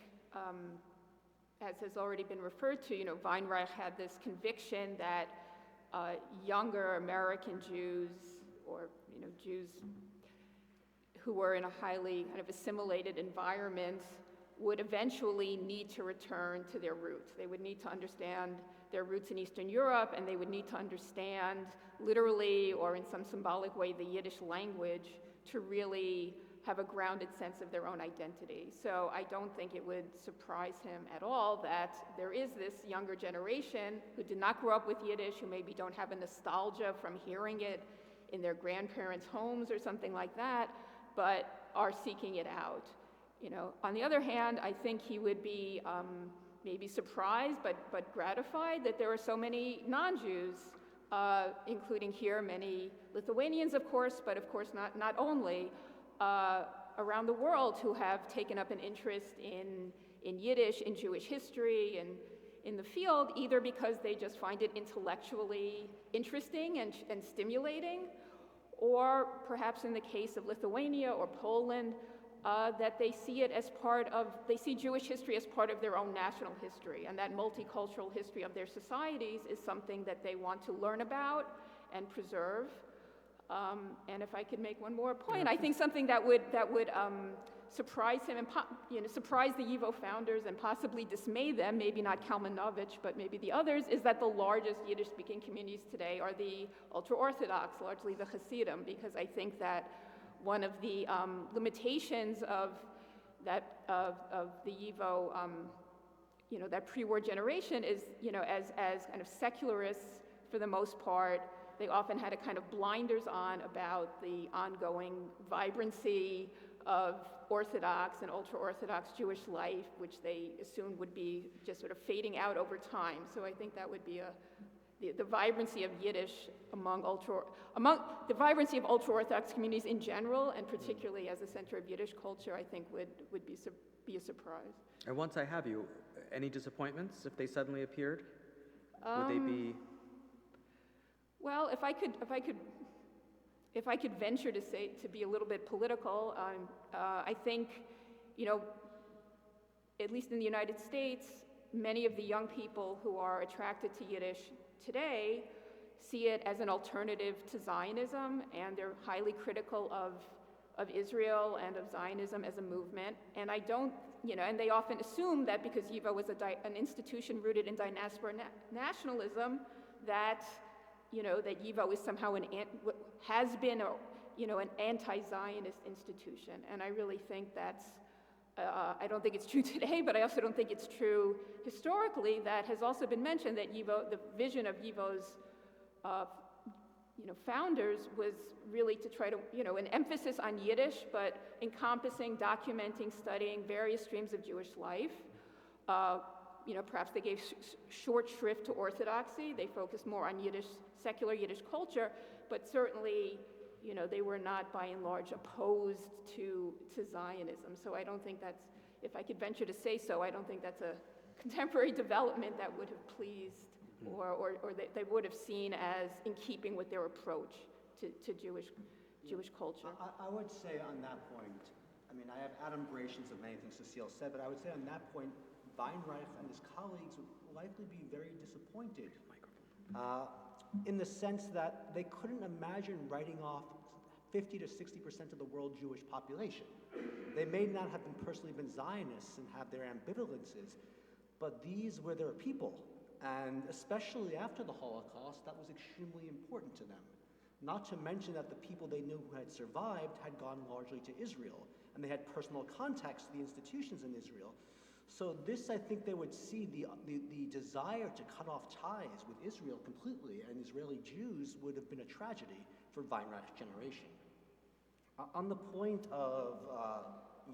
as has already been referred to, Weinreich had this conviction that younger American Jews, or Jews who were in a highly kind of assimilated environment, would eventually need to return to their roots. They would need to understand their roots in Eastern Europe, and they would need to understand literally or in some symbolic way the Yiddish language to really have a grounded sense of their own identity. So I don't think it would surprise him at all that there is this younger generation who did not grow up with Yiddish, who maybe don't have a nostalgia from hearing it in their grandparents' homes or something like that, but are seeking it out. On the other hand, I think he would be maybe surprised but gratified that there are so many non-Jews, including here many Lithuanians, of course, but of course not only, around the world who have taken up an interest in Yiddish, in Jewish history, and in the field, either because they just find it intellectually interesting and stimulating, or perhaps in the case of Lithuania or Poland, that they see it as they see Jewish history as part of their own national history, and that multicultural history of their societies is something that they want to learn about and preserve. And if I could make one more point, I think something that would surprise him and surprise the YIVO founders and possibly dismay them, maybe not Kalmanovich, but maybe the others, is that the largest Yiddish-speaking communities today are the ultra-Orthodox, largely the Hasidim, because I think that one of the limitations of the YIVO, that pre-war generation is, as kind of secularists for the most part, they often had a kind of blinders on about the ongoing vibrancy of Orthodox and ultra-Orthodox Jewish life, which they assumed would be just sort of fading out over time. So I think that would be the vibrancy of Yiddish among the vibrancy of ultra-Orthodox communities in general, and particularly as a center of Yiddish culture, I think would be a surprise. And once I have you, any disappointments if they suddenly appeared? Would they be? Well, if I could venture to be a little bit political, I think, at least in the United States, many of the young people who are attracted to Yiddish today see it as an alternative to Zionism, and they're highly critical of Israel and of Zionism as a movement. And and they often assume that because YIVO was an institution rooted in diaspora nationalism, that that YIVO is somehow has been an anti-Zionist institution. And I really think that's, I don't think it's true today, but I also don't think it's true historically. That has also been mentioned, that YIVO, the vision of YIVO's founders was really to try to, an emphasis on Yiddish, but encompassing, documenting, studying various streams of Jewish life. Perhaps they gave short shrift to Orthodoxy. They focused more on secular Yiddish culture, but certainly, they were not by and large opposed to Zionism. So I don't think that's, if I could venture to say so, I don't think that's a contemporary development that would have pleased or that they would have seen as in keeping with their approach to Jewish culture. I would say on that point, I have adumbrations of many things Cecile said, but I would say on that point, Weinreich and his colleagues would likely be very disappointed in the sense that they couldn't imagine writing off 50 to 60% of the world Jewish population. They may not have personally been Zionists and have their ambivalences, but these were their people. And especially after the Holocaust, that was extremely important to them. Not to mention that the people they knew who had survived had gone largely to Israel, and they had personal contacts to the institutions in Israel. So this, I think they would see the desire to cut off ties with Israel completely and Israeli Jews would have been a tragedy for Weinreich's generation. On the point of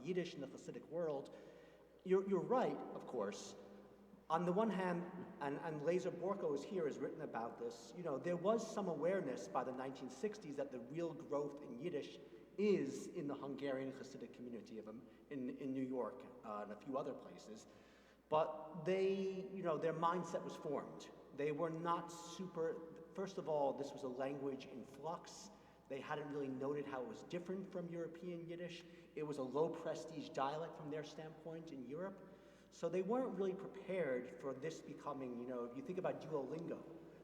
Yiddish in the Hasidic world, you're right, of course. On the one hand, and Lazer Borko is here, has written about this, there was some awareness by the 1960s that the real growth in Yiddish is in the Hungarian Hasidic community in New York and a few other places. But they, their mindset was formed. They were not first of all, this was a language in flux. They hadn't really noted how it was different from European Yiddish. It was a low prestige dialect from their standpoint in Europe. So they weren't really prepared for this becoming, if you think about Duolingo,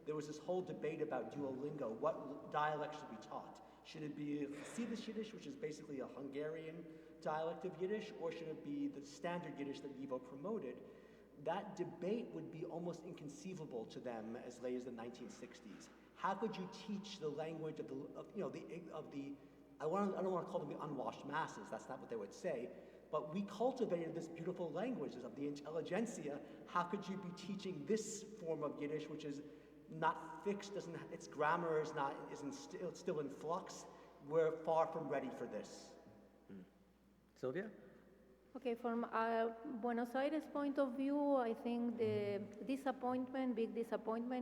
there was this whole debate about Duolingo. What dialect should be taught? Should it be Hasidic Yiddish, which is basically a Hungarian dialect of Yiddish, or should it be the standard Yiddish that YIVO promoted? That debate would be almost inconceivable to them as late as the 1960s. How could you teach the language of I don't want to call them the unwashed masses, that's not what they would say, but we cultivated this beautiful language of the intelligentsia. How could you be teaching this form of Yiddish, which is not fixed, its grammar isn't still in flux? We're far from ready for this. Sylvia? Okay, from Buenos Aires point of view, I think the big disappointment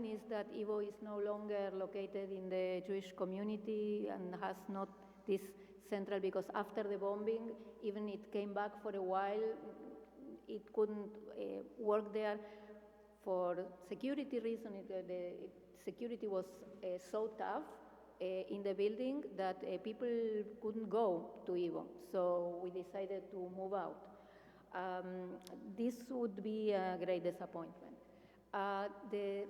is that YIVO is no longer located in the Jewish community and has not this central, because after the bombing, even it came back for a while, it couldn't work there for security reasons. The security was so tough in the building that people couldn't go to YIVO, so we decided to move out. This would be a great disappointment. The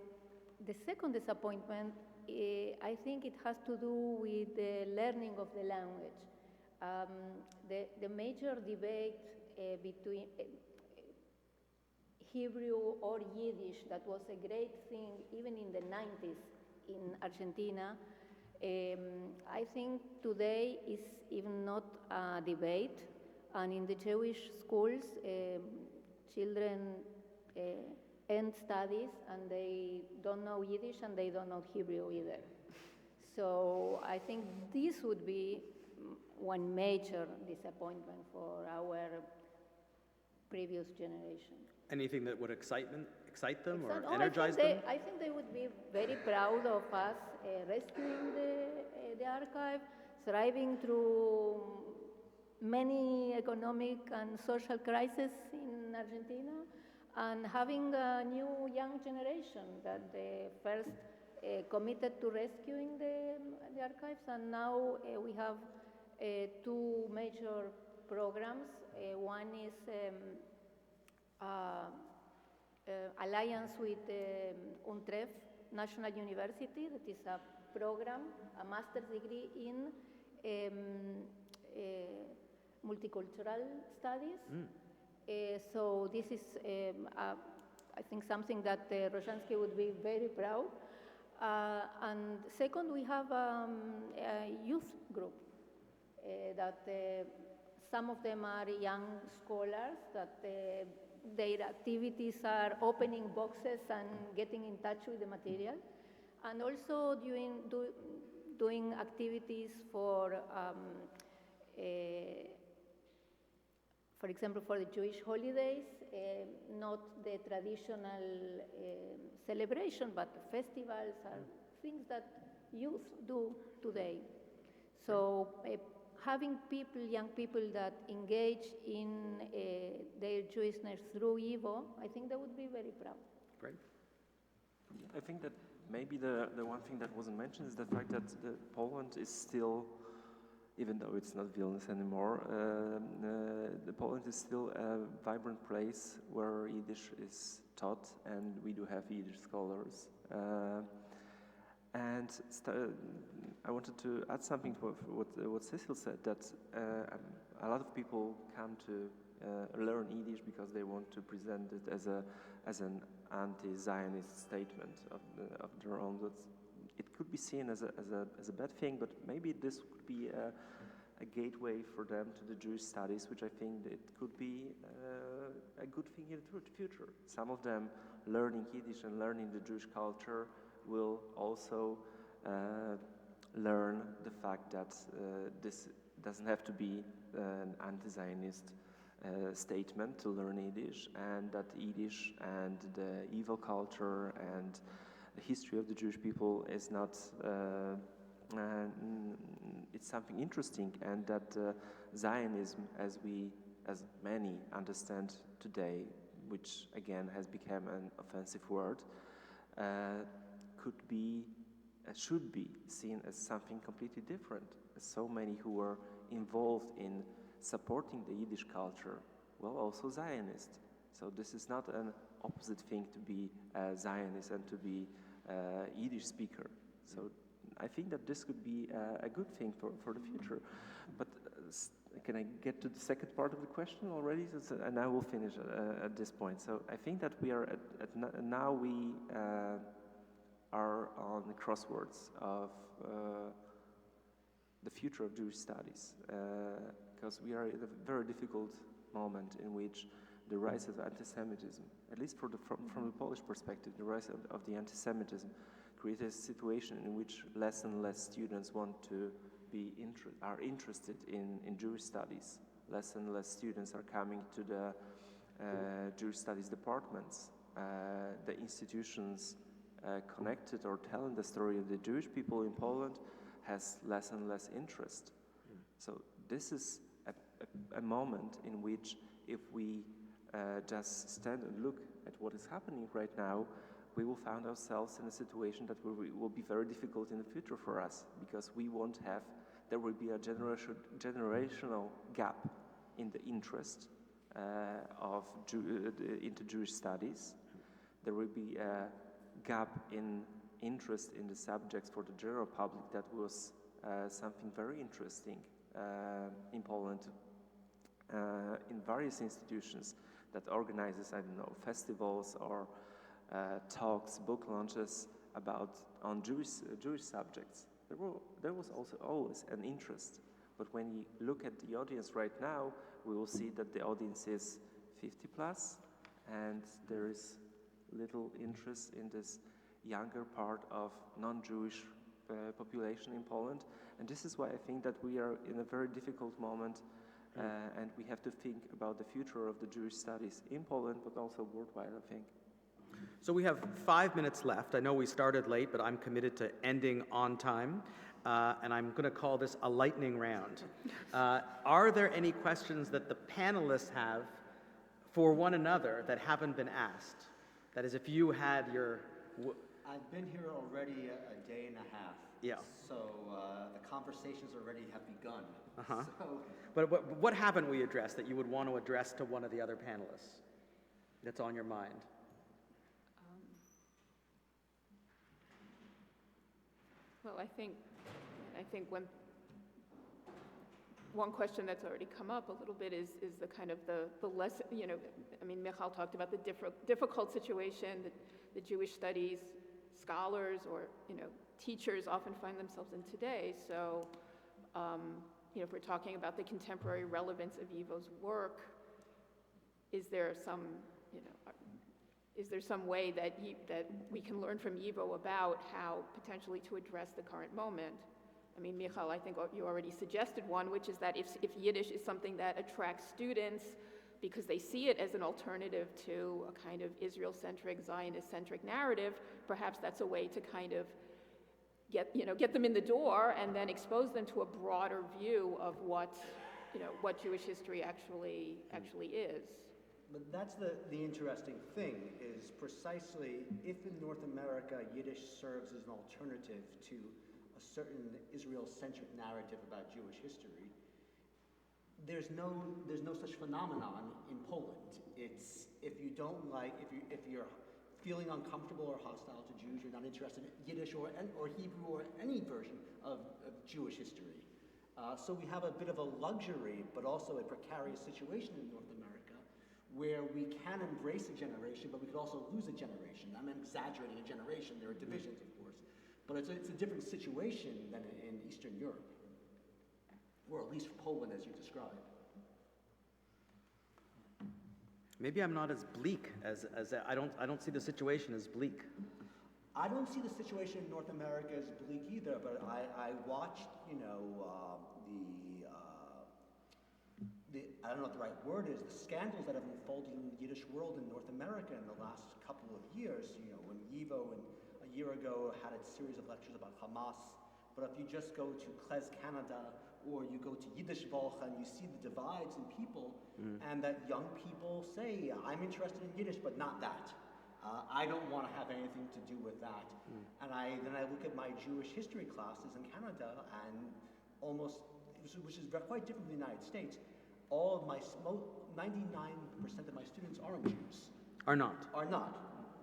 second disappointment, I think it has to do with the learning of the language. The major debate between Hebrew or Yiddish, that was a great thing even in the 90s in Argentina, I think today is even not a debate, and in the Jewish schools, children end studies and they don't know Yiddish and they don't know Hebrew either. So I think this would be one major disappointment for our previous generation. Anything that would excite them or energize them? I think they would be very proud of us rescuing the archive, thriving through many economic and social crises in Argentina, and having a new young generation that first committed to rescuing the archives, and now we have two major programs. One is alliance with UNTREF National University, that is a program, a master's degree in multicultural studies. So this is, I think, something that Rozhansky would be very proud. And second, we have a youth group that some of them are young scholars that their activities are opening boxes and getting in touch with the material, and also doing activities for example, for the Jewish holidays, not the traditional celebration, but festivals and things that youth do today. So having young people that engage in their Jewishness through YIVO, I think they would be very proud. Great. I think that maybe the one thing that wasn't mentioned is the fact that Poland is still, even though it's not Vilnius anymore, the Poland is still a vibrant place where Yiddish is taught, and we do have Yiddish scholars. And I wanted to add something to what Cecil said, that a lot of people come to learn Yiddish because they want to present it as an anti-Zionist statement of their own. It could be seen as a bad thing, but maybe this could be a gateway for them to the Jewish studies, which I think it could be a good thing in the future. Some of them learning Yiddish and learning the Jewish culture will also learn the fact that this doesn't have to be an anti-Zionist statement to learn Yiddish, and that Yiddish and the YIVO culture and the history of the Jewish people is not it's something interesting, and that Zionism, as many understand today, which again has become an offensive word, should be seen as something completely different. So many who are involved in supporting the Yiddish culture, well, also Zionist. So this is not an opposite thing to be a Zionist and to be a Yiddish speaker. So I think that this could be a good thing for the future. But can I get to the second part of the question already? And I will finish at this point. So I think that we are now we are on the crossroads of the future of Jewish studies, because we are in a very difficult moment in which the rise of anti-Semitism, at least from the Polish perspective, the rise of the anti-Semitism creates a situation in which less and less students are interested in Jewish studies. Less and less students are coming to the Jewish studies departments. The institutions connected or telling the story of the Jewish people in Poland has less and less interest. So this is a moment in which, if we just stand and look at what is happening right now, we will find ourselves in a situation that will be very difficult in the future for us, because there will be a generational gap in the interest into Jewish studies. There will be a gap in interest in the subjects for the general public that was something very interesting in Poland, in various institutions that organizes, festivals or talks, book launches on Jewish subjects. There was also always an interest, but when you look at the audience right now, we will see that the audience is 50 plus, and there is little interest in this younger part of non-Jewish population in Poland, and this is why I think that we are in a very difficult moment, and we have to think about the future of the Jewish studies in Poland, but also worldwide, I think. So we have 5 minutes left. I know we started late, but I'm committed to ending on time, and I'm going to call this a lightning round. Are there any questions that the panelists have for one another that haven't been asked? That is, if you had your... I've been here already a day and a half. Yeah. So the conversations already have begun. Uh-huh. So, but what haven't we addressed that you would want to address to one of the other panelists that's on your mind? Well, I think one question that's already come up a little bit is the kind of the lesson, Michal talked about the difficult situation that the Jewish studies scholars or, teachers often find themselves in today. So, if we're talking about the contemporary relevance of YIVO's work, is there some way that we can learn from YIVO about how potentially to address the current moment? I mean, Michal, I think you already suggested one, which is that if Yiddish is something that attracts students because they see it as an alternative to a kind of Israel-centric, Zionist-centric narrative, perhaps that's a way to kind of get them in the door and then expose them to a broader view of what Jewish history actually is. But that's the interesting thing, is precisely if in North America Yiddish serves as an alternative to a certain Israel-centric narrative about Jewish history, there's no such phenomenon in Poland. It's if you're feeling uncomfortable or hostile to Jews, you're not interested in Yiddish or Hebrew or any version of Jewish history. So we have a bit of a luxury, but also a precarious situation in North America, where we can embrace a generation, but we could also lose a generation. I'm exaggerating a generation, there are divisions, of course, but it's a different situation than in Eastern Europe, or at least Poland, as you described. Maybe I'm not as bleak as I don't see the situation as bleak. I don't see the situation in North America as bleak either, but I watched, I don't know what the right word is, the scandals that have unfolded in the Yiddish world in North America in the last couple of years. When YIVO a year ago had its series of lectures about Hamas But if you just go to Kles Canada or you go to Yiddish Volcha and you see the divides in people, and that young people say, I'm interested in Yiddish, but not that. I don't want to have anything to do with that. And then I look at my Jewish history classes in Canada, and almost, which is quite different from the United States, 99% of my students aren't Jews. Are not. Are not,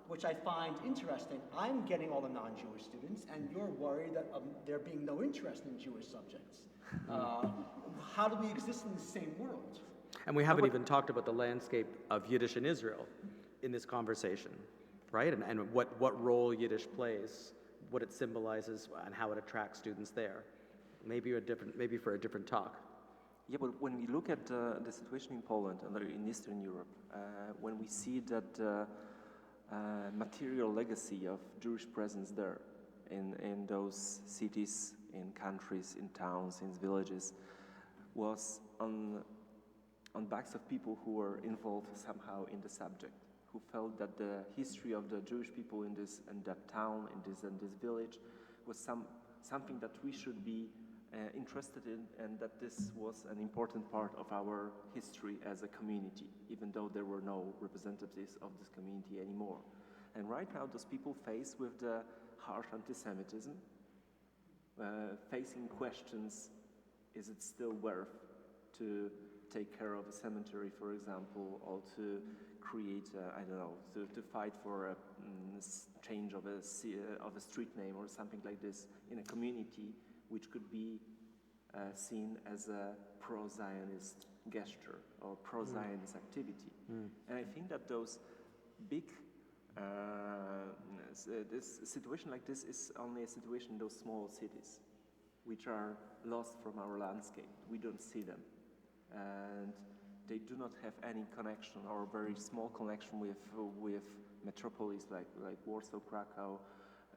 which I find interesting. I'm getting all the non-Jewish students, and you're worried that there being no interest in Jewish subjects. How do we exist in the same world? And we haven't even talked about the landscape of Yiddish in Israel in this conversation, right? And what role Yiddish plays, what it symbolizes, and how it attracts students there. Maybe for a different talk. Yeah, but when we look at the situation in Poland and in Eastern Europe, when we see that material legacy of Jewish presence there in those cities, in countries, in towns, in villages, was on backs of people who were involved somehow in the subject, who felt that the history of the Jewish people in that town, in this village, was something that we should be interested in, and that this was an important part of our history as a community, even though there were no representatives of this community anymore. And right now, those people faced with the harsh anti-Semitism, facing questions, is it still worth to take care of a cemetery, for example, or to create, to fight for a change of a street name or something like this in a community which could be seen as a pro-Zionist gesture or pro-Zionist activity. And I think that those big, this situation like this is only a situation in those small cities, which are lost from our landscape. We don't see them. And they do not have any connection or very small connection with metropolis like Warsaw, Krakow,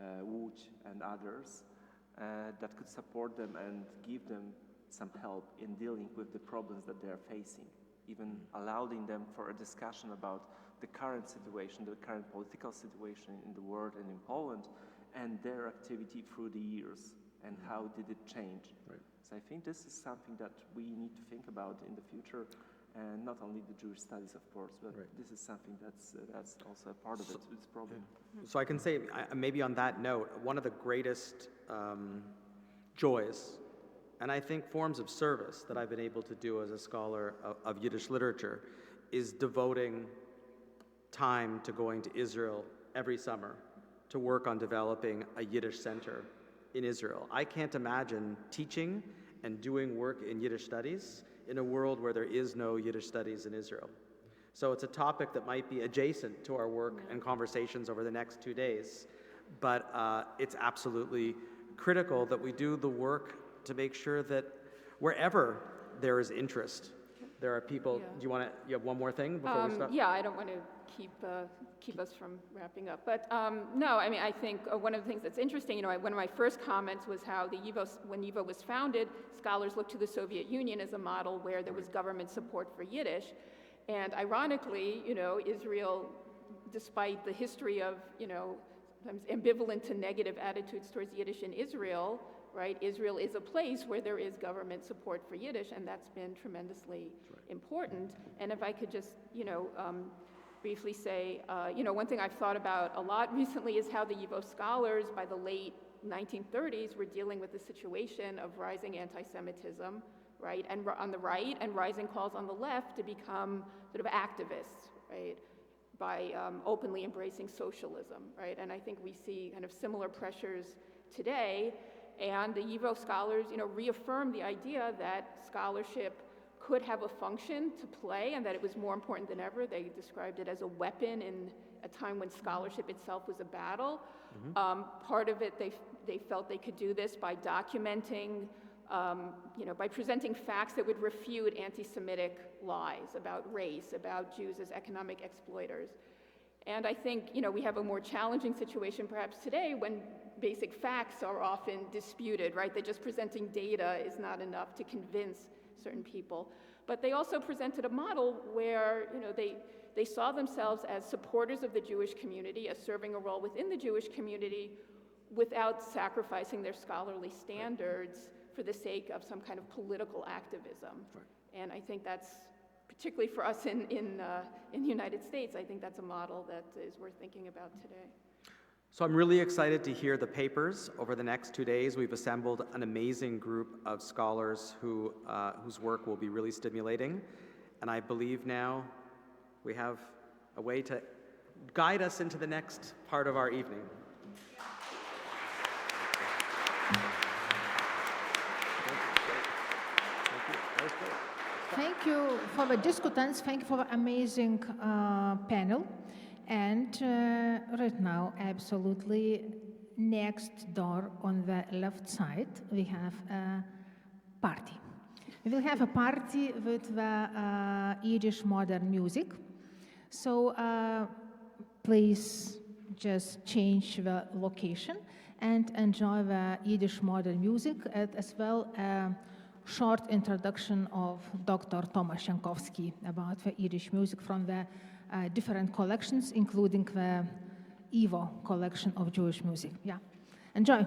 Łódź, and others. That could support them and give them some help in dealing with the problems that they are facing, even allowing them for a discussion about the current situation, the current political situation in the world and in Poland, and their activity through the years, and how did it change. Right. So I think this is something that we need to think about in the future, and not only the Jewish studies, of course, but this is something that's also a part of its problem. So I can say, maybe on that note, one of the greatest joys, and I think forms of service that I've been able to do as a scholar of Yiddish literature, is devoting time to going to Israel every summer to work on developing a Yiddish center in Israel. I can't imagine teaching and doing work in Yiddish studies in a world where there is no Yiddish studies in Israel. So it's a topic that might be adjacent to our work and conversations over the next 2 days, but it's absolutely critical that we do the work to make sure that wherever there is interest, there are people. Do you have one more thing before we stop? Yeah, I don't want to keep us from wrapping up, but no, I mean, I think one of the things that's interesting, one of my first comments was how when YIVO was founded, scholars looked to the Soviet Union as a model where there was government support for Yiddish, and ironically, Israel, despite the history of, sometimes ambivalent to negative attitudes towards Yiddish in Israel, right? Israel is a place where there is government support for Yiddish, and that's been tremendously important. And if I could just, briefly say, one thing I've thought about a lot recently is how the YIVO scholars by the late 1930s were dealing with the situation of rising anti-Semitism, right, and on the right, and rising calls on the left to become sort of activists, right, by openly embracing socialism, right? And I think we see kind of similar pressures today, and the YIVO scholars, reaffirmed the idea that scholarship could have a function to play, and that it was more important than ever. They described it as a weapon in a time when scholarship itself was a battle. Part of it, they felt they could do this by documenting, by presenting facts that would refute anti-Semitic lies about race, about Jews as economic exploiters. And I think, we have a more challenging situation perhaps today when basic facts are often disputed, right? That just presenting data is not enough to convince certain people. But they also presented a model where, they saw themselves as supporters of the Jewish community, as serving a role within the Jewish community, without sacrificing their scholarly standards for the sake of some kind of political activism. Right. And I think that's, particularly for us in the United States, I think that's a model that is worth thinking about today. So I'm really excited to hear the papers over the next 2 days. We've assembled an amazing group of scholars whose work will be really stimulating. And I believe now we have a way to guide us into the next part of our evening. Thank you for the discutants, thank you for the amazing panel. And right now, absolutely next door on the left side, we have a party. We will have a party with the Yiddish modern music. So please just change the location and enjoy the Yiddish modern music, as well a short introduction of Dr. Tomasz Jankowski about the Yiddish music from the different collections, including the YIVO collection of Jewish music. Yeah, enjoy.